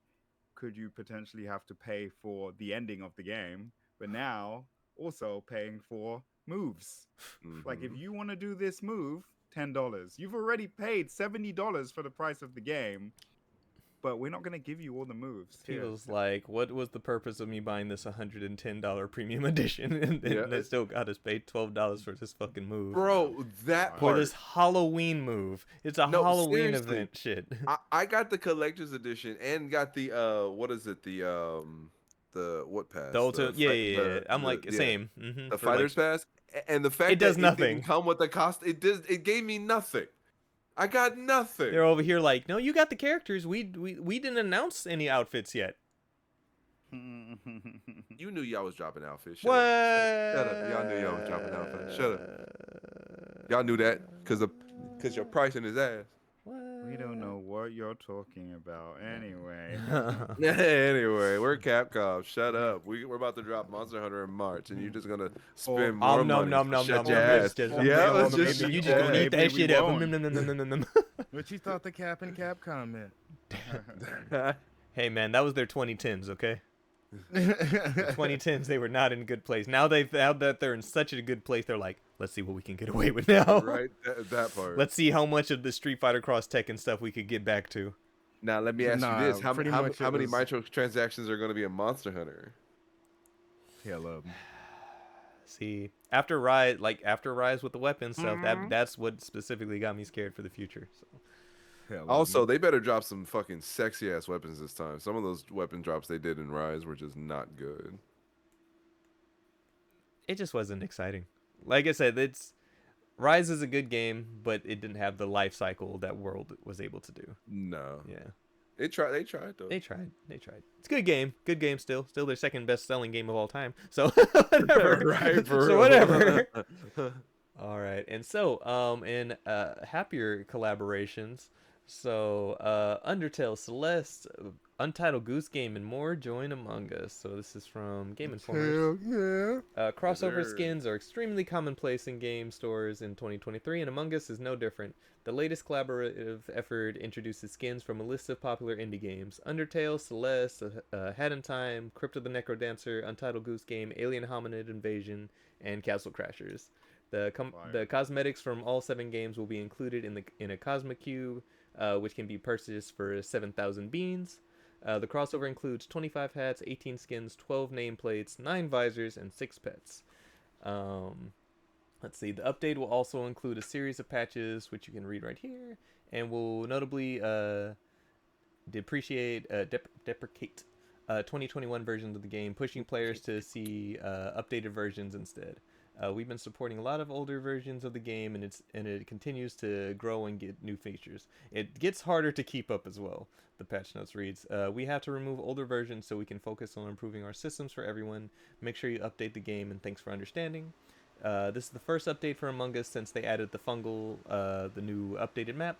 could you potentially have to pay for the ending of the game, but now also paying for moves. Like if Mhm. you want to do this move, $10. You've already paid $70 for the price of the game, but we're not going to give you all the moves. Here. people's like, what was the purpose of me buying this $110 premium edition and Yeah, they still got us paid $12 for this fucking move? Bro, that For part. this Halloween move. It's a No, Halloween seriously. event shit. I got the collector's edition and got the what is it, the what pass? The ultimate, yeah, fi- yeah, yeah. I'm the- like, yeah, same. Mm-hmm. the fighter's pass. And the fact It does that nothing. it didn't come with the cost, it gave me nothing. I got nothing. They're over here like, no, you got the characters. We didn't announce any outfits yet. You knew y'all was dropping outfits. What? Shut up. Y'all knew y'all was dropping outfits. Shut up. Y'all knew that because your pricing is ass. We don't know what you're talking about anyway. Anyway, we're Capcom. Shut up. We're about to drop Monster Hunter in March, and you're just gonna spend more money. Shut your ass. Yeah, let's just you shut just your gonna eat Maybe that we shit up. won't. What you thought the Cap and Capcom meant? ass. Hey man, that was their 2010s, okay? 2010s, they were not in a good place. Now that they're in such a good place, they're like, let's see what we can get away with now. Right, that part. Let's see how much of the Street Fighter Cross Tekken stuff we could get back to. Now let me ask Nah, you this: how pretty how, much how it many was- microtransactions are going to be in Monster Hunter? Hell up. See, after Rise with the weapon stuff, that's what specifically got me scared for the future. So. Hell Also, they better drop some fucking sexy ass weapons this time. Some of those weapon drops they did in Rise were just not good. It just wasn't exciting. Like I said, Rise is a good game, but it didn't have the life cycle that World was able to do. No, Yeah. they tried though. They tried. It's a good game. Good game still. Still their second best selling game of all time. So whatever. Right, for So real. whatever. All right. And so in happier collaborations, so Undertale, Celeste, Untitled Goose Game, and more join Among Us. So this is from Game Informer. yeah. Crossover sir. skins are extremely commonplace in game stores in 2023, and Among Us is no different. The latest collaborative effort introduces skins from a list of popular indie games: Undertale, Celeste, Hat in Time, Crypt of the Necrodancer, Untitled Goose Game, Alien Hominid Invasion, and Castle Crashers. The cosmetics from all 7 games will be included in a Cosmic Cube, which can be purchased for 7,000 beans. The crossover includes 25 hats, 18 skins, 12 nameplates, 9 visors, and 6 pets. Let's see. The update will also include a series of patches, which you can read right here, and will notably deprecate 2021 versions of the game, pushing players to see updated versions instead. We've been supporting a lot of older versions of the game, and it continues to grow and get new features. It gets harder to keep up as well. The patch notes reads, we have to remove older versions so we can focus on improving our systems for everyone. Make sure you update the game, and thanks for understanding. This is the first update for Among Us since they added the the new updated map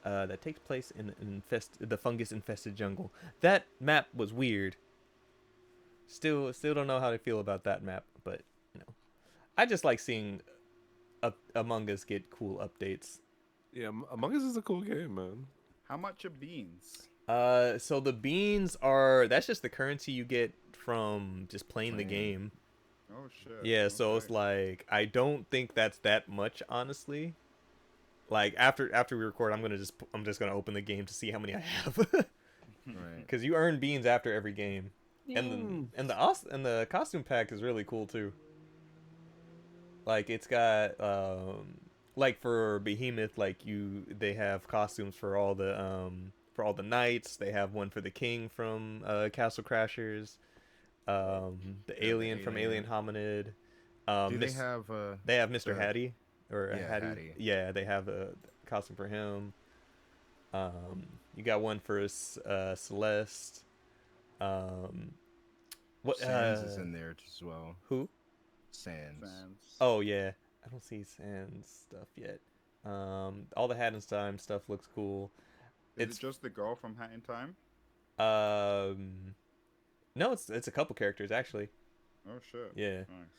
that takes place in the fungus-infested jungle. That map was weird. Still don't know how to feel about that map, but you know, I just like seeing Among Us get cool updates. Yeah, Among Us is a cool game, man. How much are beans? So the beans that's just the currency you get from just playing the game. Oh shit. Yeah, so okay. it's like I don't think that's that much, honestly. Like after we record, I'm just gonna open the game to see how many I have, Right. because you earn beans after every game, and the costume pack is really cool too. Like it's got like for Behemoth, like they have costumes for all the knights. They have one for the king from Castle Crashers, the alien from Alien Hominid. Do they have They have Mr. the- Hattie or Yeah, Hattie. Hattie. Yeah, they have a costume for him. You got one for Celeste. What Sans is in there as well. Who? Sans. Sans. Oh yeah, I don't see Sans stuff yet. All the Hattenstein stuff looks cool. Is it just the girl from Hat in Time? No, it's a couple characters actually. Oh shit. Yeah. Nice.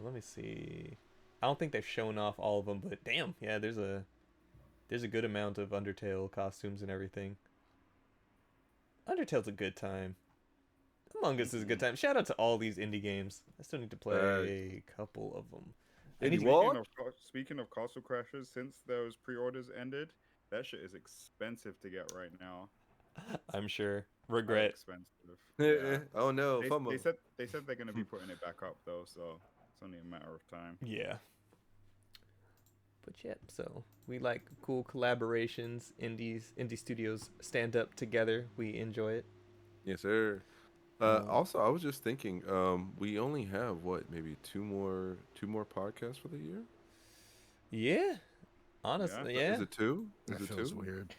Let me see. I don't think they've shown off all of them, but damn, yeah, there's a good amount of Undertale costumes and everything. Undertale's a good time. Among Us is a good time. Shout out to all these indie games. I still need to play a couple of them. I need to- Speaking of Castle Crashers, since those pre-orders ended, that shit is expensive to get right now. I'm sure. Very Regret. expensive. Yeah. Oh no, They said they're gonna be putting it back up though, so it's only a matter of time. Yeah. But yeah, so we like cool collaborations. Indie studios stand up together. We enjoy it. Yes, sir. Also, I was just thinking, we only have maybe two more podcasts for the year. Yeah. Honestly, yeah. Is it two? That Is it feels two? weird.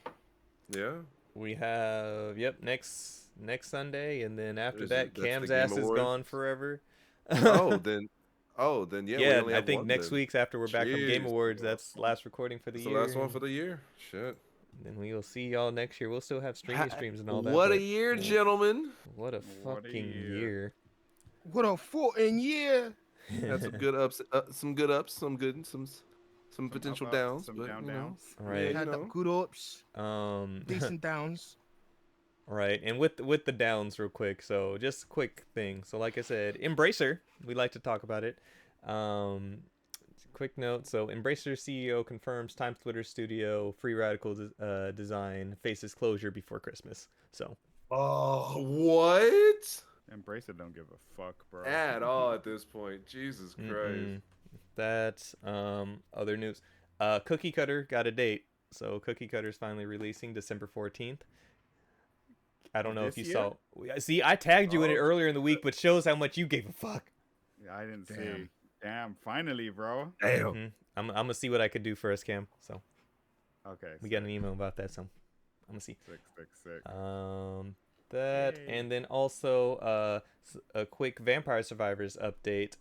Yeah. We have next Sunday, and then after That's that, the Cam's Game ass is Awards. gone forever. Oh, then yeah. We Yeah, only I have think one next then. week's after we're back from Game Jeez. Awards, that's the last recording for the It's the year. last one for the year. Shit. Then we will see y'all next year. We'll still have streams and all that. What but a year, gentlemen! What a What a fucking year. year. What a 14 year. Had some good ups, some potential ups, downs, some but down you know, downs. Right. yeah, you Had the know. good ups, Um, decent downs. right. And with the downs, real quick. So just a quick thing. So like I said, Embracer. We like to talk about it. Quick note. So Embracer CEO confirms Time Splitter Studio Free Radical design faces closure before Christmas. So Oh, what? Embracer don't give a fuck, bro. At all at this point. Jesus Christ. That's other news. Cookie Cutter got a date. So Cookie Cutter's finally releasing December 14th. I don't know if This you year? saw. See, I tagged you in it Oh, earlier in the week, but shows how much you gave a fuck. Yeah, I didn't see. Damn. Damn, finally, bro. Damn. I'm gonna see what I could do for us, Cam. So Okay. we got an email about that, so I'm gonna see. Sick. That Yay. and then also a quick Vampire Survivors update.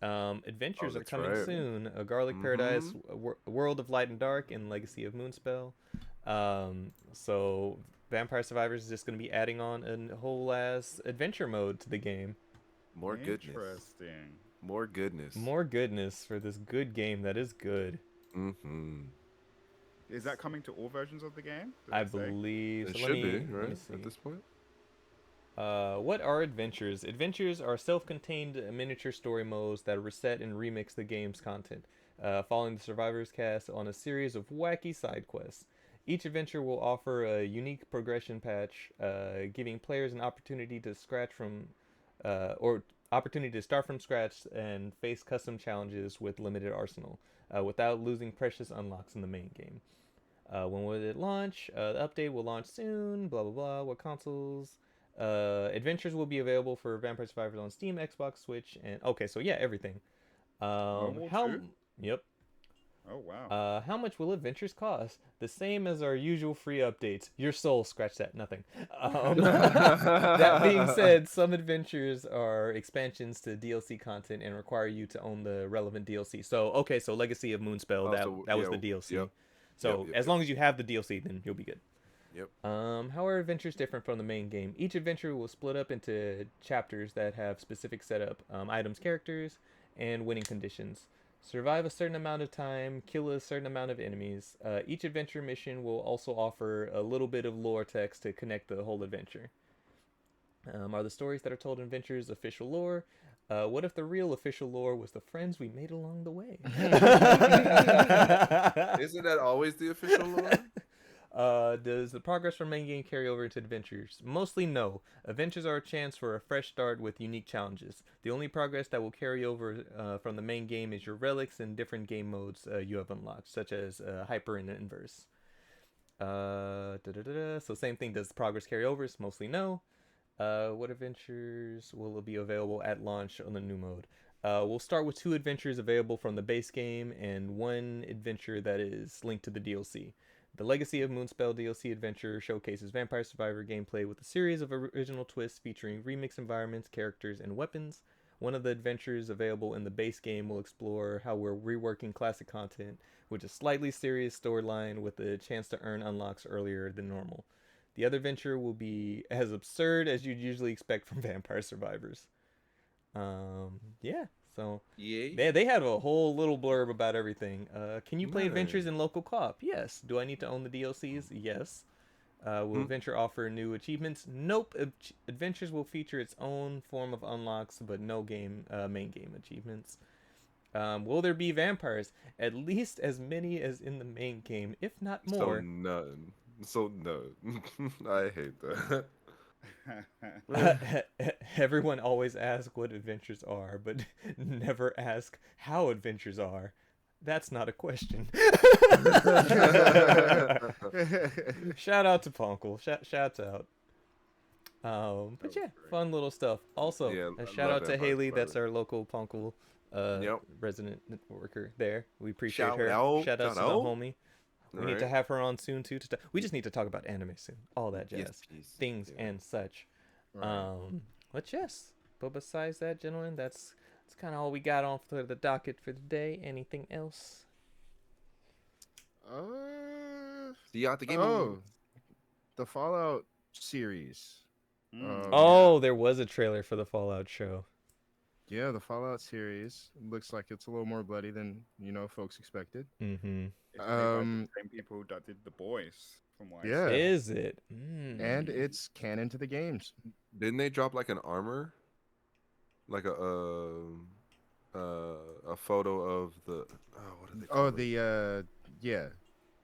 Adventures are that's coming right. soon. A Garlic Paradise, a World of Light and Dark, and Legacy of Moonspell. So Vampire Survivors is just gonna be adding on a whole ass adventure mode to the game. More goodness. Interesting. More goodness. More goodness for this good game that is good. Mm-hmm. Is that coming to all versions of the game? Did I they say? believe. It So should let me be, right? see. At this point. What are adventures? Adventures are self-contained miniature story modes that reset and remix the game's content, following the survivors cast on a series of wacky side quests. Each adventure will offer a unique progression patch, giving players an opportunity to start from scratch and face custom challenges with limited arsenal, without losing precious unlocks in the main game. When will it launch? The update will launch soon. Blah blah blah. What consoles? Adventures will be available for Vampire Survivors on Steam, Xbox, Switch, and okay, so yeah, everything. Mobile How? too? Yep. Oh wow. How much will adventures cost? The same as our usual free updates. Your soul, scratch that, nothing. That being said, some adventures are expansions to DLC content and require you to own the relevant DLC. So okay, so Legacy of Moonspell, that was the DLC. Yep. So Yep, as long as you have the DLC, then you'll be good. Yep. How are adventures different from the main game? Each adventure will split up into chapters that have specific setup, items, characters, and winning conditions. Survive a certain amount of time, kill a certain amount of enemies. Each adventure mission will also offer a little bit of lore text to connect the whole adventure. Are the stories that are told in adventures official lore? What if the real official lore was the friends we made along the way? Isn't that always the official lore? Does the progress from main game carry over into adventures? Mostly no. Adventures are a chance for a fresh start with unique challenges. The only progress that will carry over from the main game is your relics and different game modes you have unlocked, such as Hyper and Inverse. So same thing, does the progress carry over? It's mostly no. What adventures will be available at launch on the new mode? We'll start with 2 adventures available from the base game and 1 adventure that is linked to the DLC. The Legacy of Moonspell DLC adventure showcases Vampire Survivor gameplay with a series of original twists featuring remix environments, characters, and weapons. One of the adventures available in the base game will explore how we're reworking classic content with a slightly serious storyline with a chance to earn unlocks earlier than normal. The other venture will be as absurd as you'd usually expect from Vampire Survivors. Yeah, so Yeah. they have a whole little blurb about everything. Can you play adventures Nice. in local co-op? Yes. Do I need to own the DLCs? Yes. Will Hmm. adventure offer new achievements? Nope. Adventures will feature its own form of unlocks, but no main game achievements. Will there be vampires? At least as many as in the main game, if not So more. none. So no. I hate that. Everyone always asks what adventures are, but never ask how adventures are. That's not a question. Shout out to Punkle. Shouts out. But yeah, fun little stuff. Also, Yeah, a I shout love out to Vampire Haley. That's Survivor. our local Punkle Yep. resident worker there. We appreciate Shout her. out. Shout out Shout to the out. homie. We need to Right. have her on soon too. We just need to talk about anime soon. All that jazz, Yes, please. things Yeah. and such. Right. But yes. But besides that, gentlemen, that's kind of all we got on for the docket for today. Anything else? See you at the game. Oh, the Fallout series. Oh, there was a trailer for the Fallout show. Yeah, the Fallout series looks like it's a little more bloody than folks expected. Mm-hmm. It's made by the same people that did The Boys, from what I Yeah. see. Is it? And it's canon to the games. Didn't they drop like an armor? Like a photo of the what did they call Oh, it? yeah.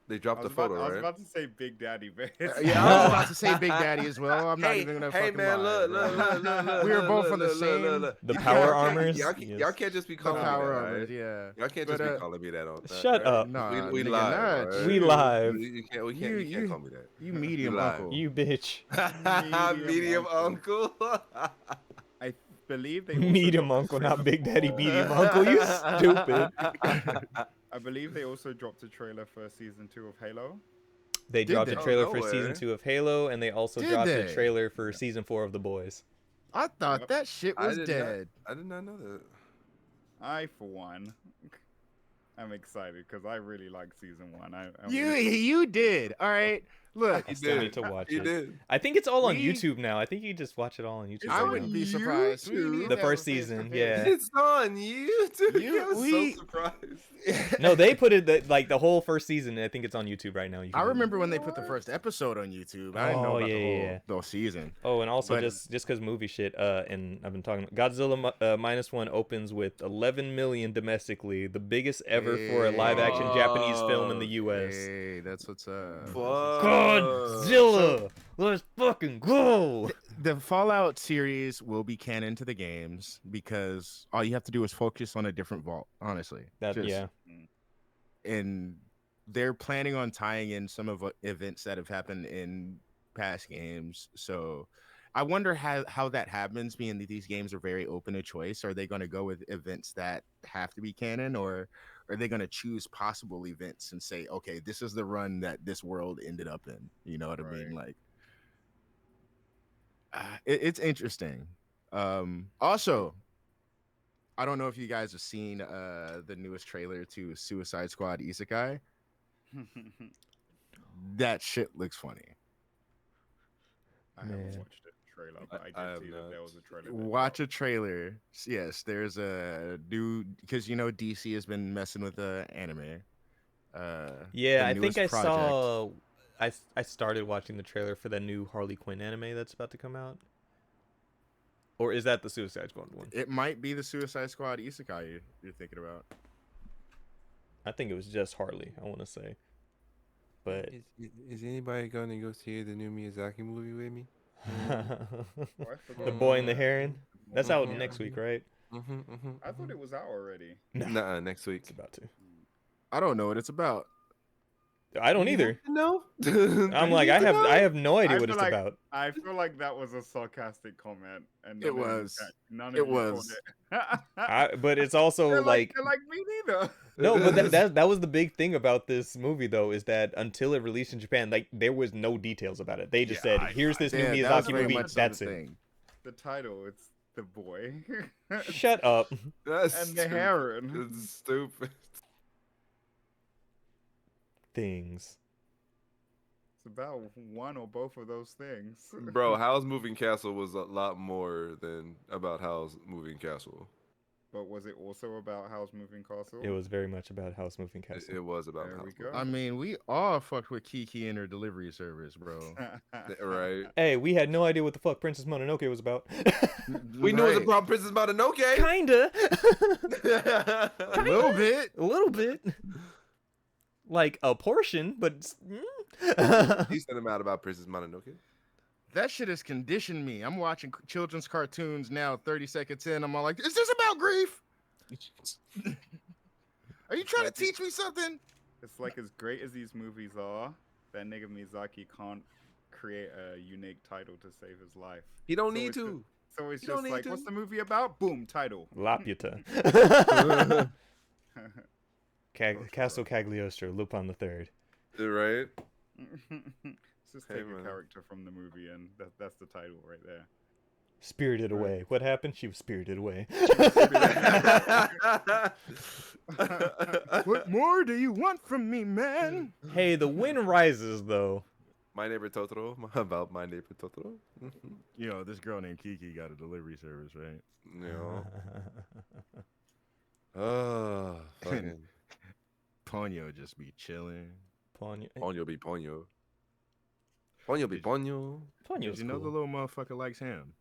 They dropped the I photo, was right? about to say Big Daddy, but Yeah, I was about to say Big Daddy as well. I'm not Hey, even gonna hey fucking man, lie. look. We were both on the same. The power armors? Y'all Yes. can't just be The calling me power that, armors, right? yeah. Y'all can't But, just be calling me that on that. Shut right? up. Nah, We nigga, live. not Right? We you. live. You can't You call me that. You medium live. uncle. You bitch. Medium uncle. I believe they also Medium dropped a uncle, not trailer Big Daddy for- medium uncle. You stupid. I believe they also dropped a trailer for season 2 of Halo. They Did dropped they? a trailer Oh, for no season way. 2 of Halo, and they also Did dropped a they? trailer for season 4 of The Boys. I thought Yep. that shit was dead. I did not know that. I, for one, I'm excited because I really like season 1. You did. All right. Look, I still need to watch You it. did. I think it's all on We- YouTube now. I think you can just watch it all on YouTube. I right wouldn't now. be surprised. We YouTube? need The to have first a season, face-to-face. yeah. It's on YouTube. You- I'm we- so surprised. No, they put it like the whole first season. I think it's on YouTube right now. You I can- remember when they put the first episode on YouTube. I didn't know Oh, about yeah. the whole season. Oh, and also But- just because movie shit. And I've been talking. Godzilla -1 opens with 11 million domestically, the biggest ever for a live-action Japanese film in the U.S. Hey, that's what's up. Godzilla, let's fucking go! The Fallout series will be canon to the games because all you have to do is focus on a different vault. Honestly, Yeah. And they're planning on tying in some of events that have happened in past games. So I wonder how that happens, being that these games are very open to choice. Are they going to go with events that have to be canon, or are they going to choose possible events and say, okay, this is the run that this world ended up in? You know what I mean? Like, it's interesting. Also, I don't know if you guys have seen the newest trailer to Suicide Squad Isekai. That shit looks funny. I haven't Man. watched it. trailer, but I I did have see that not. there was a trailer. Watch a trailer. Yes, there's a new because DC has been messing with the anime. Yeah, the I think newest I project. saw. I started watching the trailer for the new Harley Quinn anime that's about to come out. Or is that the Suicide Squad one? It might be the Suicide Squad isekai you're thinking about. I think it was just Harley. I want to say, but Is anybody going to go see the new Miyazaki movie with me? Oh, I forgot The about Boy and the that. Heron. That's Yeah. out next week, right? I thought it was out already. No, Nah, next week. it's about to. I don't know what it's about. I don't either. No. I'm like, I have no idea I what feel it's like about. I feel like that was a sarcastic comment, and It was. none of It you was. caught it. But it's also they're like me neither. no, but that was the big thing about this movie though, is that until it released in Japan, like there was no details about it. They just said, "Here's this new Yeah, that was Miyazaki very movie." much so That's the it. thing. The title, it's the boy Shut up. That's and the stupid. heron. It's stupid. Things. It's about one or both of those things. Bro, Howl's Moving Castle was a lot more than about Howl's Moving Castle. But was it also about Howl's Moving Castle? It was very much about House Moving Castle. It was about There we Howl's go. I mean, we all fucked with Kiki and her delivery service, bro. Right. Hey, we had no idea what the fuck Princess Mononoke was about. We knew it was Right. about Princess Mononoke. Kinda. A little bit. A little bit. Like a portion, but He sent him out about Princess Mononoke. That shit has conditioned me. I'm watching children's cartoons now. 30 seconds in, I'm all like, "Is this about grief? Are you trying to teach me something?" It's like as great as these movies are, that nigga Miyazaki can't create a unique title to save his life. He don't So need it's to. So it's You don't just need like, to. what's the movie about? Boom, title. Laputa. Castle Cagliostro, Lupin the Third. Right. Let's just Hey, take a man. character from the movie, and that's the title right there. Spirited Away. What happened? She was spirited away. What more do you want from me, man? Hey, the wind rises though. My Neighbor Totoro. About My Neighbor Totoro. You know, this girl named Kiki got a delivery service, right? You know. Oh, fucking. Ponyo just be chilling. Ponyo. Ponyo be Ponyo. Ponyo be Ponyo. Ponyo's Did you know cool. the little motherfucker likes ham?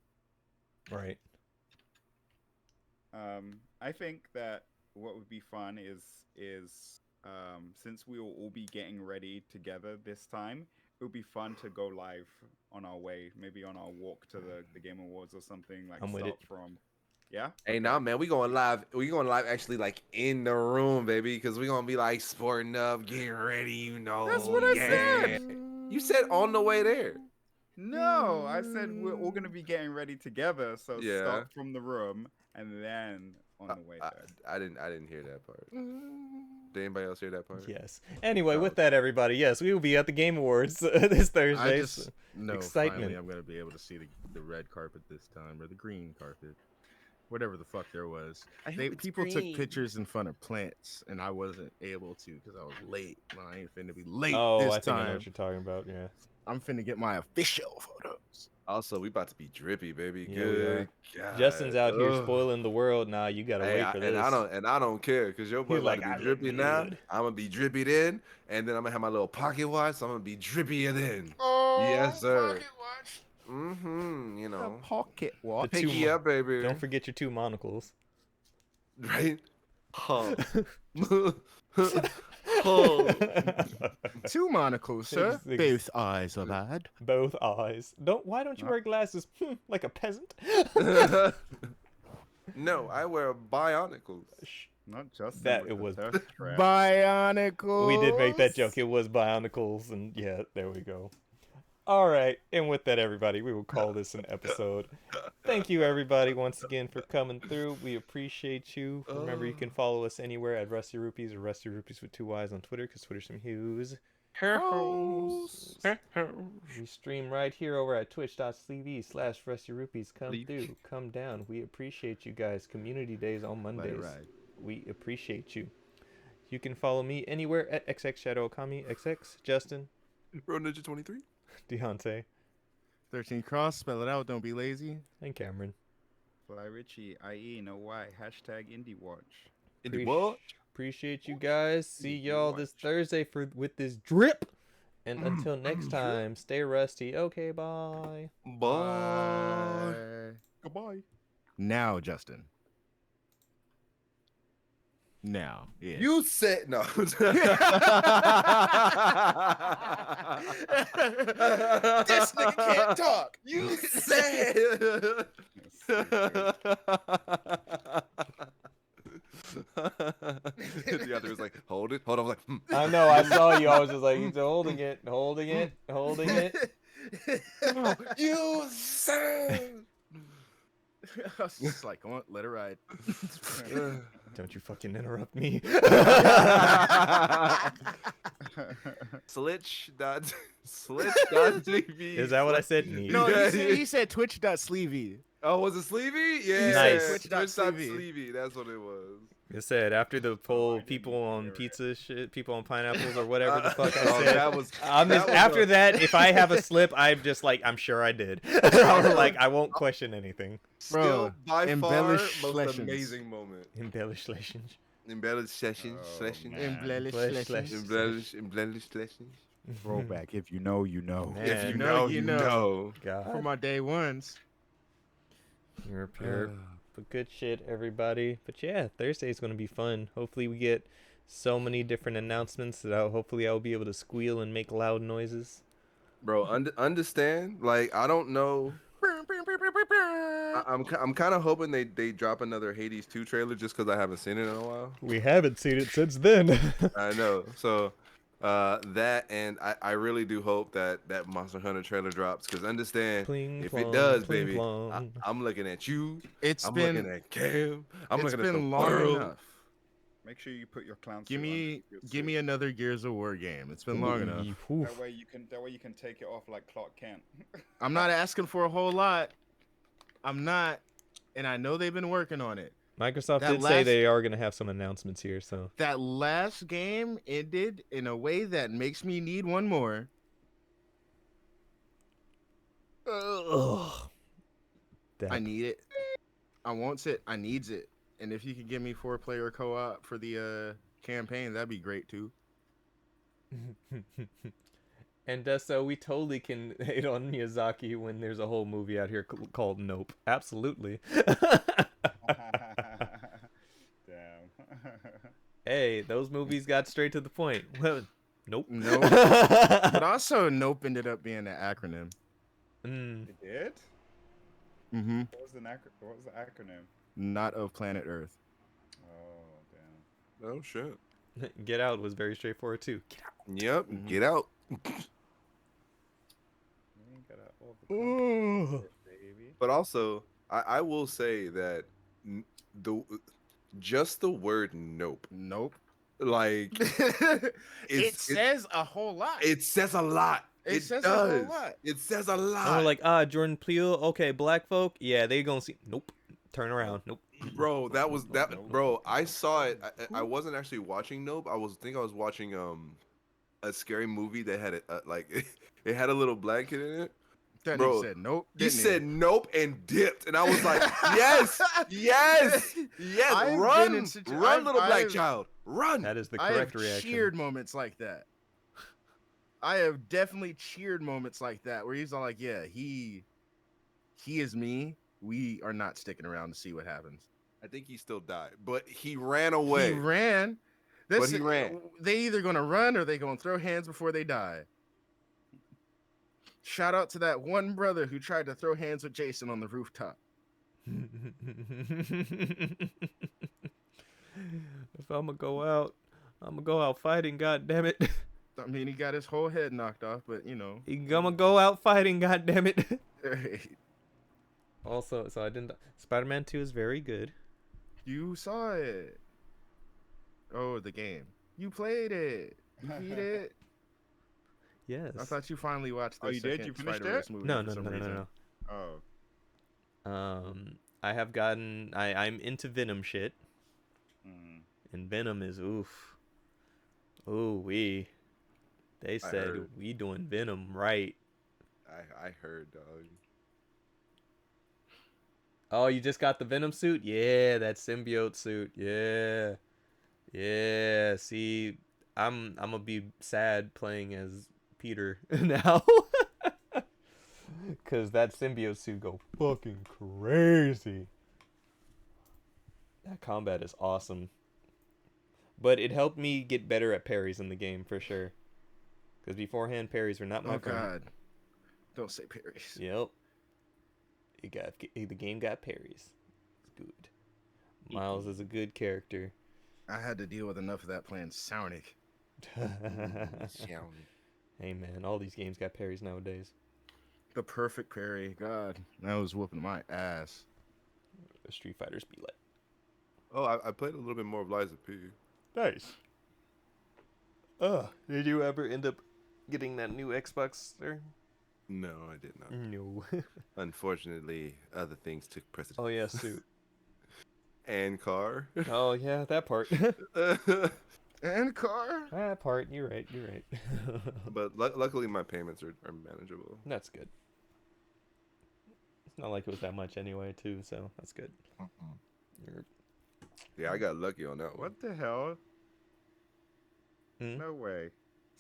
Right. I think that what would be fun is since we will all be getting ready together this time, it would be fun to go live on our way, maybe on our walk to the Game Awards or something. Like I'm with start it. from, yeah. Hey, now, man, we going live. We going live actually like in the room, baby, because we gonna be like sporting up, getting ready. You know. That's what I said. You said on the way there. No, I said we're all gonna be getting ready together. So Yeah. start from the room and then on the way there. I didn't hear that part. Did anybody else hear that part? Yes. Anyway, Oh. with that, everybody, yes, we will be at the Game Awards this Thursday. I just know excitement. finally I'm gonna be able to see the red carpet this time, or the green carpet, whatever the fuck there was. People took pictures in front of plants, and I wasn't able to because I was late. Well, I ain't finna be late Oh, this I think I know time. what you're talking about. Yeah. I'm finna get my official photos. Also, we about to be drippy, baby. Yeah, we Good. God. Justin's out here Ugh. spoiling the world. Nah, you gotta Hey, wait for this. and I don't care because your boy He's about like, to "I be look drippy now. good." I'm gonna be drippy then, and then I'm gonna have my little pocket watch. So I'm gonna be drippier then. Oh, Yes, sir. pocket watch. You know, pocket watch. The two picky up, baby. Don't forget your two monocles. Right? Huh. Two monocles, sir. Six. Both eyes are bad. Both eyes. Why don't you wear glasses? Like a peasant. No, I wear bionicles. Not just That it was- Bionicles. We did make that joke. It was Bionicles, and yeah, there we go. All right, and with that, everybody, we will call this an episode. Thank you, everybody, once again for coming through. We appreciate you. Remember, you can follow us anywhere at Rusty Rupees or Rusty Rupees with 2 Y's on Twitter, because Twitter's some hues. We stream right here over at twitch.tv/Rusty Rupees. Come through, come down. We appreciate you guys. Community days on Mondays. Right. We appreciate you. You can follow me anywhere at XX Shadow Okami XX. Justin, Bro Ninja 23. Deontay. 13 Cross, spell it out. Don't be lazy. And Cameron. Fly Richie, IE, no why. Hashtag Indie Watch. Appreciate you guys. See Indie y'all this Watch. Thursday with this drip. And until next time, stay rusty. Okay, bye. Bye. Goodbye. Now, Justin. Now, yeah. You said no. This nigga can't talk. You said. The other was like, hold it. Hold on. I was like, I know. I saw you. I was just like, he's holding it, holding it, holding it. You said. I was just like, come on, let it ride. Don't you fucking interrupt me. Slitch.tv. Is that what I said? Neat. No, Yeah, he said twitch.sleevy. Oh, was it Sleevy? Yeah. Nice. Twitch.sleevy. That's what it was. It said after the poll, people on pizza shit, people on pineapples or whatever the fuck I Oh, said. that was. After that, if I have a slip, I'm just like, I'm sure I did. Or like, I won't question anything. Bro, Still by far embellish most sessions. amazing moment. Embellish sessions. Embellish sessions. Oh, Sessions. man. Embellish sessions. Embellish sessions. Throwback. If you know, you know. Man. If you know, know, you you know. know. For God. my day ones. You're pure. But good shit, everybody. But yeah, Thursday's going to be fun. Hopefully we get so many different announcements that hopefully I'll be able to squeal and make loud noises. Bro, understand? Like, I don't know. I'm kind of hoping they drop another Hades 2 trailer just because I haven't seen it in a while. We haven't seen it since then. I know. So that, and I really do hope that Monster Hunter trailer drops, because understand, Pling if plong, it does, pling baby, plong. I'm looking at you. It's I'm been looking at Cam. I'm it's looking at the been long world. enough. Make sure you put your clown Give suit on. me another Gears of War game. It's been long enough. Oof. That way you can take it off like Clark Kent. I'm not asking for a whole lot. I'm not, and I know they've been working on it. Microsoft That did say last- they are going to have some announcements here, so. That last game ended in a way that makes me need one more. Ugh. I need it. I wants it. I needs it. And if you could give me 4-player co-op for the campaign, that'd be great too. And so we totally can hate on Miyazaki when there's a whole movie out here called Nope. Absolutely. Damn. Hey, Hey, those movies got straight to the point. Well, nope. Nope. But also, Nope ended up being an acronym. Mm. It did? Mm-hmm. What was the acronym? Not of planet Earth. Oh, damn. Oh shit. Get Out was very straightforward too. Yep. Mhm. Get out. You ain't gotta overcome it, baby. But also, I will say that just the word nope, Nope. like It says a whole lot. it says a lot. It says a does. whole lot. It says a lot. And we're like, Jordan Peele, okay, black folk, yeah, they gonna see. Nope. Turn around. Nope. bro, that was that. Nope. Bro, I saw it. I wasn't actually watching Nope. I was watching a scary movie that had like it had a little black kid in it. That Bro, nigga said nope. He didn't said nope and dipped, and I was like, yes, yes, yes, I've been run, in run, little black I've- child, run. That is the I have correct reaction. cheered moments like that. I have definitely cheered moments like that where he's all like, "Yeah, he is me. We are not sticking around to see what happens." I think he still died, but he ran away. He ran. But he ran. They either gonna run or they gonna throw hands before they die. Shout out to that one brother who tried to throw hands with Jason on the rooftop. If I'm gonna go out, I'm gonna go out fighting. God damn it! I mean, he got his whole head knocked off, but you know. I'm gonna go out fighting. God damn it! Also, so I didn't. Spider-Man 2 is very good. You saw it. Oh, the game. You played it. You beat it. Yes. I thought you finally watched the Oh, you did? second You finished Spider-Verse it? movie No, for no, some no, no, reason. no, Oh. no. I have gotten. I'm into Venom shit, Mm. and Venom is oof. Ooh wee. They said heard. we doing Venom right. I heard, dog. Oh, you just got the Venom suit? Yeah, that symbiote suit. Yeah. Yeah. See, I'm gonna be sad playing as Peter now. Cause that symbiote suit go fucking crazy. That combat is awesome. But it helped me get better at parries in the game for sure. Because beforehand, parries were not my Oh friend. God! Don't say parries. Yep. The game got parries. It's good. Miles is a good character. I had to deal with enough of that playing Sonic. Hey man, all these games got parries nowadays. The perfect parry. God, that was whooping my ass. Street Fighters be like. Oh, I played a little bit more of Lies of P. Nice. Did you ever end up getting that new Xbox there? No, I did not. No. Unfortunately, other things took precedence. Oh yeah, suit. And car. Oh yeah, that part. And car. That part. You're right. You're right. But luckily, my payments are manageable. That's good. It's not like it was that much anyway, too. So that's good. You're... Yeah, I got lucky on that one. What the hell? Hmm? No way.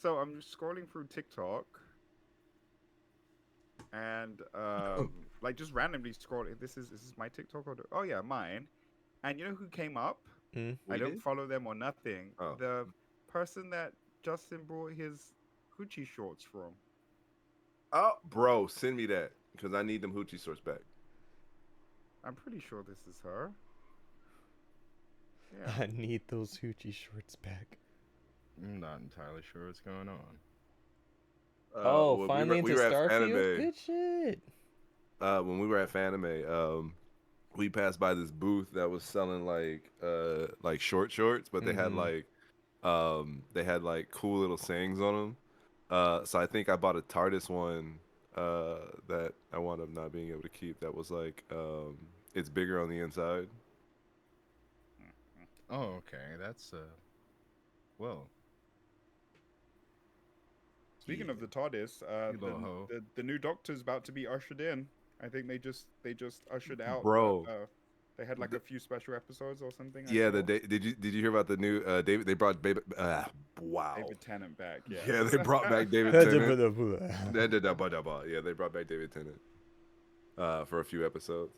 So I'm scrolling through TikTok and like just randomly scrolling. This is my TikTok or oh yeah, mine. And you know who came up? Hmm? I We don't did? follow them or nothing. Oh. The person that Justin brought his hoochie shorts from. Oh, bro, send me that because I need them hoochie sorts back. I'm pretty sure this is her. Yeah. I need those hoochie shorts back. I'm not entirely sure what's going on. Oh, finally we into were at Starfield? Fanime. Good shit. When we were at Fanime, we passed by this booth that was selling like shorts, but Mhm. they had like cool little sayings on them. So I think I bought a TARDIS one that I wound up not being able to keep. That was like it's bigger on the inside. Oh, okay. That's well. Speaking Yeah. of the TARDIS, You little hoe. the new Doctor's about to be ushered in. I think they just ushered out. Bro. They had like The- a few special episodes or something. I Yeah, saw. did you hear about the new David? They brought wow. David Tennant back. Yeah. Yeah, they brought back David Tennant. Yeah, they brought back David Tennant for a few episodes.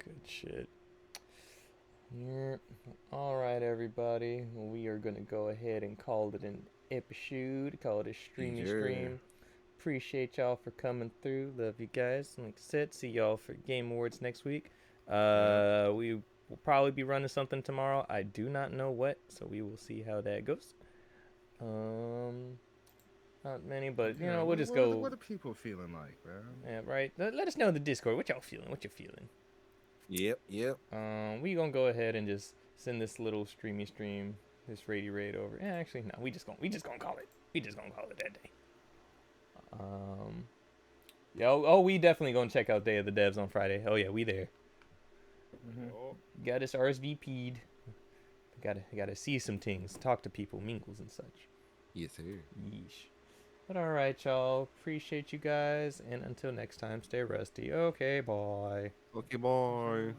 Good shit. Yeah. All right, everybody. Well, we are gonna go ahead and call it an episode. Call it a streamy Yeah. stream. Appreciate y'all for coming through. Love you guys. Like I said, see y'all for Game Awards next week. We will probably be running something tomorrow. I do not know what, so we will see how that goes. Not many, but you know, we'll just go. What are people feeling like, man? Yeah, right. Let us know in the Discord what y'all feeling. What you feeling? Yep. We gonna go ahead and just send this little streamy stream, this radio raid over. Yeah, actually, no, we just gonna call it. We just gonna call it that day. Yeah. Oh, we definitely gonna check out Day of the Devs on Friday. Oh yeah, we there. Oh, Got us RSVP'd. Gotta see some things, talk to people, mingles and such. Yes, sir. Yeesh. But all right, y'all. Appreciate you guys, and until next time, stay rusty. Okay, bye. Okay, bye.